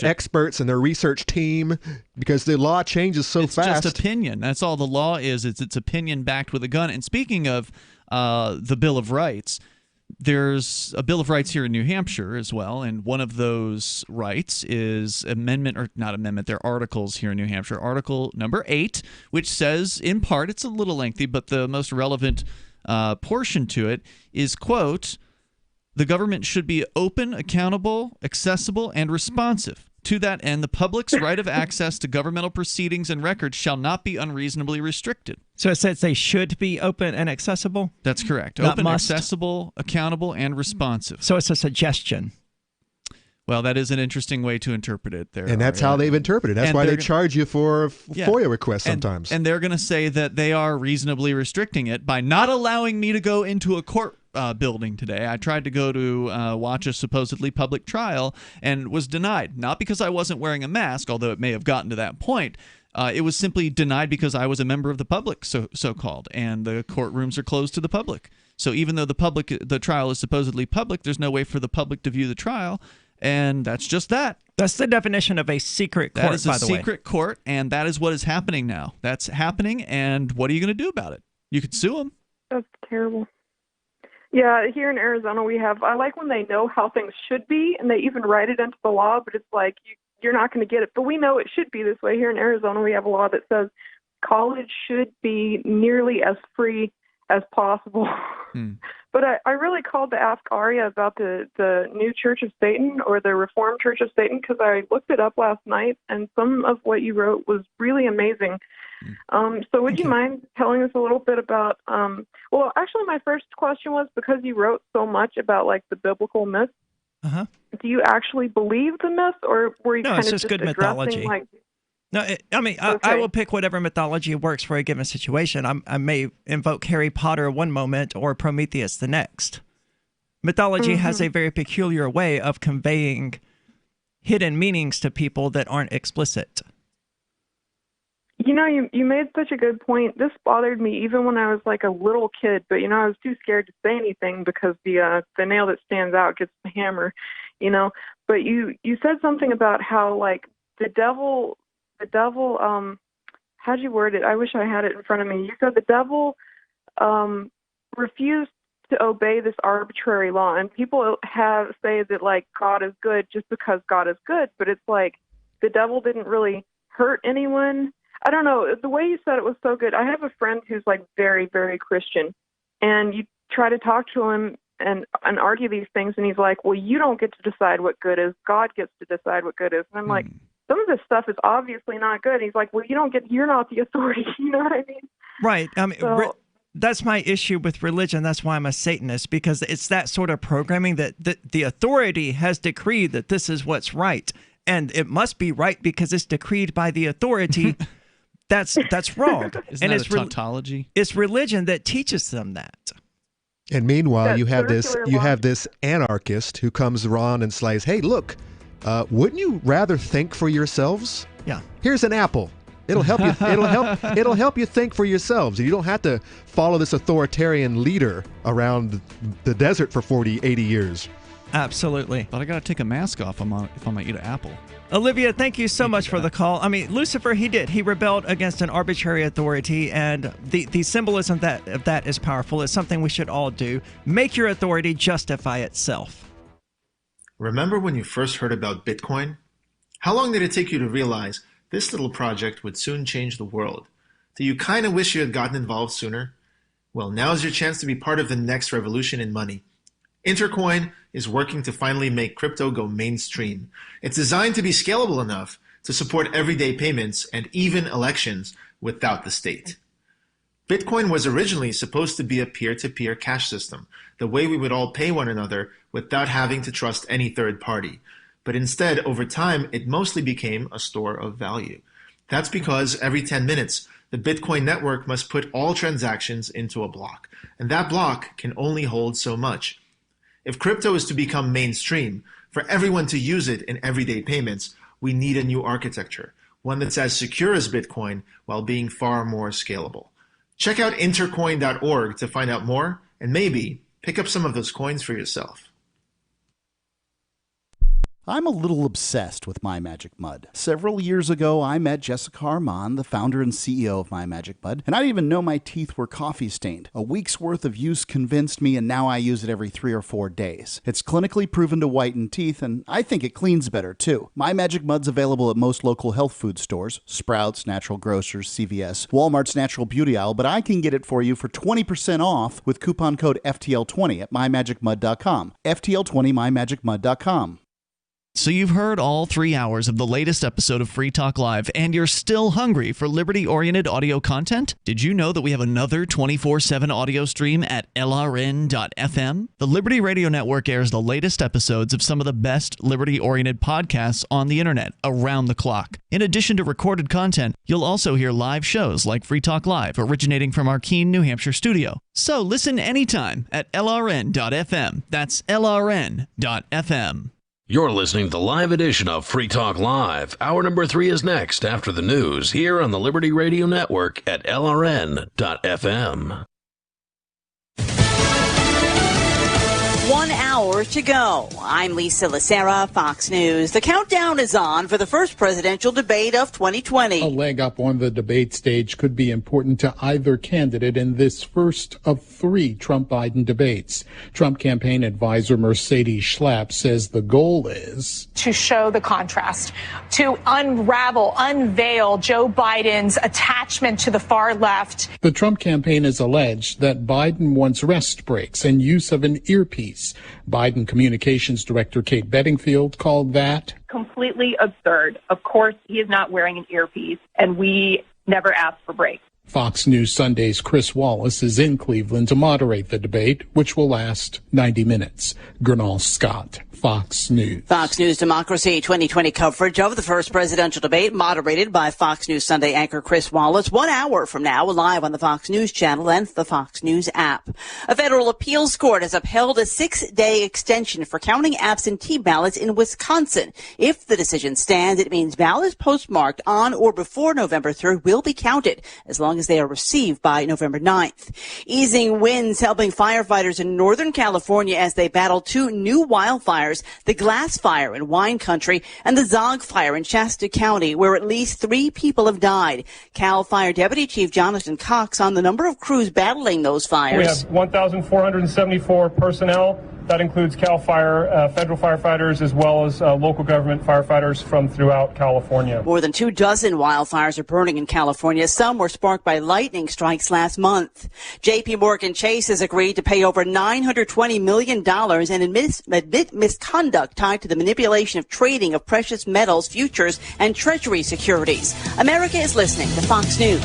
[SPEAKER 19] experts and their research team because the law changes so fast.
[SPEAKER 18] It's just opinion. That's all the law is. It's opinion backed with a gun. And speaking of the Bill of Rights, there's a Bill of Rights here in New Hampshire as well, and one of those rights is they're articles here in New Hampshire. Article number 8, which says, in part, it's a little lengthy, but the most relevant portion to it is, quote, the government should be open, accountable, accessible, and responsive. To that end, the public's right of access to governmental proceedings and records shall not be unreasonably restricted.
[SPEAKER 17] So it says they should be open and accessible?
[SPEAKER 18] That's correct.
[SPEAKER 17] Not
[SPEAKER 18] Open,
[SPEAKER 17] must.
[SPEAKER 18] accessible, accountable, and responsive.
[SPEAKER 17] So it's a suggestion.
[SPEAKER 18] Well, that is an interesting way to interpret it.
[SPEAKER 19] And that's how they've interpreted it. That's why they charge you for FOIA requests sometimes.
[SPEAKER 18] And they're going to say that they are reasonably restricting it by not allowing me to go into a court building today. I tried to go to watch a supposedly public trial and was denied. Not because I wasn't wearing a mask, although it may have gotten to that point. It was simply denied because I was a member of the public, so-called, and the courtrooms are closed to the public. So even though the trial is supposedly public, there's no way for the public to view the trial, and that's just that.
[SPEAKER 17] That's the definition of a secret court, by the way.
[SPEAKER 18] That is a secret court, and that is what is happening now. That's happening, and what are you going to do about it? You could sue them.
[SPEAKER 2] That's terrible. Yeah, here in Arizona I like when they know how things should be, and they even write it into the law, but it's like you're not going to get it. But we know it should be this way. Here in Arizona, we have a law that says college should be nearly as free as possible. But I really called to ask Aria about the new Church of Satan or the Reformed Church of Satan because I looked it up last night, and some of what you wrote was really amazing. So would you mind telling us a little bit about, well, actually my first question was, because you wrote so much about like the biblical myths, do you actually believe the myths, or were you kind of just
[SPEAKER 17] good mythology. I will pick whatever mythology works for a given situation. I may invoke Harry Potter one moment or Prometheus the next. Mythology has a very peculiar way of conveying hidden meanings to people that aren't explicit.
[SPEAKER 2] You know, you made such a good point. This bothered me even when I was like a little kid, but I was too scared to say anything because the nail that stands out gets the hammer, But you said something about how like the devil, how'd you word it? I wish I had it in front of me. You said the devil refused to obey this arbitrary law, and people say that like God is good just because God is good, but it's like the devil didn't really hurt anyone. I don't know. The way you said it was so good. I have a friend who's like very, very Christian, and you try to talk to him and argue these things, and he's like, well, you don't get to decide what good is. God gets to decide what good is. And I'm like, some of this stuff is obviously not good. And he's like, well, you're not the authority. You know what I mean?
[SPEAKER 17] Right. That's my issue with religion. That's why I'm a Satanist, because it's that sort of programming that the authority has decreed that this is what's right. And it must be right because it's decreed by the authority. That's wrong.
[SPEAKER 18] Isn't that a tautology?
[SPEAKER 17] It's religion that teaches them that.
[SPEAKER 19] And meanwhile, you have this anarchist who comes around and says, "Hey, look, wouldn't you rather think for yourselves?
[SPEAKER 17] Yeah.
[SPEAKER 19] Here's an apple. It'll help you. It'll help you think for yourselves. You don't have to follow this authoritarian leader around the desert for 40, 80 years."
[SPEAKER 17] Absolutely.
[SPEAKER 18] But I got to take a mask off if I'm going to eat an apple.
[SPEAKER 17] Olivia, thank you so much for the call. I mean, Lucifer, he rebelled against an arbitrary authority, and the symbolism of that is powerful. It's something we should all do. Make your authority justify itself.
[SPEAKER 3] Remember when you first heard about Bitcoin? How long did it take you to realize this little project would soon change the world? Do you kind of wish you had gotten involved sooner? Well, now's your chance to be part of the next revolution in money. Intercoin is working to finally make crypto go mainstream. It's designed to be scalable enough to support everyday payments and even elections without the state. Bitcoin was originally supposed to be a peer-to-peer cash system, the way we would all pay one another without having to trust any third party. But instead, over time, it mostly became a store of value. That's because every 10 minutes, the Bitcoin network must put all transactions into a block, and that block can only hold so much. If crypto is to become mainstream, for everyone to use it in everyday payments, We need a new architecture, one that's as secure as Bitcoin while being far more scalable. Check out intercoin.org to find out more and maybe pick up some of those coins for yourself.
[SPEAKER 5] I'm a little obsessed with My Magic Mud. Several years ago, I met Jessica Armand, the founder and CEO of My Magic Mud, and I didn't even know my teeth were coffee stained. A week's worth of use convinced me, and now I use it every 3 or 4 days. It's clinically proven to whiten teeth, and I think it cleans better, too. My Magic Mud's available at most local health food stores, Sprouts, Natural Grocers, CVS, Walmart's Natural Beauty Aisle, but I can get it for you for 20% off with coupon code FTL20 at mymagicmud.com. FTL20 mymagicmud.com.
[SPEAKER 18] So you've heard all 3 hours of the latest episode of Free Talk Live, and you're still hungry for liberty-oriented audio content? Did you know that we have another 24/7 audio stream at LRN.FM? The Liberty Radio Network airs the latest episodes of some of the best liberty-oriented podcasts on the internet around the clock. In addition to recorded content, you'll also hear live shows like Free Talk Live, originating from our Keene, New Hampshire studio. So listen anytime at LRN.FM. That's LRN.FM.
[SPEAKER 16] You're listening to the live edition of Free Talk Live. Hour number 3 is next after the news here on the Liberty Radio Network at LRN.FM.
[SPEAKER 12] 1 hour to go. I'm Lisa Lacera, Fox News. The countdown is on for the first presidential debate of 2020.
[SPEAKER 4] A leg up on the debate stage could be important to either candidate in this first of 3 Trump-Biden debates. Trump campaign advisor Mercedes Schlapp says the goal is
[SPEAKER 6] to show the contrast, to unveil Joe Biden's attachment to the far left.
[SPEAKER 4] The Trump campaign has alleged that Biden wants rest breaks and use of an earpiece. Biden Communications Director Kate Bedingfield called that
[SPEAKER 7] completely absurd. Of course, he is not wearing an earpiece, and we never asked for breaks.
[SPEAKER 4] Fox News Sunday's Chris Wallace is in Cleveland to moderate the debate, which will last 90 minutes. Gernal Scott, Fox News.
[SPEAKER 12] Fox News Democracy 2020 coverage of the first presidential debate, moderated by Fox News Sunday anchor Chris Wallace. 1 hour from now, live on the Fox News channel and the Fox News app. A federal appeals court has upheld a 6-day extension for counting absentee ballots in Wisconsin. If the decision stands, it means ballots postmarked on or before November 3rd will be counted, as long as they are received by November 9th. Easing winds helping firefighters in Northern California as they battle 2 new wildfires, the Glass Fire in Wine Country and the Zog Fire in Shasta County, where at least 3 people have died. Cal Fire Deputy Chief Jonathan Cox on the number of crews battling those fires.
[SPEAKER 24] We have 1,474 personnel. That includes Cal Fire, federal firefighters, as well as local government firefighters from throughout California.
[SPEAKER 12] More than 24 wildfires are burning in California. Some were sparked by lightning strikes last month. J.P. Morgan Chase has agreed to pay over $920 million and admit misconduct tied to the manipulation of trading of precious metals, futures, and treasury securities. America is listening to Fox News.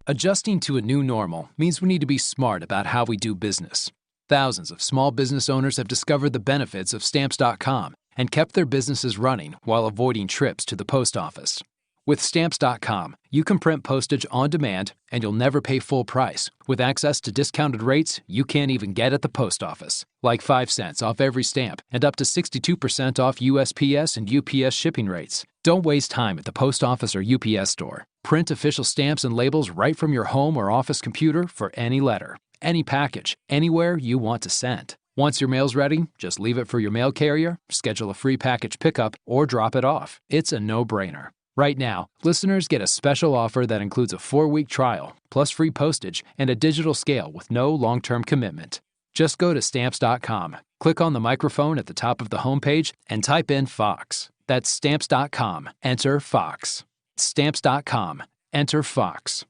[SPEAKER 25] Adjusting to a new normal means we need to be smart about how we do business. Thousands of small business owners have discovered the benefits of Stamps.com and kept their businesses running while avoiding trips to the post office. With Stamps.com, you can print postage on demand and you'll never pay full price, with access to discounted rates you can't even get at the post office, like 5 cents off every stamp and up to 62% off USPS and UPS shipping rates. Don't waste time at the post office or UPS store. Print official stamps and labels right from your home or office computer for any letter, any package, anywhere you want to send. Once your mail's ready, just leave it for your mail carrier, schedule a free package pickup, or drop it off. It's a no-brainer. Right now, listeners get a special offer that includes a 4-week trial, plus free postage and a digital scale with no long-term commitment. Just go to Stamps.com, click on the microphone at the top of the homepage, and type in Fox. That's Stamps.com. Enter Fox. Stamps.com. Enter Fox.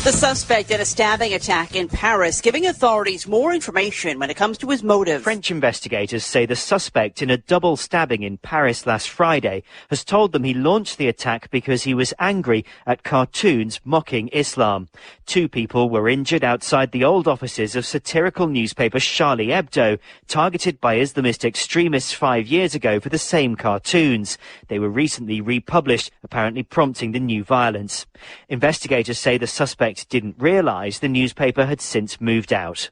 [SPEAKER 12] The suspect in a stabbing attack in Paris giving authorities more information when it comes to his motive.
[SPEAKER 26] French investigators say the suspect in a double stabbing in Paris last Friday has told them he launched the attack because he was angry at cartoons mocking Islam. 2 people were injured outside the old offices of satirical newspaper Charlie Hebdo, targeted by Islamist extremists 5 years ago for the same cartoons. They were recently republished, apparently prompting the new violence. Investigators say the suspect didn't realise the newspaper had since moved out.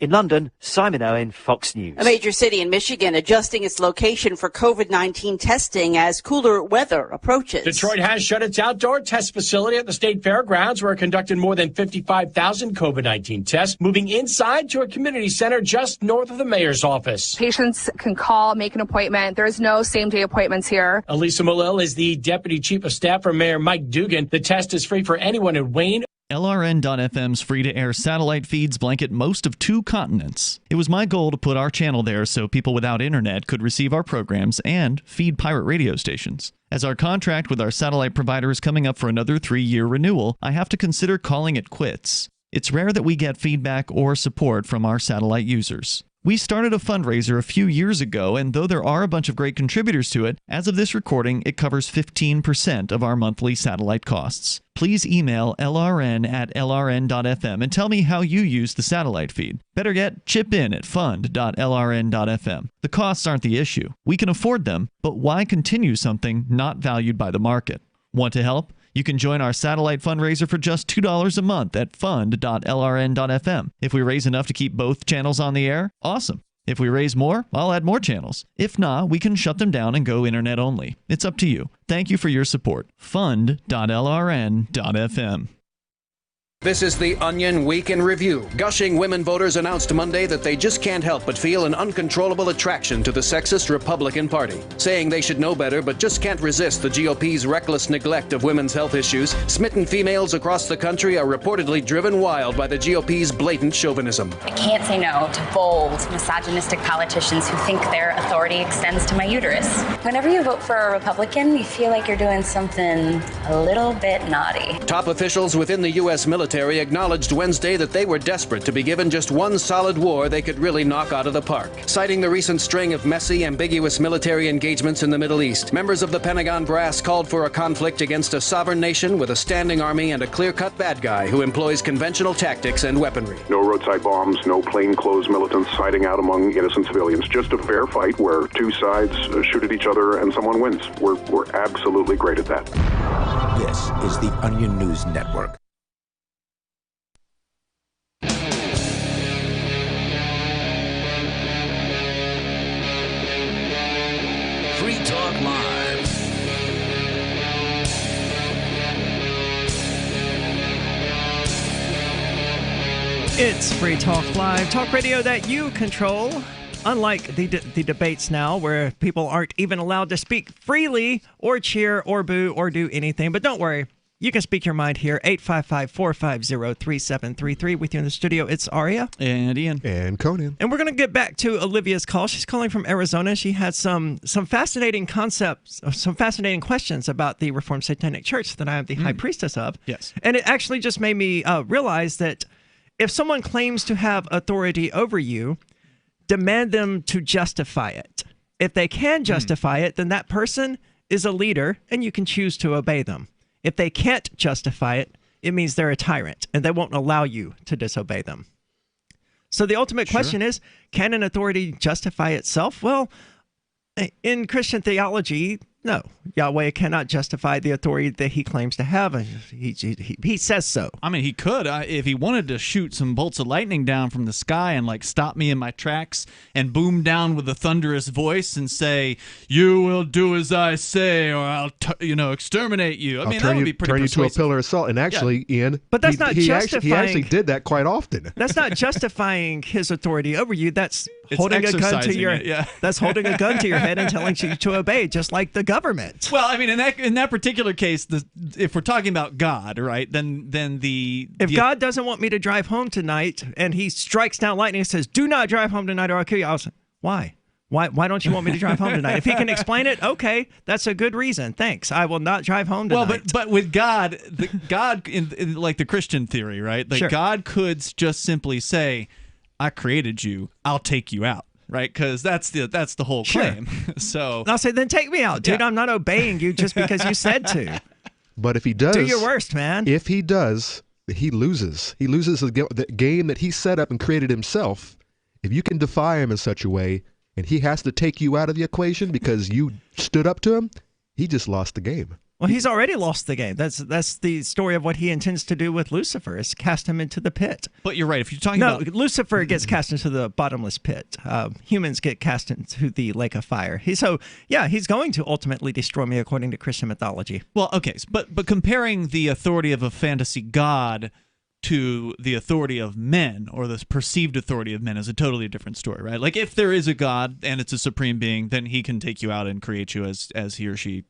[SPEAKER 26] In London, Simon Owen, Fox News.
[SPEAKER 12] A major city in Michigan adjusting its location for COVID-19 testing as cooler weather approaches.
[SPEAKER 8] Detroit has shut its outdoor test facility at the state fairgrounds where it conducted more than 55,000 COVID-19 tests, moving inside to a community center just north of the mayor's office.
[SPEAKER 9] Patients can call, make an appointment. There's no same-day appointments here.
[SPEAKER 8] Elisa Malil is the deputy chief of staff for Mayor Mike Dugan. The test is free for anyone in Wayne.
[SPEAKER 18] LRN.FM's free-to-air satellite feeds blanket most of 2 continents. It was my goal to put our channel there so people without internet could receive our programs and feed pirate radio stations. As our contract with our satellite provider is coming up for another 3-year renewal, I have to consider calling it quits. It's rare that we get feedback or support from our satellite users. We started a fundraiser a few years ago, and though there are a bunch of great contributors to it, as of this recording, it covers 15% of our monthly satellite costs. Please email lrn@lrn.fm and tell me how you use the satellite feed. Better yet, chip in at fund.lrn.fm. The costs aren't the issue. We can afford them, but why continue something not valued by the market? Want to help? You can join our satellite fundraiser for just $2 a month at fund.lrn.fm. If we raise enough to keep both channels on the air, awesome. If we raise more, I'll add more channels. If not, we can shut them down and go internet only. It's up to you. Thank you for your support. Fund.lrn.fm.
[SPEAKER 10] This is the Onion Week in Review. Gushing women voters announced Monday that they just can't help but feel an uncontrollable attraction to the sexist Republican Party. Saying they should know better but just can't resist the GOP's reckless neglect of women's health issues, smitten females across the country are reportedly driven wild by the GOP's blatant chauvinism.
[SPEAKER 13] I can't say no to bold, misogynistic politicians who think their authority extends to my uterus. Whenever you vote for a Republican, you feel like you're doing something a little bit naughty.
[SPEAKER 10] Top officials within the U.S. military acknowledged Wednesday that they were desperate to be given just one solid war they could really knock out of the park. Citing the recent string of messy, ambiguous military engagements in the Middle East, members of the Pentagon brass called for a conflict against a sovereign nation with a standing army and a clear-cut bad guy who employs conventional tactics and weaponry.
[SPEAKER 14] No roadside bombs, no plainclothes militants hiding out among innocent civilians. Just a fair fight where two sides shoot at each other and someone wins. We're absolutely great at that.
[SPEAKER 15] This is the Onion News Network.
[SPEAKER 16] Free Talk Live.
[SPEAKER 17] It's Free Talk Live, talk radio that you control. Unlike the debates now, where people aren't even allowed to speak freely or cheer or boo or do anything. But don't worry, you can speak your mind here. 855-450-3733. With you in the studio, it's Aria.
[SPEAKER 18] And Ian.
[SPEAKER 19] And Conan.
[SPEAKER 17] And we're going to get back to Olivia's call. She's calling from Arizona. She had some fascinating concepts, some fascinating questions about the Reformed Satanic Church that I am the high priestess of.
[SPEAKER 18] Yes.
[SPEAKER 17] And it actually just made me realize that if someone claims to have authority over you, demand them to justify it. If they can justify it, then that person is a leader and you can choose to obey them. If they can't justify it, it means they're a tyrant and they won't allow you to disobey them. So the ultimate question is, can an authority justify itself? Well, in Christian theology, no. Yahweh cannot justify the authority that he claims to have. He says so.
[SPEAKER 18] I mean, he could. If he wanted to shoot some bolts of lightning down from the sky and like stop me in my tracks and boom down with a thunderous voice and say, "You will do as I say, or I'll exterminate you." I mean, that would be pretty persuasive.
[SPEAKER 19] Turn you to a pillar of salt. And actually, Ian,
[SPEAKER 17] but that's not justifying.
[SPEAKER 19] He actually did that quite often.
[SPEAKER 17] That's not justifying his authority over you. That's holding a gun to your that's holding a gun to your head and telling you to obey, just like the government.
[SPEAKER 18] Well, I mean, in that particular case, if we're talking about God, right, then
[SPEAKER 17] if God doesn't want me to drive home tonight and he strikes down lightning and says, "Do not drive home tonight or I'll kill you," I'll say, "Why? Why don't you want me to drive home tonight?" If he can explain it, okay, that's a good reason. Thanks. I will not drive home tonight.
[SPEAKER 18] Well, but with God, God in like the Christian theory, right? Like God could just simply say, "I created you. I'll take you out." Right, because that's the whole claim. So
[SPEAKER 17] I'll say, then take me out, dude. I'm not obeying you just because you said to.
[SPEAKER 19] But if he does,
[SPEAKER 17] do your worst, man.
[SPEAKER 19] If he does, he loses. He loses the game that he set up and created himself. If you can defy him in such a way, and he has to take you out of the equation because you stood up to him, he just lost the game.
[SPEAKER 17] Well, he's already lost the game. That's the story of what he intends to do with Lucifer, is cast him into the pit.
[SPEAKER 18] But you're right. If you're talking about...
[SPEAKER 17] Lucifer gets cast into the bottomless pit. Humans get cast into the lake of fire. He's going to ultimately destroy me according to Christian mythology.
[SPEAKER 18] Well, okay, but comparing the authority of a fantasy god to the authority of men, or the perceived authority of men, is a totally different story, right? Like, if there is a god and it's a supreme being, then he can take you out and create you as he or she,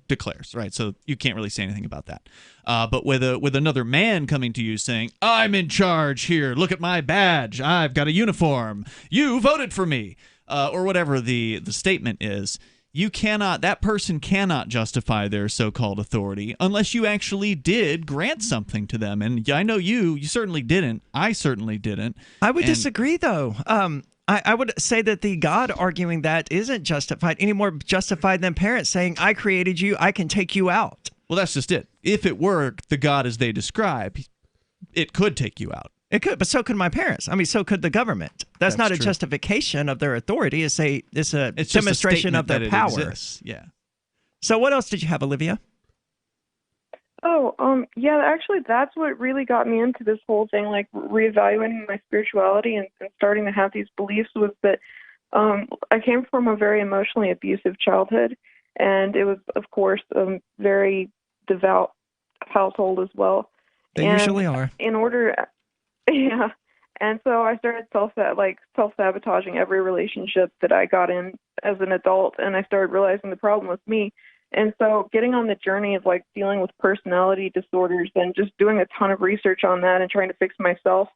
[SPEAKER 18] declares, right? So you can't really say anything about that. But with another man coming to you saying, "I'm in charge here. Look at my badge. I've got a uniform. You voted for me," or whatever the statement is, that person cannot justify their so-called authority unless you actually did grant something to them. And I know you certainly didn't. I certainly didn't.
[SPEAKER 17] I would disagree, though. I would say that the God arguing that isn't justified, any more justified than parents saying, "I created you, I can take you out."
[SPEAKER 18] Well, that's just it. If it were the God as they describe, it could take you out.
[SPEAKER 17] It could, but so could my parents. I mean, so could the government. That's not a
[SPEAKER 18] true.
[SPEAKER 17] Justification of their authority. It's a
[SPEAKER 18] It's
[SPEAKER 17] demonstration of their power.
[SPEAKER 18] Exists. Yeah.
[SPEAKER 17] So what else did you have, Olivia?
[SPEAKER 2] Oh, yeah, actually, that's what really got me into this whole thing, like reevaluating my spirituality and starting to have these beliefs, was that I came from a very emotionally abusive childhood, and it was, of course, a very devout household as well.
[SPEAKER 17] They usually are.
[SPEAKER 2] Yeah. And so I started self-sabotaging every relationship that I got in as an adult, and I started realizing the problem was me. And so getting on the journey of like dealing with personality disorders and just doing a ton of research on that and trying to fix myself,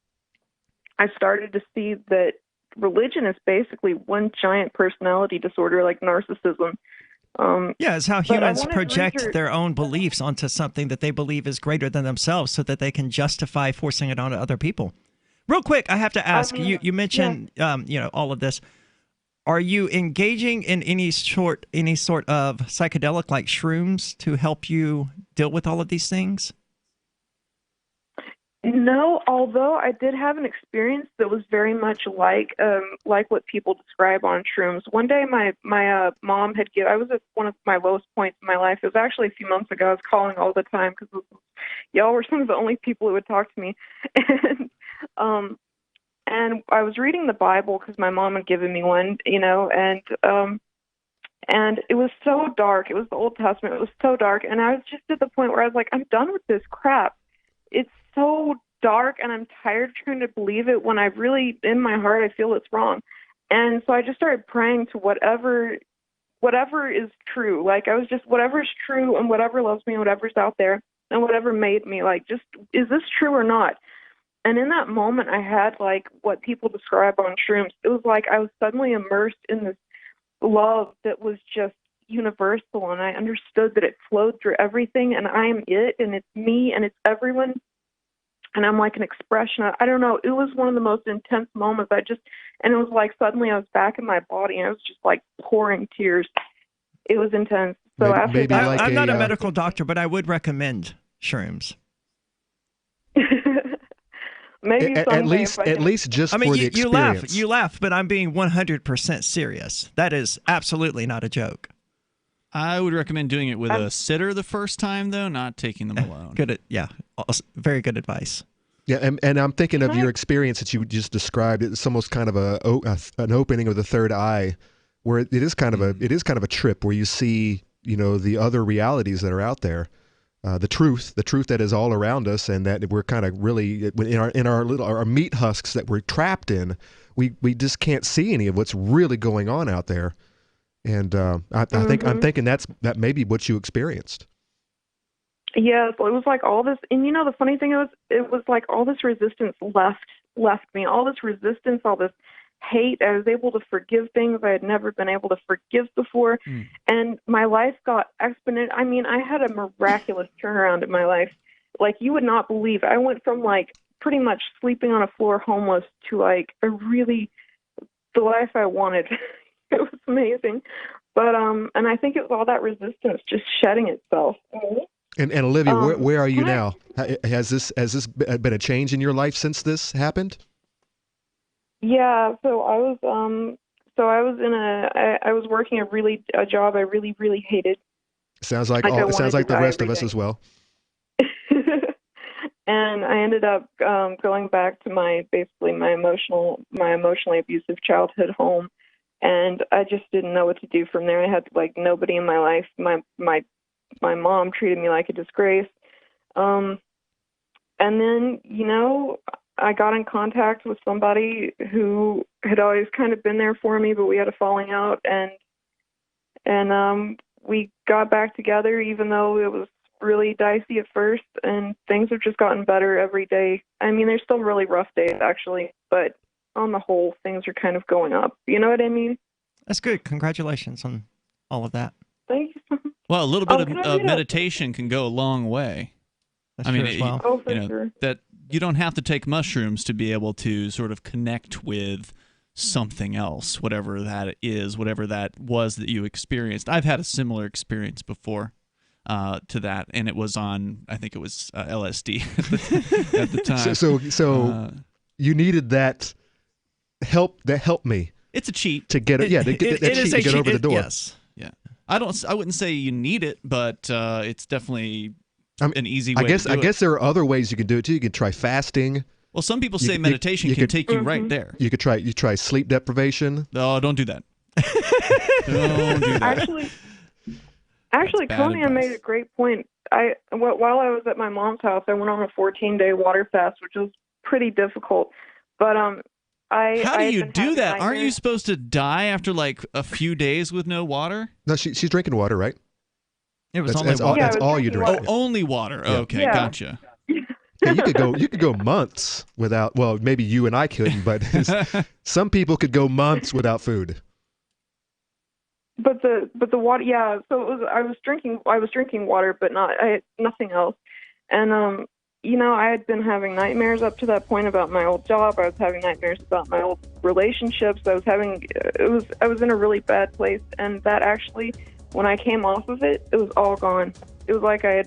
[SPEAKER 2] I started to see that religion is basically one giant personality disorder, like narcissism.
[SPEAKER 17] It's how humans project their own beliefs onto something that they believe is greater than themselves so that they can justify forcing it onto other people. Real quick, I have to ask, you mentioned all of this. Are you engaging in any sort of psychedelic like shrooms to help you deal with all of these things?
[SPEAKER 2] No, although I did have an experience that was very much like what people describe on shrooms. One day, my mom had I was at one of my lowest points in my life. It was actually a few months ago. I was calling all the time because y'all were some of the only people who would talk to me, and I was reading the Bible because my mom had given me one, and it was so dark. It was the Old Testament. It was so dark, and I was just at the point where I was like, I'm done with this crap. It's so dark, and I'm tired of trying to believe it when I really, in my heart, I feel it's wrong. And so I just started praying to whatever is true. Like, I was just, whatever's true and whatever loves me and whatever's out there and whatever made me, like, just, is this true or not? And in that moment, I had, like, what people describe on shrooms. It was like I was suddenly immersed in this love that was just universal, and I understood that it flowed through everything, and I am it, and it's me, and it's everyone, and I'm like an expression. I don't know. It was one of the most intense moments. And it was like suddenly I was back in my body, and I was just, like, pouring tears. It was intense. So
[SPEAKER 17] I'm not a medical doctor, but I would recommend shrooms.
[SPEAKER 2] Maybe
[SPEAKER 19] at least just for the experience.
[SPEAKER 17] You laugh, but I'm being 100% serious. That is absolutely not a joke.
[SPEAKER 18] I would recommend doing it with a sitter the first time, though, not taking them alone.
[SPEAKER 17] Very good advice.
[SPEAKER 19] Yeah, and I'm thinking of your experience that you just described. It's almost kind of an opening of the third eye, where it is kind of a trip where you see the other realities that are out there. The truth that is all around us, and that we're kind of really in our meat husks that we're trapped in. We just can't see any of what's really going on out there, and I'm thinking that may be what you experienced.
[SPEAKER 2] Yeah, so it was like all this, and the funny thing is, it was like all this resistance left me, all this resistance, all this hate. I was able to forgive things I had never been able to forgive before, and my life got exponential. I mean, I had a miraculous turnaround in my life, like you would not believe. I went from like pretty much sleeping on a floor homeless to like the life I wanted. It was amazing, but and I think it was all that resistance just shedding itself.
[SPEAKER 19] And Olivia, where are you now? Has this been a change in your life since this happened?
[SPEAKER 2] Yeah, so I was working a job I really, really hated.
[SPEAKER 19] Sounds like the rest of us as well.
[SPEAKER 2] And I ended up going back to my emotionally abusive childhood home, and I just didn't know what to do from there. I had like nobody in my life. My mom treated me like a disgrace. And then, I got in contact with somebody who had always kind of been there for me, but we had a falling out, and we got back together, even though it was really dicey at first, and things have just gotten better every day. I mean, there's still really rough days, actually, but on the whole, things are kind of going up. You know what I mean?
[SPEAKER 17] That's good. Congratulations on all of that.
[SPEAKER 2] Thank you so much.
[SPEAKER 18] Well, a little bit of meditation can go a long way.
[SPEAKER 17] That's true as well.
[SPEAKER 2] Sure.
[SPEAKER 18] That you don't have to take mushrooms to be able to sort of connect with something else, whatever that is, whatever that was that you experienced. I've had a similar experience before. To that, and it was on, I think it was LSD at the time.
[SPEAKER 19] So you needed that help. That helped me.
[SPEAKER 18] It's a cheat
[SPEAKER 19] to get it. Yeah, to get that cheat to get over the door.
[SPEAKER 18] Yes, yeah. I wouldn't say you need it, but it's definitely an easy way.
[SPEAKER 19] I guess there are other ways you can do it too. You can try fasting.
[SPEAKER 18] Well, some people say meditation can take you right there.
[SPEAKER 19] You could try sleep deprivation.
[SPEAKER 18] No, don't do that. Don't do that.
[SPEAKER 2] Actually, Conan made a great point. While I was at my mom's house, I went on a 14-day water fast, which was pretty difficult. But
[SPEAKER 18] how do you do that? Aren't you supposed to die after like a few days with no water?
[SPEAKER 19] No, she's drinking water, right?
[SPEAKER 17] It was only water.
[SPEAKER 19] That's all you drink.
[SPEAKER 18] Oh, only water. Yeah. Okay, gotcha.
[SPEAKER 19] Yeah, you could go months without. Well, maybe you and I couldn't, but some people could go months without food.
[SPEAKER 2] But the water, yeah. So it was, I was drinking water, but I had nothing else. And I had been having nightmares up to that point about my old job. I was having nightmares about my old relationships. I was in a really bad place, and that actually, when I came off of it, it was all gone. It was like I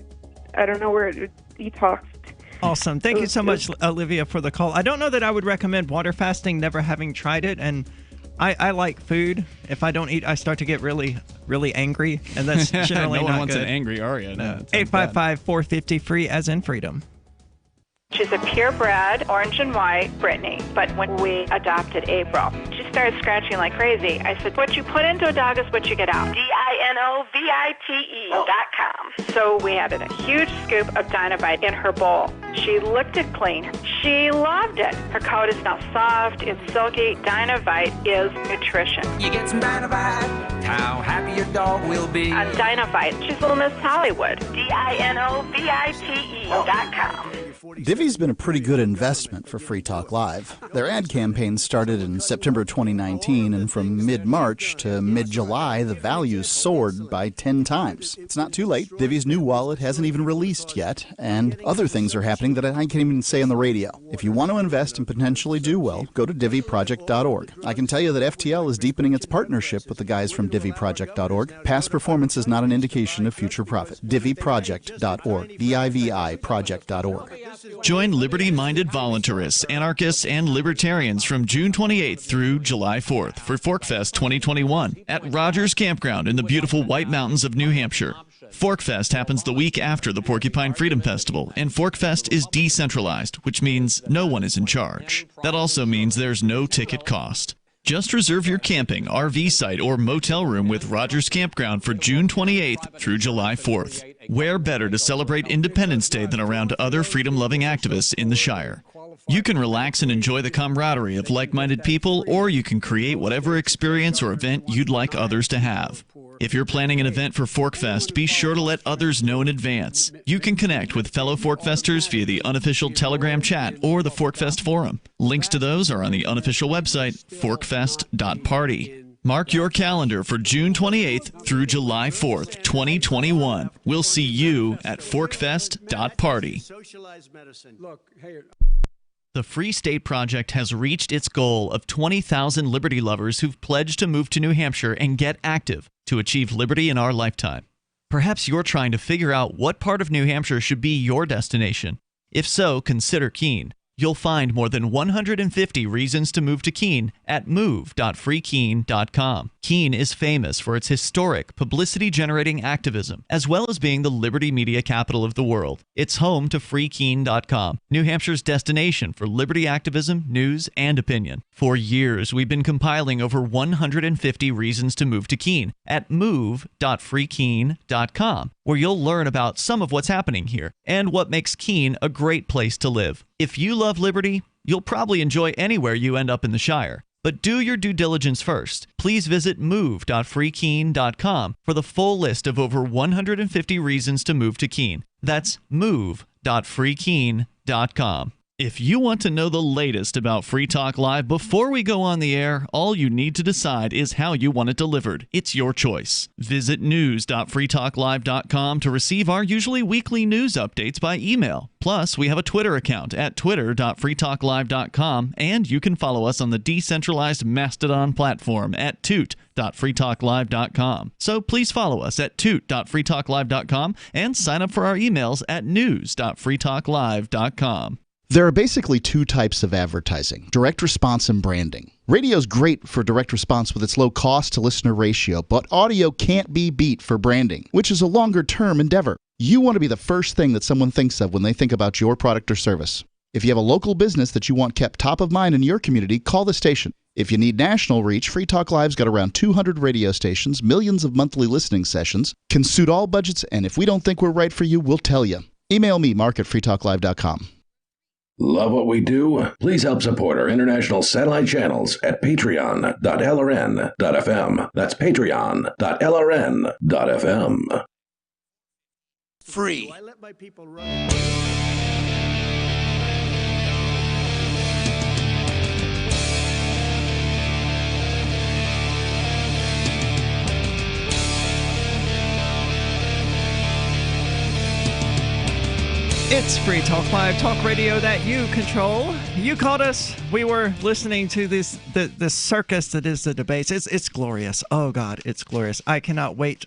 [SPEAKER 2] don't know where it detoxed.
[SPEAKER 17] Awesome. Thank you so much, Olivia, for the call. I don't know that I would recommend water fasting, never having tried it, and I like food. If I don't eat, I start to get really, really angry, and that's generally
[SPEAKER 18] no one
[SPEAKER 17] not
[SPEAKER 18] wants
[SPEAKER 17] good.
[SPEAKER 18] an angry Aria. No,
[SPEAKER 17] 855-450-FREE, as in freedom.
[SPEAKER 7] She's a purebred, orange and white Brittany, but when we adopted April, she started scratching like crazy. I said, what you put into a dog is what you get out. DINOVITE.com. So we added a huge scoop of Dinovite in her bowl. She licked it clean. She loved it. Her coat is now soft. It's silky. Dinovite is nutrition.
[SPEAKER 1] You get some Dinovite, how happy your dog will be.
[SPEAKER 7] On Dinovite, she's Little Miss Hollywood. DINOVITE.com.
[SPEAKER 5] Divi's been a pretty good investment for Free Talk Live. Their ad campaign started in September 2019, and from mid-March to mid-July, the values soared by 10 times. It's not too late. Divi's new wallet hasn't even released yet, and other things are happening that I can't even say on the radio. If you want to invest and potentially do well, go to diviproject.org. I can tell you that FTL is deepening its partnership with the guys from diviproject.org. Past performance is not an indication of future profit. diviproject.org. DIVI project.org.
[SPEAKER 18] Join liberty-minded voluntarists, anarchists, and libertarians from June 28th through July 4th for Forkfest 2021 at Rogers Campground in the beautiful White Mountains of New Hampshire. Forkfest happens the week after the Porcupine Freedom Festival, and Forkfest is decentralized, which means no one is in charge. That also means there's no ticket cost. Just reserve your camping, RV site, or motel room with Rogers Campground for June 28th through July 4th. Where better to celebrate Independence Day than around other freedom-loving activists in the Shire? You can relax and enjoy the camaraderie of like-minded people, or you can create whatever experience or event you'd like others to have. If you're planning an event for Forkfest, be sure to let others know in advance. You can connect with fellow Forkfesters via the unofficial Telegram chat or the Forkfest forum. Links to those are on the unofficial website, forkfest.party. Mark your calendar for June 28th through July 4th, 2021. We'll see you at forkfest.party. The Free State Project has reached its goal of 20,000 liberty lovers who've pledged to move to New Hampshire and get active to achieve liberty in our lifetime. Perhaps you're trying to figure out what part of New Hampshire should be your destination. If so, consider Keene. You'll find more than 150 reasons to move to Keene at move.freekeene.com. Keene is famous for its historic, publicity-generating activism, as well as being the liberty media capital of the world. It's home to freekeene.com, New Hampshire's destination for liberty activism, news, and opinion. For years, we've been compiling over 150 reasons to move to Keene at move.freekeene.com, where you'll learn about some of what's happening here and what makes Keene a great place to live. If you love liberty, you'll probably enjoy anywhere you end up in the Shire. But do your due diligence first. Please visit move.freekeene.com for the full list of over 150 reasons to move to Keene. That's move.freekeene.com. If you want to know the latest about Free Talk Live before we go on the air, all you need to decide is how you want it delivered. It's your choice. Visit news.freetalklive.com to receive our usually weekly news updates by email. Plus, we have a Twitter account at twitter.freetalklive.com, and you can follow us on the decentralized Mastodon platform at toot.freetalklive.com. So please follow us at toot.freetalklive.com and sign up for our emails at news.freetalklive.com.
[SPEAKER 5] There are basically two types of advertising, direct response and branding. Radio's great for direct response with its low cost to listener ratio, but audio can't be beat for branding, which is a longer-term endeavor. You want to be the first thing that someone thinks of when they think about your product or service. If you have a local business that you want kept top of mind in your community, call the station. If you need national reach, Free Talk Live's got around 200 radio stations, millions of monthly listening sessions, can suit all budgets, and if we don't think we're right for you, we'll tell you. Email me, mark@freetalklive.com.
[SPEAKER 3] Love what we do? Please help support our international satellite channels at patreon.lrn.fm. That's patreon.lrn.fm.
[SPEAKER 1] Free.
[SPEAKER 17] It's Free Talk Live, talk radio that you control. You called us. We were listening to the circus that is the debates. It's glorious. Oh, God, it's glorious. I cannot wait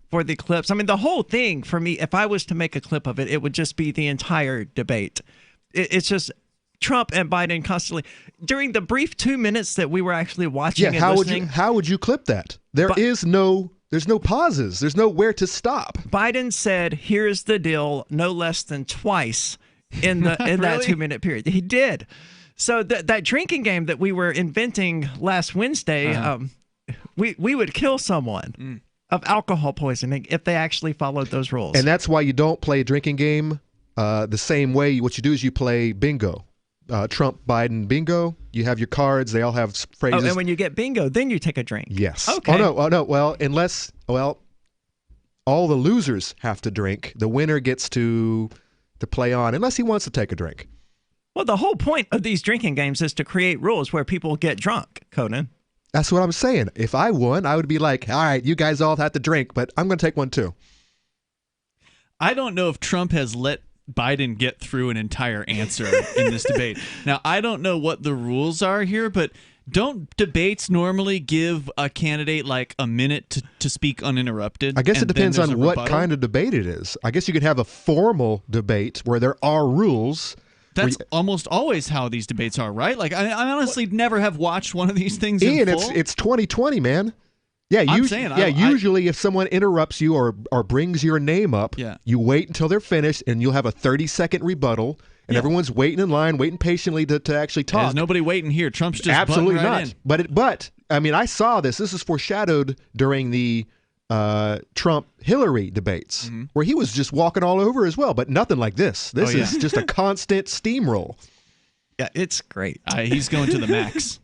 [SPEAKER 17] for the clips. I mean, the whole thing, for me, if I was to make a clip of it, it would just be the entire debate. It's just Trump and Biden constantly. During the brief 2 minutes that we were actually watching and listening.
[SPEAKER 19] How would you clip that? There's no pauses. There's nowhere to stop.
[SPEAKER 17] Biden said, here's the deal, no less than twice in that
[SPEAKER 18] Really?
[SPEAKER 17] 2-minute period. He did. So that drinking game that we were inventing last Wednesday, we would kill someone of alcohol poisoning if they actually followed those rules.
[SPEAKER 19] And that's why you don't play a drinking game the same way. What you do is you play bingo. Trump, Biden, bingo. You have your cards. They all have phrases.
[SPEAKER 17] Oh, and when you get bingo, then you take a drink.
[SPEAKER 19] Yes.
[SPEAKER 17] Okay.
[SPEAKER 19] Oh, no. Well, all the losers have to drink. The winner gets to play on, unless he wants to take a drink.
[SPEAKER 17] Well, the whole point of these drinking games is to create rules where people get drunk, Conan.
[SPEAKER 19] That's what I'm saying. If I won, I would be like, all right, you guys all have to drink, but I'm going to take one too.
[SPEAKER 18] I don't know if Trump has let Biden get through an entire answer in this debate. Now, I don't know what the rules are here, but don't debates normally give a candidate like a minute to speak uninterrupted?
[SPEAKER 19] I guess it depends on what kind of debate it is. I guess you could have a formal debate where there are rules.
[SPEAKER 18] That's almost always how these debates are, right? Like, I honestly never have watched one of these things in full.
[SPEAKER 19] Ian, it's 2020, man. Yeah, usually if someone interrupts you or brings your name up, you wait until they're finished, and you'll have a 30-second rebuttal, and everyone's waiting in line, waiting patiently to actually talk.
[SPEAKER 18] There's nobody waiting here. Trump's just
[SPEAKER 19] absolutely
[SPEAKER 18] right
[SPEAKER 19] not.
[SPEAKER 18] In.
[SPEAKER 19] But I mean, I saw this. This is foreshadowed during the Trump-Hillary debates, where he was just walking all over as well, but nothing like this. This is just a constant steamroll.
[SPEAKER 17] Yeah, it's great.
[SPEAKER 18] He's going to the max.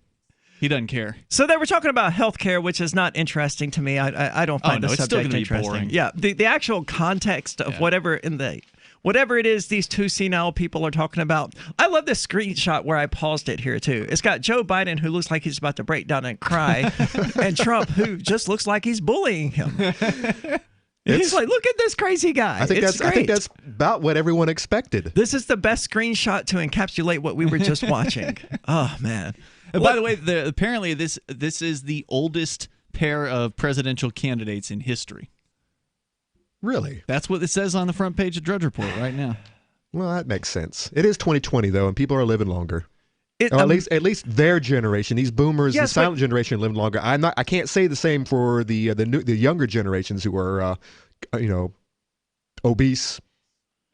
[SPEAKER 18] He doesn't care.
[SPEAKER 17] So they were talking about healthcare, which is not interesting to me. I don't find the subject interesting.
[SPEAKER 18] Boring.
[SPEAKER 17] Yeah, the actual context of whatever it is these two senile people are talking about. I love this screenshot where I paused it here too. It's got Joe Biden, who looks like he's about to break down and cry, and Trump, who just looks like he's bullying him. He's like, look at this crazy guy.
[SPEAKER 19] I think that's about what everyone expected.
[SPEAKER 17] This is the best screenshot to encapsulate what we were just watching. Oh man.
[SPEAKER 18] By the way, apparently this is the oldest pair of presidential candidates in history.
[SPEAKER 19] Really?
[SPEAKER 18] That's what it says on the front page of Drudge Report right now.
[SPEAKER 19] Well, that makes sense. It is 2020 though, and people are living longer. Or at least their generation, these boomers, the silent generation, live longer. I can't say the same for the younger generations who are, obese,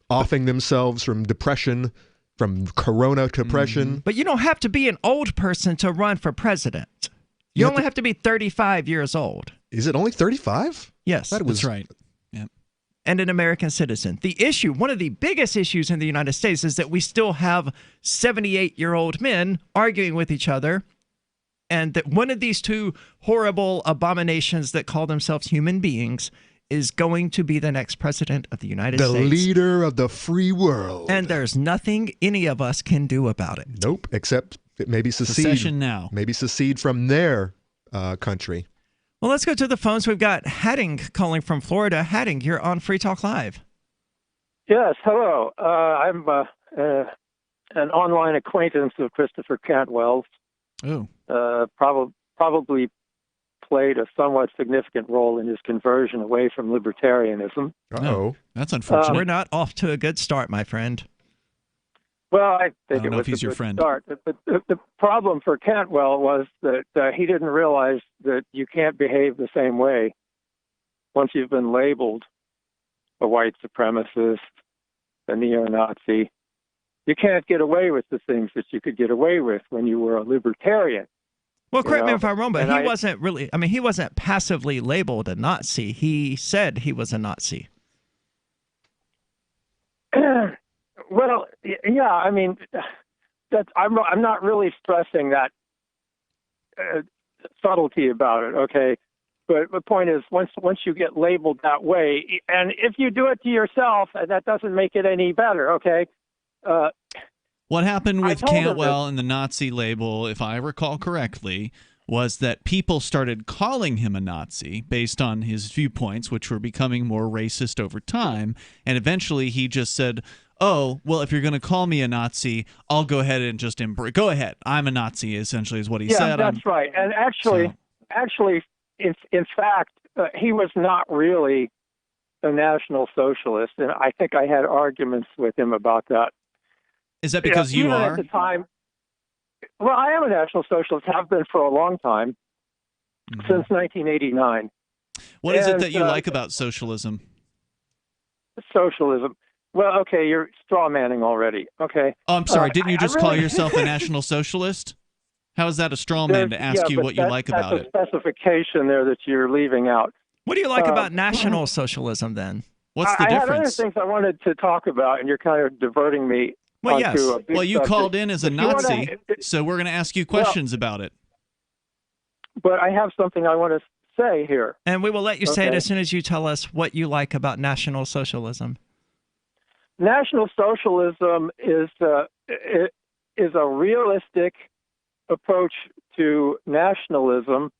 [SPEAKER 19] offing themselves from depression, from corona depression.
[SPEAKER 17] But you don't have to be an old person to run for president. You only have to be 35 years old.
[SPEAKER 19] Is it only 35?
[SPEAKER 17] Yes,
[SPEAKER 18] that's right. Yeah.
[SPEAKER 17] And an American citizen. The issue, one of the biggest issues in the United States, is that we still have 78-year-old men arguing with each other, and that one of these two horrible abominations that call themselves human beings is going to be the next president of the United States.
[SPEAKER 19] The leader of the free world.
[SPEAKER 17] And there's nothing any of us can do about it.
[SPEAKER 19] Nope, except maybe secede.
[SPEAKER 18] Secession now.
[SPEAKER 19] Maybe secede from their country.
[SPEAKER 17] Well, let's go to the phones. We've got Hadding calling from Florida. Hadding, you're on Free Talk Live.
[SPEAKER 6] Yes, hello. I'm an online acquaintance of Christopher Cantwell's.
[SPEAKER 18] Oh.
[SPEAKER 6] Probably played a somewhat significant role in his conversion away from libertarianism.
[SPEAKER 19] Uh-oh.
[SPEAKER 18] That's unfortunate.
[SPEAKER 17] We're not off to a good start, my friend.
[SPEAKER 6] Well, I think
[SPEAKER 18] don't know
[SPEAKER 6] it
[SPEAKER 18] if
[SPEAKER 6] was
[SPEAKER 18] he's
[SPEAKER 6] a
[SPEAKER 18] your
[SPEAKER 6] good
[SPEAKER 18] friend.
[SPEAKER 6] start. But the problem for Cantwell was that he didn't realize that you can't behave the same way once you've been labeled a white supremacist, a neo-Nazi. You can't get away with the things that you could get away with when you were a libertarian.
[SPEAKER 17] Well, correct me if I'm wrong, but he wasn't passively labeled a Nazi. He said he was a Nazi.
[SPEAKER 6] Well, yeah, I mean, I'm not really stressing that subtlety about it, okay? But the point is, once you get labeled that way, and if you do it to yourself, that doesn't make it any better, okay?
[SPEAKER 18] What happened with Cantwell and the Nazi label, if I recall correctly, was that people started calling him a Nazi based on his viewpoints, which were becoming more racist over time. And eventually he just said, oh, well, if you're going to call me a Nazi, I'll go ahead and just embrace. Go ahead. I'm a Nazi, essentially, is what he said.
[SPEAKER 6] Yeah, that's right. And actually, in fact, he was not really a National Socialist. And I think I had arguments with him about that.
[SPEAKER 18] Is that because you are?
[SPEAKER 6] At the time, well, I am a National Socialist, have been for a long time, since 1989.
[SPEAKER 18] What is it that you like about socialism?
[SPEAKER 6] Socialism. Well, okay, you're straw manning already. Okay.
[SPEAKER 18] Oh, I'm sorry. Didn't you just call yourself a National Socialist? How is that a straw man to ask you what you like about it?
[SPEAKER 6] That's a specification there that you're leaving out.
[SPEAKER 17] What do you like about National Socialism then?
[SPEAKER 18] What's the difference?
[SPEAKER 6] I had other things I wanted to talk about, and you're kind of diverting me.
[SPEAKER 17] Well, yes.
[SPEAKER 18] Well, you called in as a Nazi, so we're going to ask you questions about it.
[SPEAKER 6] But I have something I want to say here.
[SPEAKER 17] And we will let you say it as soon as you tell us what you like about National Socialism.
[SPEAKER 6] National Socialism is a realistic approach to nationalism,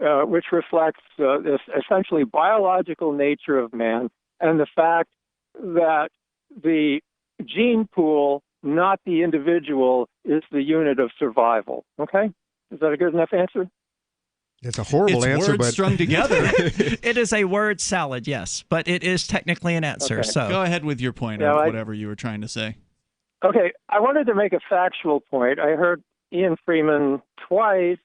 [SPEAKER 6] which reflects this essentially biological nature of man and the fact that the gene pool, not the individual, is the unit of survival. Okay? Is that a good enough answer?
[SPEAKER 19] It's a horrible answer,
[SPEAKER 18] words
[SPEAKER 19] but
[SPEAKER 18] strung together.
[SPEAKER 17] It is a word salad, yes, but it is technically an answer.
[SPEAKER 6] Okay.
[SPEAKER 17] So
[SPEAKER 18] go ahead with your point or whatever you were trying to say.
[SPEAKER 6] Okay, I wanted to make a factual point. I heard Ian Freeman twice,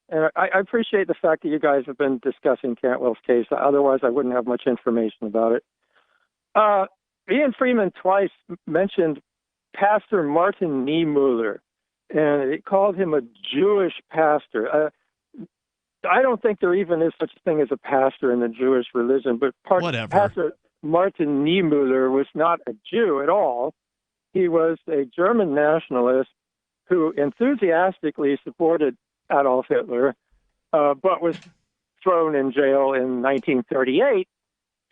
[SPEAKER 6] and I appreciate the fact that you guys have been discussing Cantwell's case. Otherwise, I wouldn't have much information about it. Ian Freeman twice mentioned Pastor Martin Niemöller, and he called him a Jewish pastor. I don't think there even is such a thing as a pastor in the Jewish religion, but Pastor Martin Niemöller was not a Jew at all. He was a German nationalist who enthusiastically supported Adolf Hitler, but was thrown in jail in 1938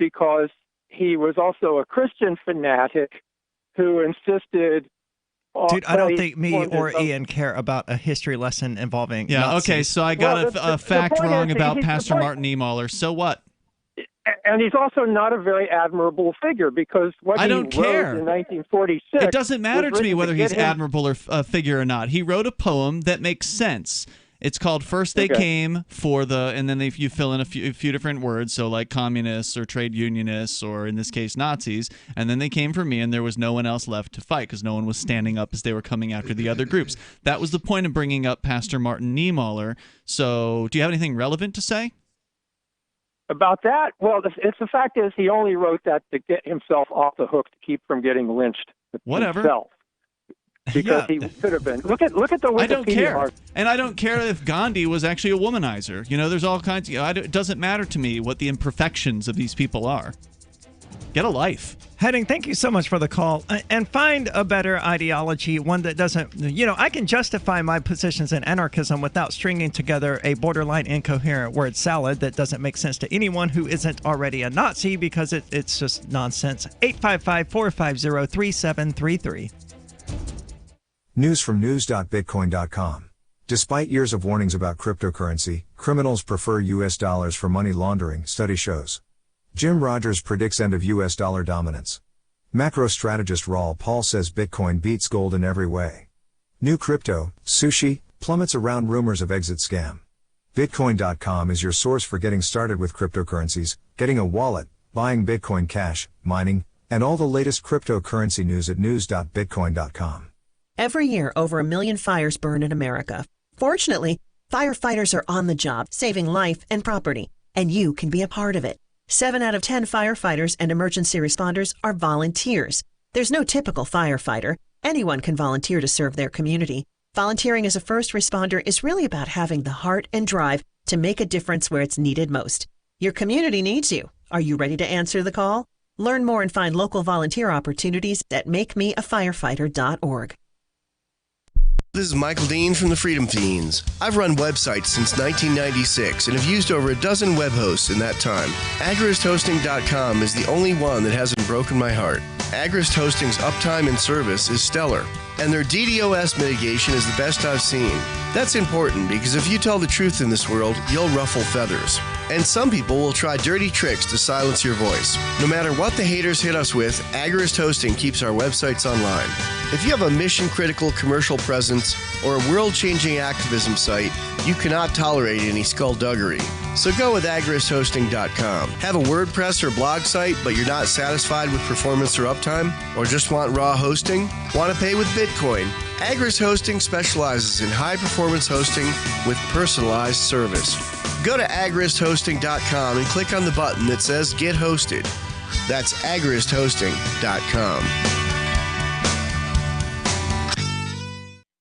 [SPEAKER 6] because he was also a Christian fanatic who insisted.
[SPEAKER 17] Dude, I don't think me or Ian care about a history lesson involving Nazis.
[SPEAKER 18] Okay, so I got a fact wrong about Pastor Martin Niemöller. So what?
[SPEAKER 6] And he's also not a very admirable figure because what he wrote in 1946...
[SPEAKER 18] It doesn't matter to me whether he's admirable or a figure or not. He wrote a poem that makes sense. It's called First They Came for the, and then you fill in a few different words, so like communists or trade unionists or in this case Nazis, and then they came for me and there was no one else left to fight because no one was standing up as they were coming after the other groups. That was the point of bringing up Pastor Martin Niemöller. So do you have anything relevant to say?
[SPEAKER 6] About that? Well, the fact is he only wrote that to get himself off the hook to keep from getting lynched himself. Because he could have been. Look at the Wikipedia.
[SPEAKER 18] I don't care, and I don't care if Gandhi was actually a womanizer. There's all kinds. It doesn't matter to me what the imperfections of these people are. Get a life.
[SPEAKER 17] Heading, thank you so much for the call. And find a better ideology, one that doesn't, I can justify my positions in anarchism without stringing together a borderline incoherent word salad that doesn't make sense to anyone who isn't already a Nazi because it's just nonsense. 855-450-3733.
[SPEAKER 4] News from news.bitcoin.com. Despite years of warnings about cryptocurrency, criminals prefer U.S. dollars for money laundering, study shows. Jim Rogers predicts end of U.S. dollar dominance. Macro strategist Raul Paul says Bitcoin beats gold in every way. New crypto, sushi, plummets around rumors of exit scam. Bitcoin.com is your source for getting started with cryptocurrencies, getting a wallet, buying Bitcoin Cash, mining, and all the latest cryptocurrency news at news.bitcoin.com.
[SPEAKER 11] Every year, over 1 million fires burn in America. Fortunately, firefighters are on the job, saving life and property, and you can be a part of it. 7 out of 10 firefighters and emergency responders are volunteers. There's no typical firefighter. Anyone can volunteer to serve their community. Volunteering as a first responder is really about having the heart and drive to make a difference where it's needed most. Your community needs you. Are you ready to answer the call? Learn more and find local volunteer opportunities at makemeafirefighter.org.
[SPEAKER 20] This is Michael Dean from the Freedom Fiends. I've run websites since 1996 and have used over a dozen web hosts in that time. AgristHosting.com is the only one that hasn't broken my heart. Agrist Hosting's uptime and service is stellar, and their DDoS mitigation is the best I've seen. That's important because if you tell the truth in this world, you'll ruffle feathers. And some people will try dirty tricks to silence your voice. No matter what the haters hit us with, Agrist Hosting keeps our websites online. If you have a mission-critical commercial presence or a world-changing activism site, you cannot tolerate any skullduggery. So go with agristhosting.com. Have a WordPress or blog site, but you're not satisfied with performance or uptime? Or just want raw hosting? Want to pay with Bitcoin? Agrist Hosting specializes in high-performance hosting with personalized service. Go to agristhosting.com and click on the button that says Get Hosted. That's agristhosting.com.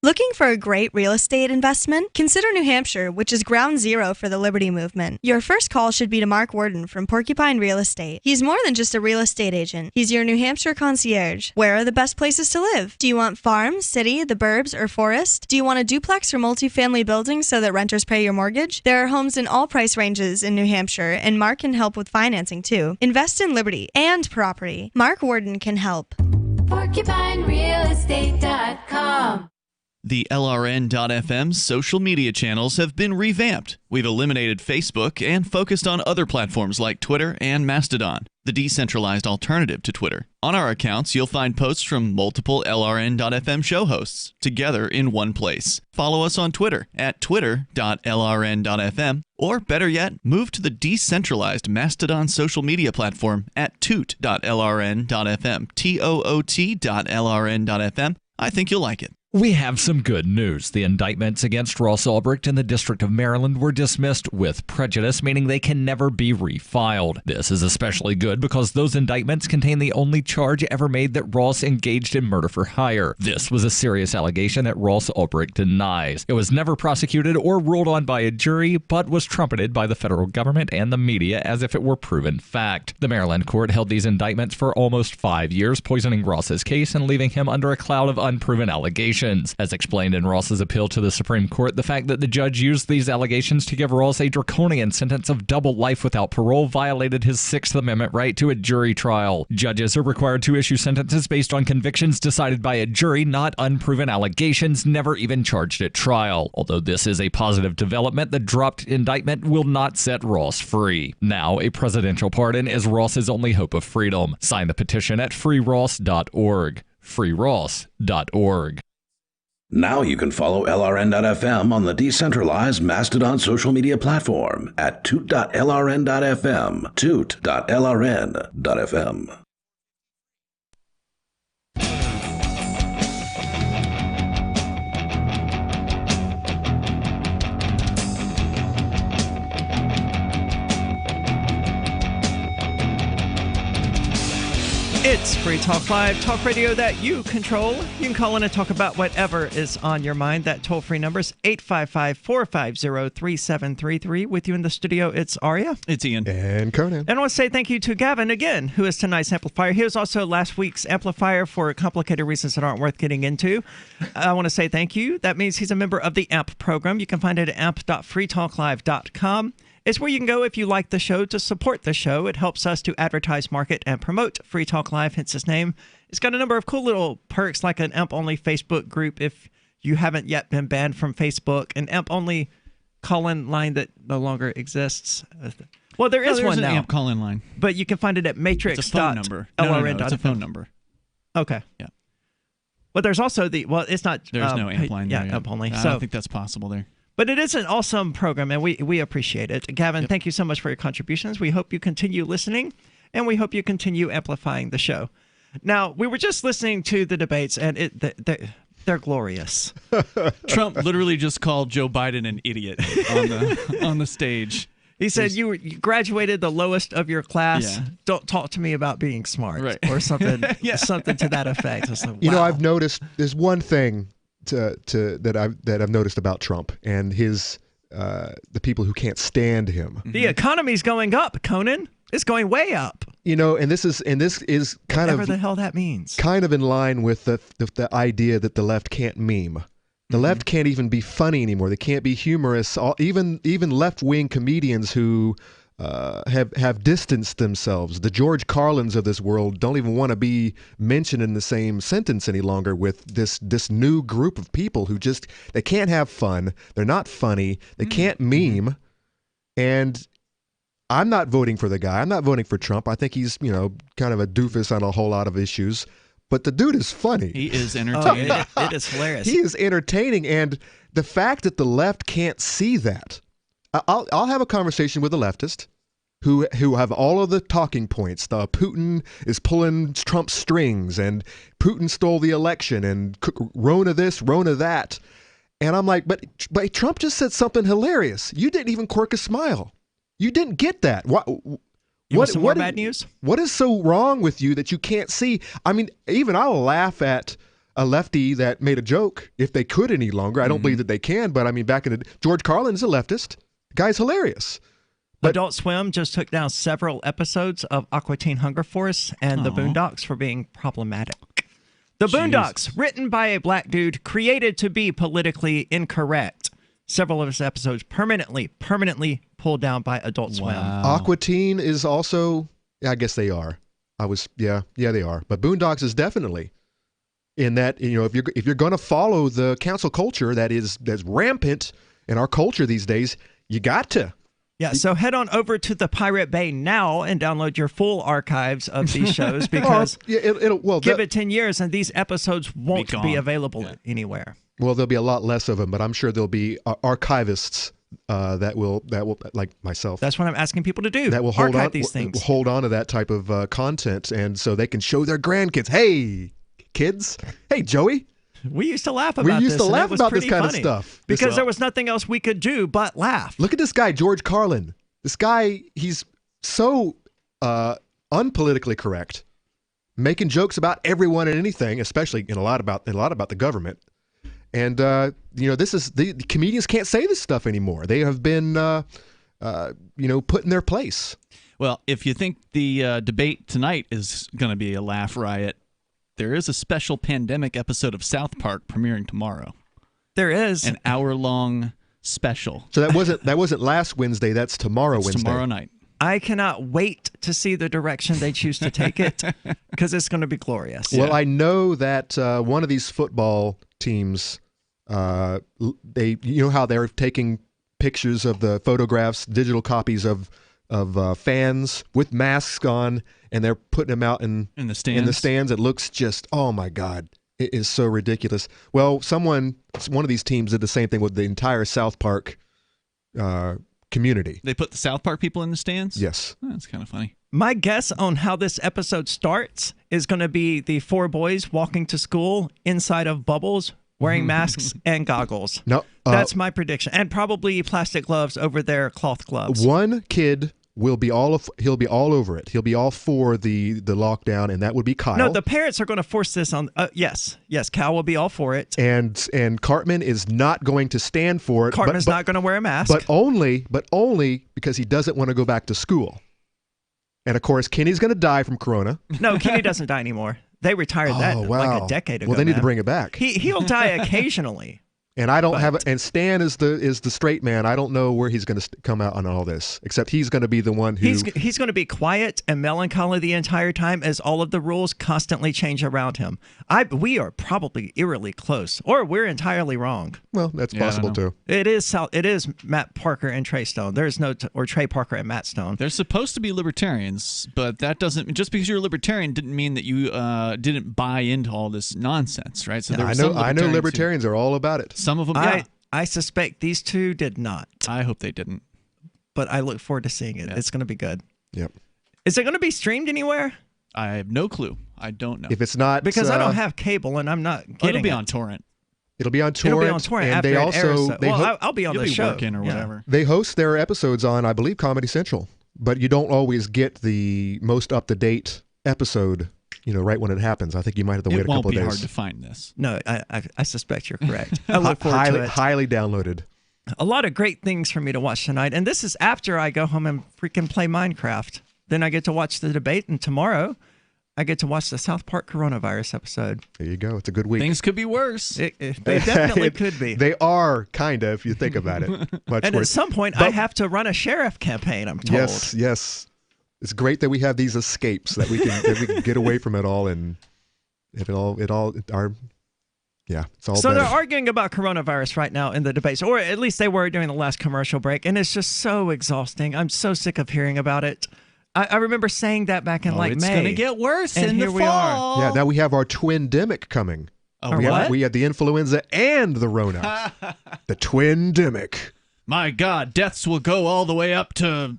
[SPEAKER 21] Looking for a great real estate investment? Consider New Hampshire, which is ground zero for the Liberty Movement. Your first call should be to Mark Worden from Porcupine Real Estate. He's more than just a real estate agent. He's your New Hampshire concierge. Where are the best places to live? Do you want farm, city, the burbs, or forest? Do you want a duplex or multifamily building so that renters pay your mortgage? There are homes in all price ranges in New Hampshire, and Mark can help with financing too. Invest in liberty and property. Mark Worden can help.
[SPEAKER 22] PorcupineRealEstate.com.
[SPEAKER 18] The LRN.FM social media channels have been revamped. We've eliminated Facebook and focused on other platforms like Twitter and Mastodon, the decentralized alternative to Twitter. On our accounts, you'll find posts from multiple LRN.FM show hosts together in one place. Follow us on Twitter at twitter.lrn.fm, or better yet, move to the decentralized Mastodon social media platform at toot.lrn.fm, toot.lrn.fm. I think you'll like it.
[SPEAKER 23] We have some good news. The indictments against Ross Ulbricht in the District of Maryland were dismissed with prejudice, meaning they can never be refiled. This is especially good because those indictments contain the only charge ever made that Ross engaged in murder for hire. This was a serious allegation that Ross Ulbricht denies. It was never prosecuted or ruled on by a jury, but was trumpeted by the federal government and the media as if it were proven fact. The Maryland court held these indictments for almost 5 years, poisoning Ross's case and leaving him under a cloud of unproven allegations. As explained in Ross's appeal to the Supreme Court, the fact that the judge used these allegations to give Ross a draconian sentence of double life without parole violated his Sixth Amendment right to a jury trial. Judges are required to issue sentences based on convictions decided by a jury, not unproven allegations never even charged at trial. Although this is a positive development, the dropped indictment will not set Ross free. Now, a presidential pardon is Ross's only hope of freedom. Sign the petition at freeross.org. freeross.org.
[SPEAKER 3] Now you can follow LRN.FM on the decentralized Mastodon social media platform at toot.lrn.fm, toot.lrn.fm.
[SPEAKER 17] It's Free Talk Live, talk radio that you control. You can call in and talk about whatever is on your mind. That toll-free number is 855-450-3733. With you in the studio, it's Aria.
[SPEAKER 18] It's Ian.
[SPEAKER 19] And Conan.
[SPEAKER 17] And I want to say thank you to Gavin again, who is tonight's amplifier. He was also last week's amplifier for complicated reasons that aren't worth getting into. I want to say thank you. That means he's a member of the AMP program. You can find it at amp.freetalklive.com. It's where you can go if you like the show to support the show. It helps us to advertise, market, and promote Free Talk Live, hence its name. It's got a number of cool little perks like an AMP-only Facebook group if you haven't yet been banned from Facebook, an AMP-only call-in line that no longer exists. Well, there's one now.
[SPEAKER 18] An AMP call-in line.
[SPEAKER 17] But you can find it at matrix.
[SPEAKER 18] It's a phone number. No, it's a phone number.
[SPEAKER 17] Okay.
[SPEAKER 18] Yeah.
[SPEAKER 17] Well, there's also it's not.
[SPEAKER 18] There's no AMP line there.
[SPEAKER 17] Yeah, AMP-only.
[SPEAKER 18] I don't think that's possible there.
[SPEAKER 17] But it is an awesome program, and we appreciate it. Gavin, Thank you so much for your contributions. We hope you continue listening, and we hope you continue amplifying the show. Now, we were just listening to the debates, and they're glorious.
[SPEAKER 18] Trump literally just called Joe Biden an idiot on the stage.
[SPEAKER 17] He said, you graduated the lowest of your class. Yeah. Don't talk to me about being smart,
[SPEAKER 18] right.
[SPEAKER 17] Or something, something to that effect. Like, wow.
[SPEAKER 19] You know, I've noticed there's one thing that I've noticed about Trump and his the people who can't stand him.
[SPEAKER 17] The economy's going up, Conan. It's going way up.
[SPEAKER 19] You know, and this is kind
[SPEAKER 17] whatever the hell that means.
[SPEAKER 19] Kind of in line with the idea that the left can't meme. The left can't even be funny anymore. They can't be humorous. Even left-wing comedians who have distanced themselves. The George Carlins of this world don't even want to be mentioned in the same sentence any longer with this new group of people who they can't have fun. They're not funny. They can't meme. And I'm not voting for the guy. I'm not voting for Trump. I think he's, kind of a doofus on a whole lot of issues. But the dude is funny.
[SPEAKER 18] He is entertaining.
[SPEAKER 17] It is hilarious.
[SPEAKER 19] He is entertaining. And the fact that the left can't see that, I'll have a conversation with a leftist who have all of the talking points. Putin is pulling Trump's strings, and Putin stole the election, and Rona this, Rona that. And I'm like, but Trump just said something hilarious. You didn't even quirk a smile. You didn't get that. What
[SPEAKER 17] more bad news?
[SPEAKER 19] What is so wrong with you that you can't see? I mean, even I'll laugh at a lefty that made a joke if they could any longer. I don't believe that they can, but I mean, back in the George Carlin is a leftist. The guy's hilarious. But
[SPEAKER 17] Adult Swim just took down several episodes of Aqua Teen Hunger Force and The Boondocks for being problematic. The Boondocks, written by a black dude, created to be politically incorrect. Several of his episodes permanently pulled down by Adult Swim.
[SPEAKER 19] Aqua Teen is also, I guess they are. They are. But Boondocks is definitely in that, if you're going to follow the cancel culture that's rampant in our culture these days, you got to.
[SPEAKER 17] Yeah, so head on over to the Pirate Bay now and download your full archives of these shows because give it 10 years and these episodes won't be available anywhere.
[SPEAKER 19] Well, there'll be a lot less of them, but I'm sure there'll be archivists that will like myself.
[SPEAKER 17] That's what I'm asking people to do.
[SPEAKER 19] That will
[SPEAKER 17] archive these things.
[SPEAKER 19] Hold on to that type of content, and so they can show their grandkids. Hey, kids. Hey, Joey.
[SPEAKER 17] We used to laugh about this.
[SPEAKER 19] We used to laugh about this kind
[SPEAKER 17] funny
[SPEAKER 19] of stuff.
[SPEAKER 17] Because there was nothing else we could do but laugh.
[SPEAKER 19] Look at this guy, George Carlin. This guy, he's so unpolitically correct, making jokes about everyone and anything, especially a lot about the government. And this is the comedians can't say this stuff anymore. They have been put in their place.
[SPEAKER 18] Well, if you think the debate tonight is going to be a laugh riot, there is a special pandemic episode of South Park premiering tomorrow.
[SPEAKER 17] There is
[SPEAKER 18] an hour-long special.
[SPEAKER 19] So that wasn't last Wednesday. That's tomorrow. Wednesday.
[SPEAKER 18] Tomorrow night.
[SPEAKER 17] I cannot wait to see the direction they choose to take it because it's going to be glorious.
[SPEAKER 19] Well, I know that one of these football teams, how they're taking pictures of the photographs, digital copies of fans with masks on, and they're putting them out in the stands. It looks just, oh my God, It is so ridiculous. Well, one of these teams did the same thing with the entire South Park community.
[SPEAKER 18] They put the South Park people in the stands?
[SPEAKER 19] Yes.
[SPEAKER 18] Oh, that's kind of funny.
[SPEAKER 17] My guess on how this episode starts is going to be the 4 boys walking to school inside of bubbles, wearing masks and goggles.
[SPEAKER 19] No,
[SPEAKER 17] that's my prediction, and probably plastic gloves over their cloth gloves.
[SPEAKER 19] One kid will be he'll be all over it. He'll be all for the lockdown, and that would be Kyle.
[SPEAKER 17] No, the parents are going to force this on. Yes, Cal will be all for it.
[SPEAKER 19] And Cartman is not going to stand for it.
[SPEAKER 17] Cartman's not going to wear a mask.
[SPEAKER 19] But only because he doesn't want to go back to school. And of course, Kenny's going to die from corona.
[SPEAKER 17] No, Kenny doesn't die anymore. They retired that like a decade ago.
[SPEAKER 19] Well, they need to bring it back.
[SPEAKER 17] He'll die occasionally.
[SPEAKER 19] And I don't have and Stan is the straight man. I don't know where he's going to come out on all this, except he's going to be the one who
[SPEAKER 17] he's going to be quiet and melancholy the entire time as all of the rules constantly change around him. We are probably eerily close, or we're entirely wrong.
[SPEAKER 19] Well, that's possible too.
[SPEAKER 17] It is Matt Parker and Trey Stone. There's no or Trey Parker and Matt Stone.
[SPEAKER 18] They're supposed to be libertarians, but that doesn't just because you're a libertarian didn't mean that you didn't buy into all this nonsense, right? So
[SPEAKER 19] I know libertarians are all about it.
[SPEAKER 18] Some of them, yeah.
[SPEAKER 17] I suspect these two did not.
[SPEAKER 18] I hope they didn't.
[SPEAKER 17] But I look forward to seeing it. Yeah. It's going to be good.
[SPEAKER 19] Yep.
[SPEAKER 17] Is it going to be streamed anywhere?
[SPEAKER 18] I have no clue. I don't know.
[SPEAKER 19] If it's not...
[SPEAKER 17] Because I don't have cable and I'm not getting
[SPEAKER 18] it'll be on torrent.
[SPEAKER 19] It'll be on torrent.
[SPEAKER 17] It'll be on torrent
[SPEAKER 19] and
[SPEAKER 17] after
[SPEAKER 19] they
[SPEAKER 17] it
[SPEAKER 19] also,
[SPEAKER 17] airs. I'll be on the show.
[SPEAKER 18] Working or whatever.
[SPEAKER 19] They host their episodes on, I believe, Comedy Central. But you don't always get the most up-to-date episode right when it happens. I think you might have to wait a couple of days.
[SPEAKER 18] It won't be hard to find this.
[SPEAKER 17] No, I suspect you're correct. I look forward to it.
[SPEAKER 19] Highly downloaded.
[SPEAKER 17] A lot of great things for me to watch tonight. And this is after I go home and freaking play Minecraft. Then I get to watch the debate. And tomorrow, I get to watch the South Park coronavirus episode.
[SPEAKER 19] There you go. It's a good week.
[SPEAKER 18] Things could be worse.
[SPEAKER 17] They definitely could be.
[SPEAKER 19] They are, kind of, if you think about it. Much
[SPEAKER 17] and
[SPEAKER 19] worse.
[SPEAKER 17] At some point, I have to run a sheriff campaign, I'm told.
[SPEAKER 19] Yes. It's great that we have these escapes that we can get away from it all and it's all
[SPEAKER 17] So
[SPEAKER 19] better.
[SPEAKER 17] they're arguing about coronavirus right now in the debates, or at least they were during the last commercial break, and it's just so exhausting. I'm so sick of hearing about it. I remember saying that back in May.
[SPEAKER 18] It's going to get worse
[SPEAKER 17] and
[SPEAKER 18] in
[SPEAKER 17] here
[SPEAKER 18] the
[SPEAKER 17] we
[SPEAKER 18] fall.
[SPEAKER 17] are.
[SPEAKER 19] Yeah, now we have our twin-demic coming.
[SPEAKER 18] Oh,
[SPEAKER 19] we have the influenza and the Rona. The twin-demic.
[SPEAKER 18] My God, deaths will go all the way up to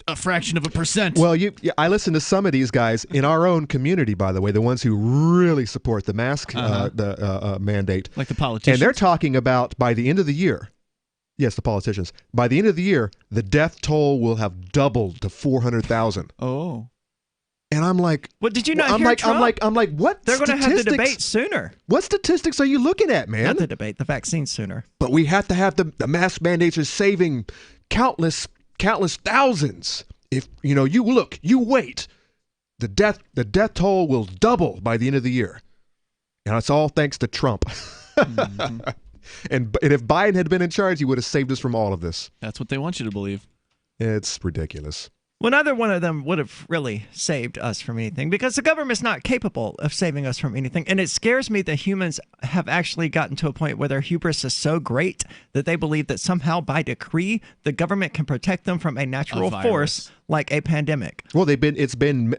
[SPEAKER 18] a fraction of a percent.
[SPEAKER 19] Well, I listen to some of these guys in our own community, by the way, the ones who really support the mask mandate.
[SPEAKER 18] Like the politicians.
[SPEAKER 19] And they're talking about by the end of the year, yes, the politicians, by the end of the year, the death toll will have doubled to 400,000.
[SPEAKER 18] Oh.
[SPEAKER 19] And I'm like,
[SPEAKER 17] what did you not hear Trump?
[SPEAKER 19] I'm like, what?
[SPEAKER 17] They're going to have the debate sooner.
[SPEAKER 19] What statistics are you looking at, man?
[SPEAKER 17] Not the debate, the vaccine sooner.
[SPEAKER 19] But we have to have the mask mandates are saving countless thousands. If you wait, the death toll will double by the end of the year, and it's all thanks to Trump. Mm-hmm. and if Biden had been in charge, he would have saved us from all of this.
[SPEAKER 18] That's what they want you to believe.
[SPEAKER 19] It's ridiculous.
[SPEAKER 17] Well, neither one of them would have really saved us from anything because the government's not capable of saving us from anything. And it scares me that humans have actually gotten to a point where their hubris is so great that they believe that somehow by decree, the government can protect them from a natural force like a pandemic.
[SPEAKER 19] Well, it's been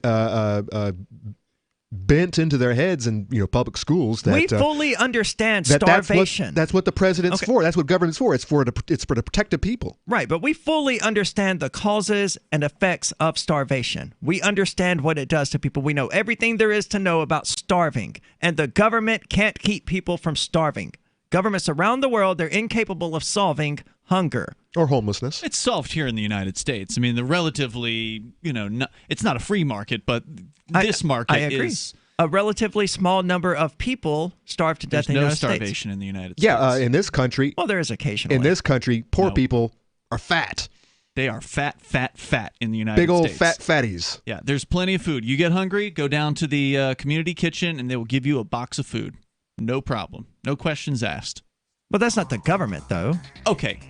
[SPEAKER 19] bent into their heads in public schools that
[SPEAKER 17] we fully understand starvation.
[SPEAKER 19] That's what the president's for. That's what government's for. It's for to protect the people.
[SPEAKER 17] Right, but we fully understand the causes and effects of starvation. We understand what it does to people. We know everything there is to know about starving, and the government can't keep people from starving. Governments around the world, they're incapable of solving hunger.
[SPEAKER 19] Or homelessness.
[SPEAKER 18] It's solved here in the United States. I mean, the relatively, it's not a free market, but this market is
[SPEAKER 17] a relatively small number of people starve to death in the United States.
[SPEAKER 18] There's no starvation in the United States.
[SPEAKER 19] Yeah, in this country.
[SPEAKER 17] Well, there is occasionally.
[SPEAKER 19] In this country, poor people are fat.
[SPEAKER 18] They are fat in the United States.
[SPEAKER 19] Big old fat fatties.
[SPEAKER 18] Yeah, there's plenty of food. You get hungry, go down to the community kitchen, and they will give you a box of food. No problem. No questions asked.
[SPEAKER 17] But that's not the government, though.
[SPEAKER 18] Okay.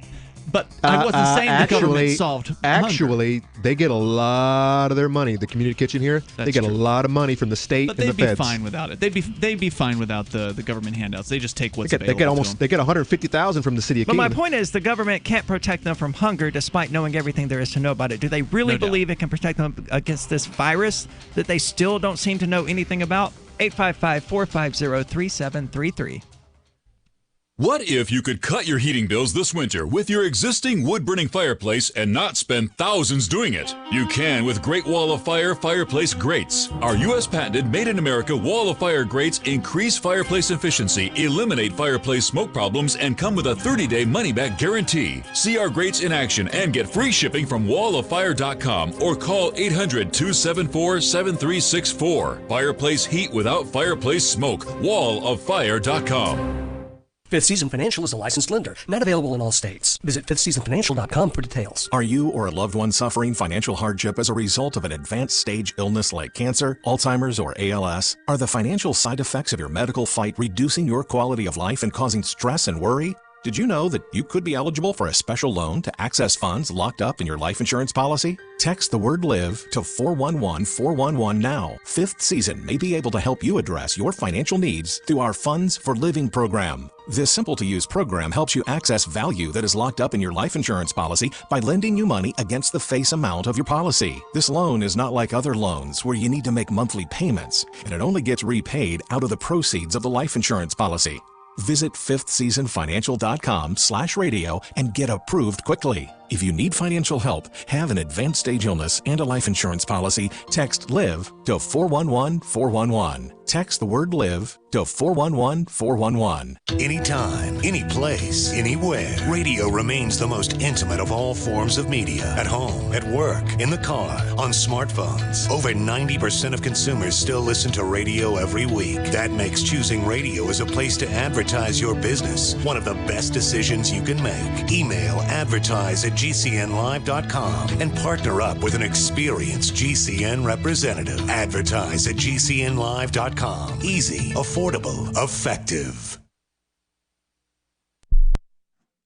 [SPEAKER 18] But I wasn't saying the government solved
[SPEAKER 19] hunger. They get a lot of their money. The community kitchen here, they get a lot of money from the state and the feds.
[SPEAKER 18] But they'd be fine without it. They'd be fine without the government handouts. They just take what's available.
[SPEAKER 19] They get $150,000 from the city of
[SPEAKER 17] But
[SPEAKER 19] Kingman.
[SPEAKER 17] my point is, the government can't protect them from hunger, despite knowing everything there is to know about it. Do they really believe it can protect them against this virus that they still don't seem to know anything about? 855-450-3733.
[SPEAKER 9] What if you could cut your heating bills this winter with your existing wood-burning fireplace and not spend thousands doing it? You can with Great Wall of Fire fireplace grates. Our U.S. patented made-in-America Wall of Fire grates increase fireplace efficiency, eliminate fireplace smoke problems, and come with a 30-day money-back guarantee. See our grates in action and get free shipping from walloffire.com or call 800-274-7364. Fireplace heat without fireplace smoke. walloffire.com.
[SPEAKER 12] Fifth Season Financial is a licensed lender, not available in all states. Visit fifthseasonfinancial.com for details.
[SPEAKER 22] Are you or a loved one suffering financial hardship as a result of an advanced stage illness like cancer, Alzheimer's, or ALS? Are the financial side effects of your medical fight reducing your quality of life and causing stress and worry? Did you know that you could be eligible for a special loan to access funds locked up in your life insurance policy? Text the word LIVE to 411-411 now. Fifth Season may be able to help you address your financial needs through our Funds for Living program. This simple-to-use program helps you access value that is locked up in your life insurance policy by lending you money against the face amount of your policy. This loan is not like other loans where you need to make monthly payments, and it only gets repaid out of the proceeds of the life insurance policy. Visit fifthseasonfinancial.com/radio and get approved quickly. If you need financial help, have an advanced stage illness, and a life insurance policy, text LIVE to 411-411. Text the word LIVE to 411-411.
[SPEAKER 24] Anytime, any place, anywhere. Radio remains the most intimate of all forms of media. At home, at work, in the car, on smartphones. Over 90% of consumers still listen to radio every week. That makes choosing radio as a place to advertise your business one of the best decisions you can make. Email advertise@gcnlive.com and partner up with an experienced GCN representative. Advertise@gcnlive.com. Easy, affordable, effective.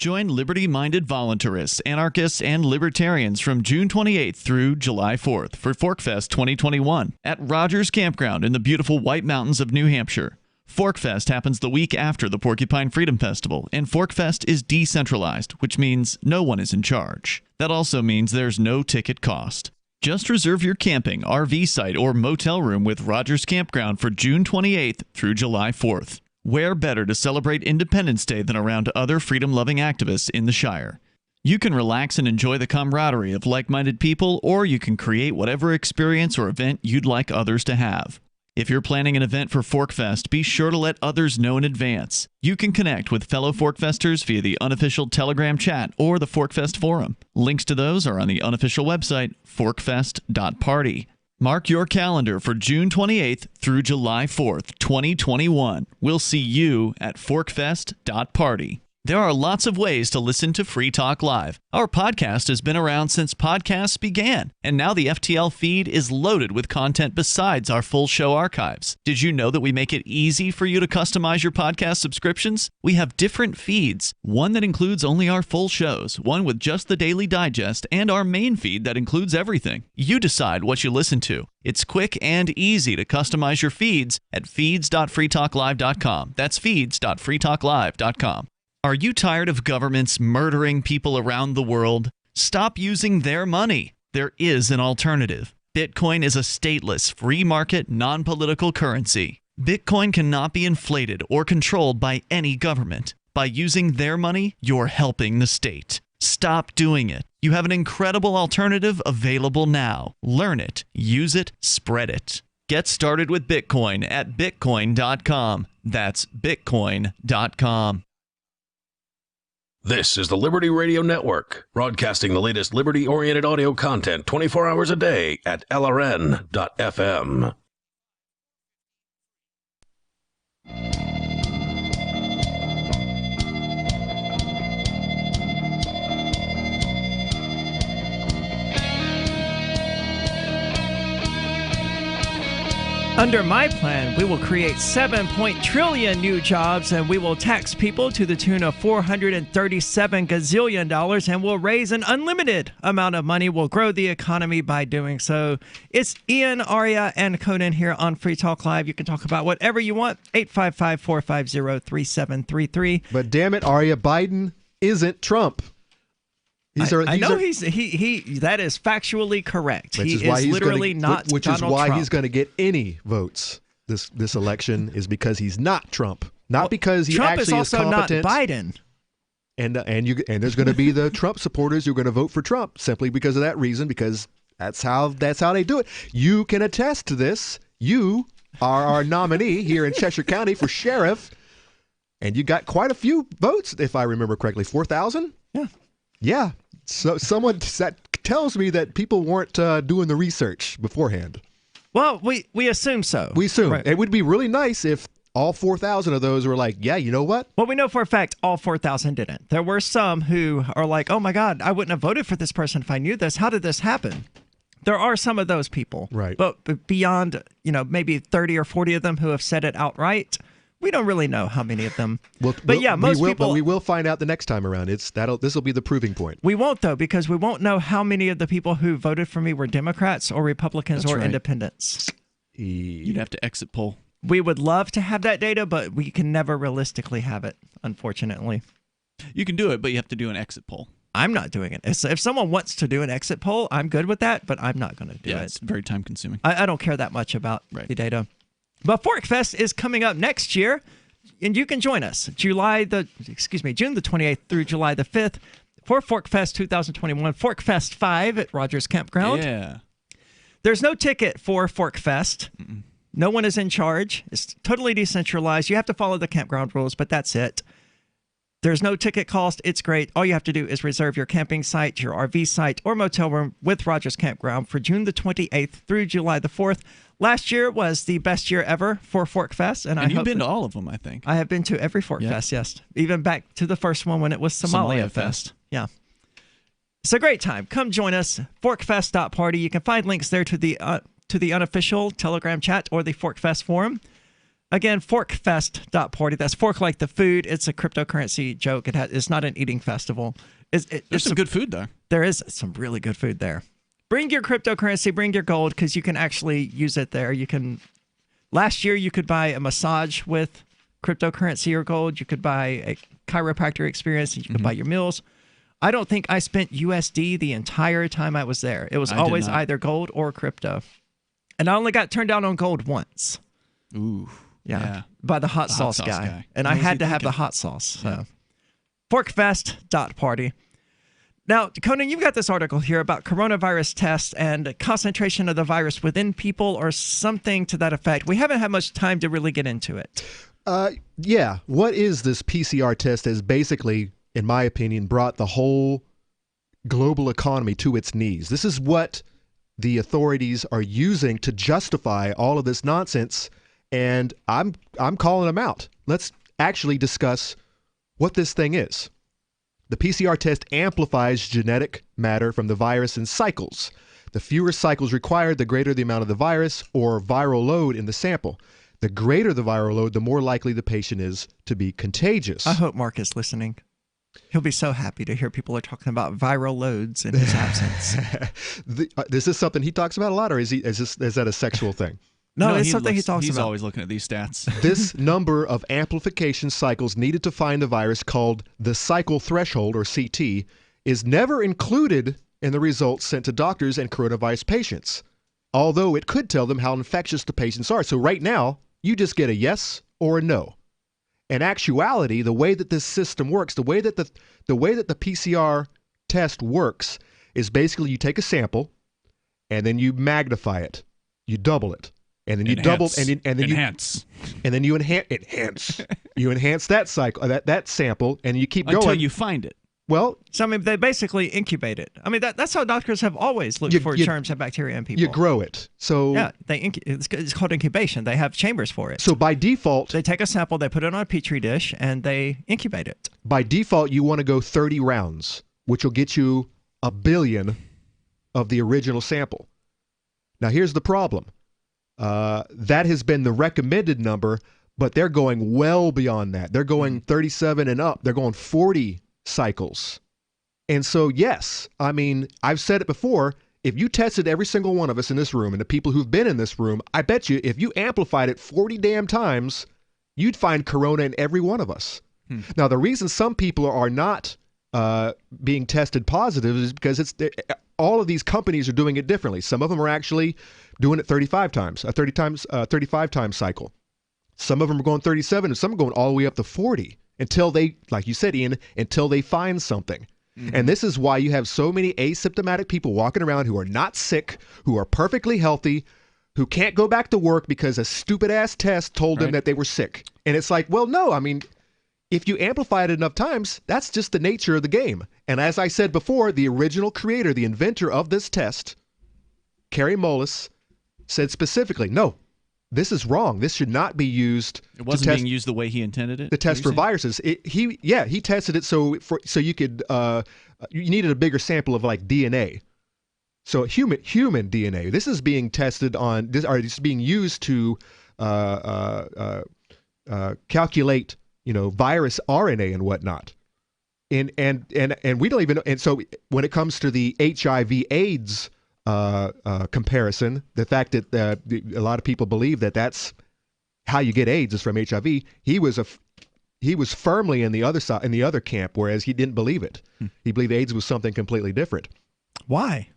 [SPEAKER 18] Join liberty-minded voluntarists, anarchists, and libertarians from June 28th through July 4th for ForkFest 2021 at Rogers Campground in the beautiful White Mountains of New Hampshire. ForkFest happens the week after the Porcupine Freedom Festival, and ForkFest is decentralized, which means no one is in charge. That also means there's no ticket cost. Just reserve your camping, RV site, or motel room with Rogers Campground for June 28th through July 4th. Where better to celebrate Independence Day than around other freedom-loving activists in the Shire? You can relax and enjoy the camaraderie of like-minded people, or you can create whatever experience or event you'd like others to have. If you're planning an event for ForkFest, be sure to let others know in advance. You can connect with fellow ForkFesters via the unofficial Telegram chat or the ForkFest forum. Links to those are on the unofficial website, forkfest.party. Mark your calendar for June 28th through July 4th, 2021. We'll see you at forkfest.party. There are lots of ways to listen to Free Talk Live. Our podcast has been around since podcasts began, and now the FTL feed is loaded with content besides our full show archives. Did you know that we make it easy for you to customize your podcast subscriptions? We have different feeds, one that includes only our full shows, one with just the Daily Digest, and our main feed that includes everything. You decide what you listen to. It's quick and easy to customize your feeds at feeds.freetalklive.com. That's feeds.freetalklive.com. Are you tired of governments murdering people around the world? Stop using their money. There is an alternative. Bitcoin is a stateless, free market, non-political currency. Bitcoin cannot be inflated or controlled by any government. By using their money, you're helping the state. Stop doing it. You have an incredible alternative available now. Learn it, use it, spread it. Get started with Bitcoin at bitcoin.com. That's bitcoin.com.
[SPEAKER 16] This is the Liberty Radio Network, broadcasting the latest liberty-oriented audio content 24 hours a day at LRN.FM.
[SPEAKER 17] Under my plan, we will create 7 trillion new jobs, and we will tax people to the tune of $437 gazillion, and we'll raise an unlimited amount of money. We'll grow the economy by doing so. It's Ian, Aria, and Conan here on Free Talk Live. You can talk about whatever you want. 855-450-3733.
[SPEAKER 19] But damn it, Aria, Biden isn't Trump.
[SPEAKER 17] That is factually correct. He is literally not
[SPEAKER 19] which
[SPEAKER 17] Donald
[SPEAKER 19] is why
[SPEAKER 17] Trump.
[SPEAKER 19] he's going to get any votes. this election is because he's not Trump, not because he
[SPEAKER 17] Trump
[SPEAKER 19] actually
[SPEAKER 17] is also
[SPEAKER 19] competent.
[SPEAKER 17] not Biden.
[SPEAKER 19] And there's going to be the Trump supporters who are going to vote for Trump simply because of that reason, because that's how they do it. You can attest to this. You are our nominee here in Cheshire County for sheriff, and you got quite a few votes, if I remember correctly. 4,000?
[SPEAKER 17] Yeah.
[SPEAKER 19] Yeah. So that tells me that people weren't doing the research beforehand.
[SPEAKER 17] Well, we assume so.
[SPEAKER 19] We assume.
[SPEAKER 17] Right.
[SPEAKER 19] It would be really nice if all 4,000 of those were like, yeah, you know what?
[SPEAKER 17] Well, we know for a fact all 4,000 didn't. There were some who are like, oh my God, I wouldn't have voted for this person if I knew this. How did this happen? There are some of those people.
[SPEAKER 19] Right.
[SPEAKER 17] But beyond, maybe 30 or 40 of them who have said it outright, we don't really know how many of them. Most people.
[SPEAKER 19] But we will find out the next time around. This will be the proving point.
[SPEAKER 17] We won't, though, because we won't know how many of the people who voted for me were Democrats or Republicans or independents.
[SPEAKER 18] You'd have to exit poll.
[SPEAKER 17] We would love to have that data, but we can never realistically have it, unfortunately.
[SPEAKER 18] You can do it, but you have to do an exit poll.
[SPEAKER 17] I'm not doing it. If someone wants to do an exit poll, I'm good with that, but I'm not going to do it.
[SPEAKER 18] It's very time consuming.
[SPEAKER 17] I don't care that much about the data. But Fork Fest is coming up next year, and you can join us June the 28th through July the 5th for Fork Fest 2021, Fork Fest 5 at Rogers Campground.
[SPEAKER 18] Yeah.
[SPEAKER 17] There's no ticket for Fork Fest. No one is in charge. It's totally decentralized. You have to follow the campground rules, but that's it. There's no ticket cost. It's great. All you have to do is reserve your camping site, your RV site, or motel room with Rogers Campground for June the 28th through July the 4th. Last year was the best year ever for Fork Fest. And
[SPEAKER 18] you've been to all of them, I think.
[SPEAKER 17] I have been to every Fork Fest, yes. Even back to the first one when it was Somalia Fest. Yeah. It's a great time. Come join us, forkfest.party. You can find links there to the unofficial Telegram chat or the Fork Fest forum. Again, forkfest.party. That's fork like the food. It's a cryptocurrency joke. It's not an eating festival.
[SPEAKER 18] There's some good food there.
[SPEAKER 17] There is some really good food there. Bring your cryptocurrency, bring your gold, because you can actually use it there. Last year, you could buy a massage with cryptocurrency or gold. You could buy a chiropractor experience, and you could buy your meals. I don't think I spent USD the entire time I was there. It was always either gold or crypto. And I only got turned down on gold once.
[SPEAKER 18] Ooh.
[SPEAKER 17] Yeah. By the hot sauce guy. And I had to have the hot sauce. So.
[SPEAKER 18] Yeah.
[SPEAKER 17] Forkfest.party. Now, Conan, you've got this article here about coronavirus tests and concentration of the virus within people or something to that effect. We haven't had much time to really get into it.
[SPEAKER 19] Yeah. What is this PCR test has basically, in my opinion, brought the whole global economy to its knees. This is what the authorities are using to justify all of this nonsense, and I'm calling them out. Let's actually discuss what this thing is. The PCR test amplifies genetic matter from the virus in cycles. The fewer cycles required, the greater the amount of the virus or viral load in the sample. The greater the viral load, the more likely the patient is to be contagious.
[SPEAKER 17] I hope Mark is listening. He'll be so happy to hear people are talking about viral loads in his absence.
[SPEAKER 19] This is something he talks about a lot, or is that a sexual thing?
[SPEAKER 17] No, it's something he talks
[SPEAKER 18] He's
[SPEAKER 17] about.
[SPEAKER 18] always looking at these stats.
[SPEAKER 19] This number of amplification cycles needed to find the virus, called the cycle threshold, or CT, is never included in the results sent to doctors and coronavirus patients, although it could tell them how infectious the patients are. So right now, you just get a yes or a no. In actuality, the way that this system works, the way that the PCR test works, is basically you take a sample and then you magnify it, you double it, and then you double and then
[SPEAKER 18] enhance,
[SPEAKER 19] you enhance that cycle, that sample, and you keep going
[SPEAKER 18] until you find it.
[SPEAKER 19] Well,
[SPEAKER 17] so I mean, they basically incubate it. I mean, that's how doctors have always looked for germs and bacteria in people.
[SPEAKER 19] You grow it. So
[SPEAKER 17] yeah, it's called incubation. They have chambers for it.
[SPEAKER 19] So by default,
[SPEAKER 17] they take a sample, they put it on a petri dish, and they incubate it.
[SPEAKER 19] By default, you want to go 30 rounds, which will get you 1 billion of the original sample. Now, here's the problem. That has been the recommended number, but they're going well beyond that. They're going 37 and up. They're going 40 cycles. And so, yes, I mean, I've said it before, if you tested every single one of us in this room and the people who've been in this room, I bet you if you amplified it 40 damn times, you'd find corona in every one of us. Now, the reason some people are not being tested positive is because all of these companies are doing it differently. Some of them are actually doing it 35 times cycle. Some of them are going 37, and some are going all the way up to 40 until they, like you said, Ian, until they find something. And this is why you have so many asymptomatic people walking around who are not sick, who are perfectly healthy, who can't go back to work because a stupid-ass test told them that they were sick. And it's like, well, no, I mean, if you amplify it enough times, that's just the nature of the game. And as I said before, the original creator, the inventor of this test, Kary Mullis, said specifically, no, this is wrong. This should not be used.
[SPEAKER 18] It wasn't being used the way he intended it.
[SPEAKER 19] To test for viruses. He tested it so you could you needed a bigger sample of like DNA. So human DNA. This is being tested on this is being used to calculate, virus RNA and whatnot. And we don't even know. And so when it comes to the HIV/AIDS comparison, the fact that a lot of people believe that that's how you get AIDS is from HIV. He was firmly in the other side, in the other camp, whereas he didn't believe it. He believed AIDS was something completely different.
[SPEAKER 17] Why?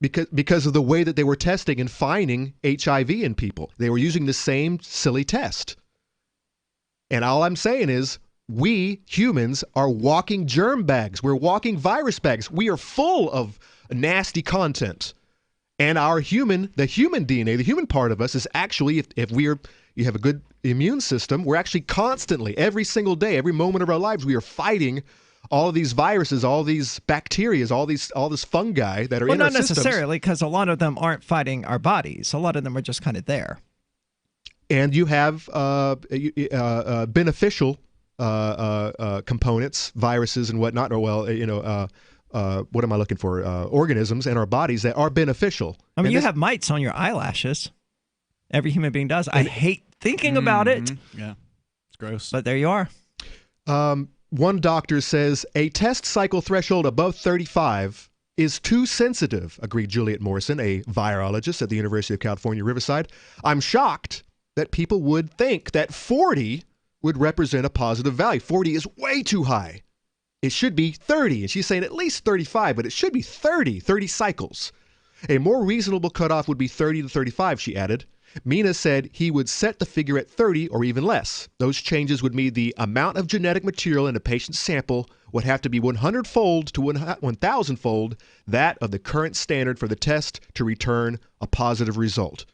[SPEAKER 19] Because of the way that they were testing and finding HIV in people. They were using the same silly test. And all I'm saying is, we humans are walking germ bags. We're walking virus bags. We are full of nasty content. And the human DNA, the human part of us is actually, if you have a good immune system, we're actually constantly, every single day, every moment of our lives, we are fighting all of these viruses, all these bacteria, all this fungi that are in our systems. Well, not
[SPEAKER 17] necessarily, because a lot of them aren't fighting our bodies. A lot of them are just kind of there.
[SPEAKER 19] And you have beneficial components, viruses and whatnot, or what am I looking for? Organisms in our bodies that are beneficial.
[SPEAKER 17] I mean, you have mites on your eyelashes. Every human being does. I hate thinking about it.
[SPEAKER 18] Yeah, it's gross.
[SPEAKER 17] But there you are.
[SPEAKER 19] One doctor says a test cycle threshold above 35 is too sensitive, agreed Juliet Morrison, a virologist at the University of California, Riverside. I'm shocked that people would think that 40 would represent a positive value. 40 is way too high. It should be 30. And she's saying at least 35, but it should be 30 cycles. A more reasonable cutoff would be 30 to 35, she added. Mina said he would set the figure at 30 or even less. Those changes would mean the amount of genetic material in a patient's sample would have to be 100-fold to 1,000-fold that of the current standard for the test to return a positive result.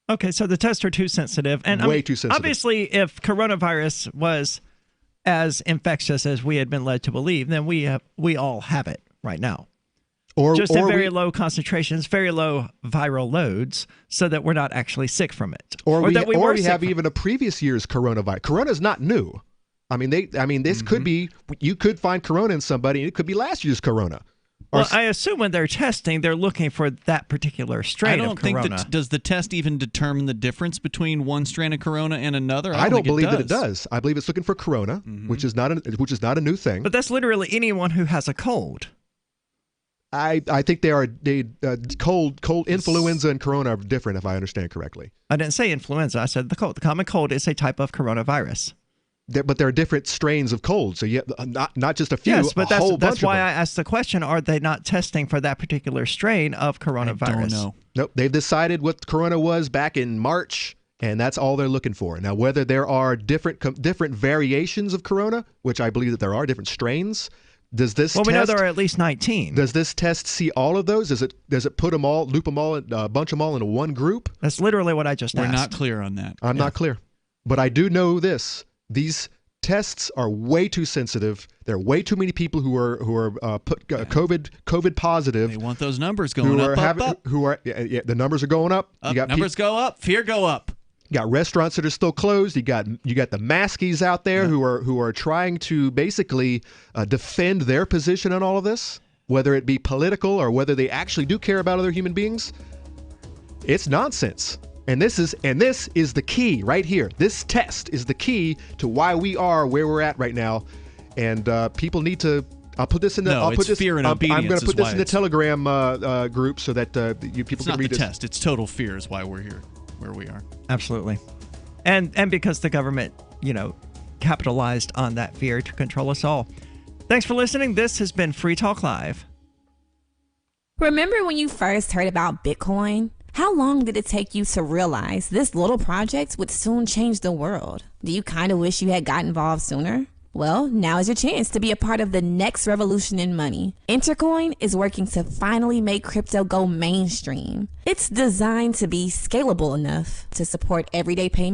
[SPEAKER 17] Okay, so the tests are too sensitive. And
[SPEAKER 19] way too sensitive.
[SPEAKER 17] Obviously, if coronavirus was as infectious as we had been led to believe, then we all have it right now. Just in very low concentrations, very low viral loads, so that we're not actually sick from it.
[SPEAKER 19] Or we have even a previous year's coronavirus. Corona is not new. I mean, this could be, you could find corona in somebody, and it could be last year's corona.
[SPEAKER 17] Well, I assume when they're testing, they're looking for that particular strain of corona.
[SPEAKER 18] I don't think does the test even determine the difference between one strand of corona and another?
[SPEAKER 19] I don't believe that it does. I believe it's looking for corona, which is not a new thing.
[SPEAKER 17] But that's literally anyone who has a cold.
[SPEAKER 19] I think cold influenza and corona are different, if I understand correctly.
[SPEAKER 17] I didn't say influenza. I said the cold. The common cold is a type of coronavirus.
[SPEAKER 19] But there are different strains of cold, so you not just a few.
[SPEAKER 17] Yes, but that's why
[SPEAKER 19] I
[SPEAKER 17] asked the question: are they not testing for that particular strain of coronavirus?
[SPEAKER 18] I don't know.
[SPEAKER 19] Nope, they've decided what corona was back in March, and that's all they're looking for. Now, whether there are different variations of corona, which I believe that there are different strains. Does this
[SPEAKER 17] we know there are at least 19.
[SPEAKER 19] Does this test see all of those? Does it put them all, loop them all, bunch them all into one group?
[SPEAKER 17] That's literally what I just asked.
[SPEAKER 18] We're not clear on that.
[SPEAKER 19] I'm not clear. But I do know this. These tests are way too sensitive. There are way too many people who are COVID positive.
[SPEAKER 18] They want those numbers going up.
[SPEAKER 19] The numbers are going up.
[SPEAKER 18] Numbers go up. Fear go up.
[SPEAKER 19] You got restaurants that are still closed. You got the maskies out there who are trying to basically defend their position on all of this, whether it be political or whether they actually do care about other human beings. It's nonsense. And this is the key right here. This test is the key to why we are where we're at right now. And people need to. I'll put this in the. I'll put this.
[SPEAKER 18] Fear and obedience.
[SPEAKER 19] I'm going to put this in the Telegram group so that people can read
[SPEAKER 18] this. It's not the
[SPEAKER 19] test.
[SPEAKER 18] It's total fear is why we're here, where we are.
[SPEAKER 17] Absolutely, and because the government, capitalized on that fear to control us all. Thanks for listening. This has been Free Talk Live.
[SPEAKER 8] Remember when you first heard about Bitcoin? How long did it take you to realize this little project would soon change the world? Do you kind of wish you had got involved sooner? Well, now is your chance to be a part of the next revolution in money. Intercoin is working to finally make crypto go mainstream. It's designed to be scalable enough to support everyday payments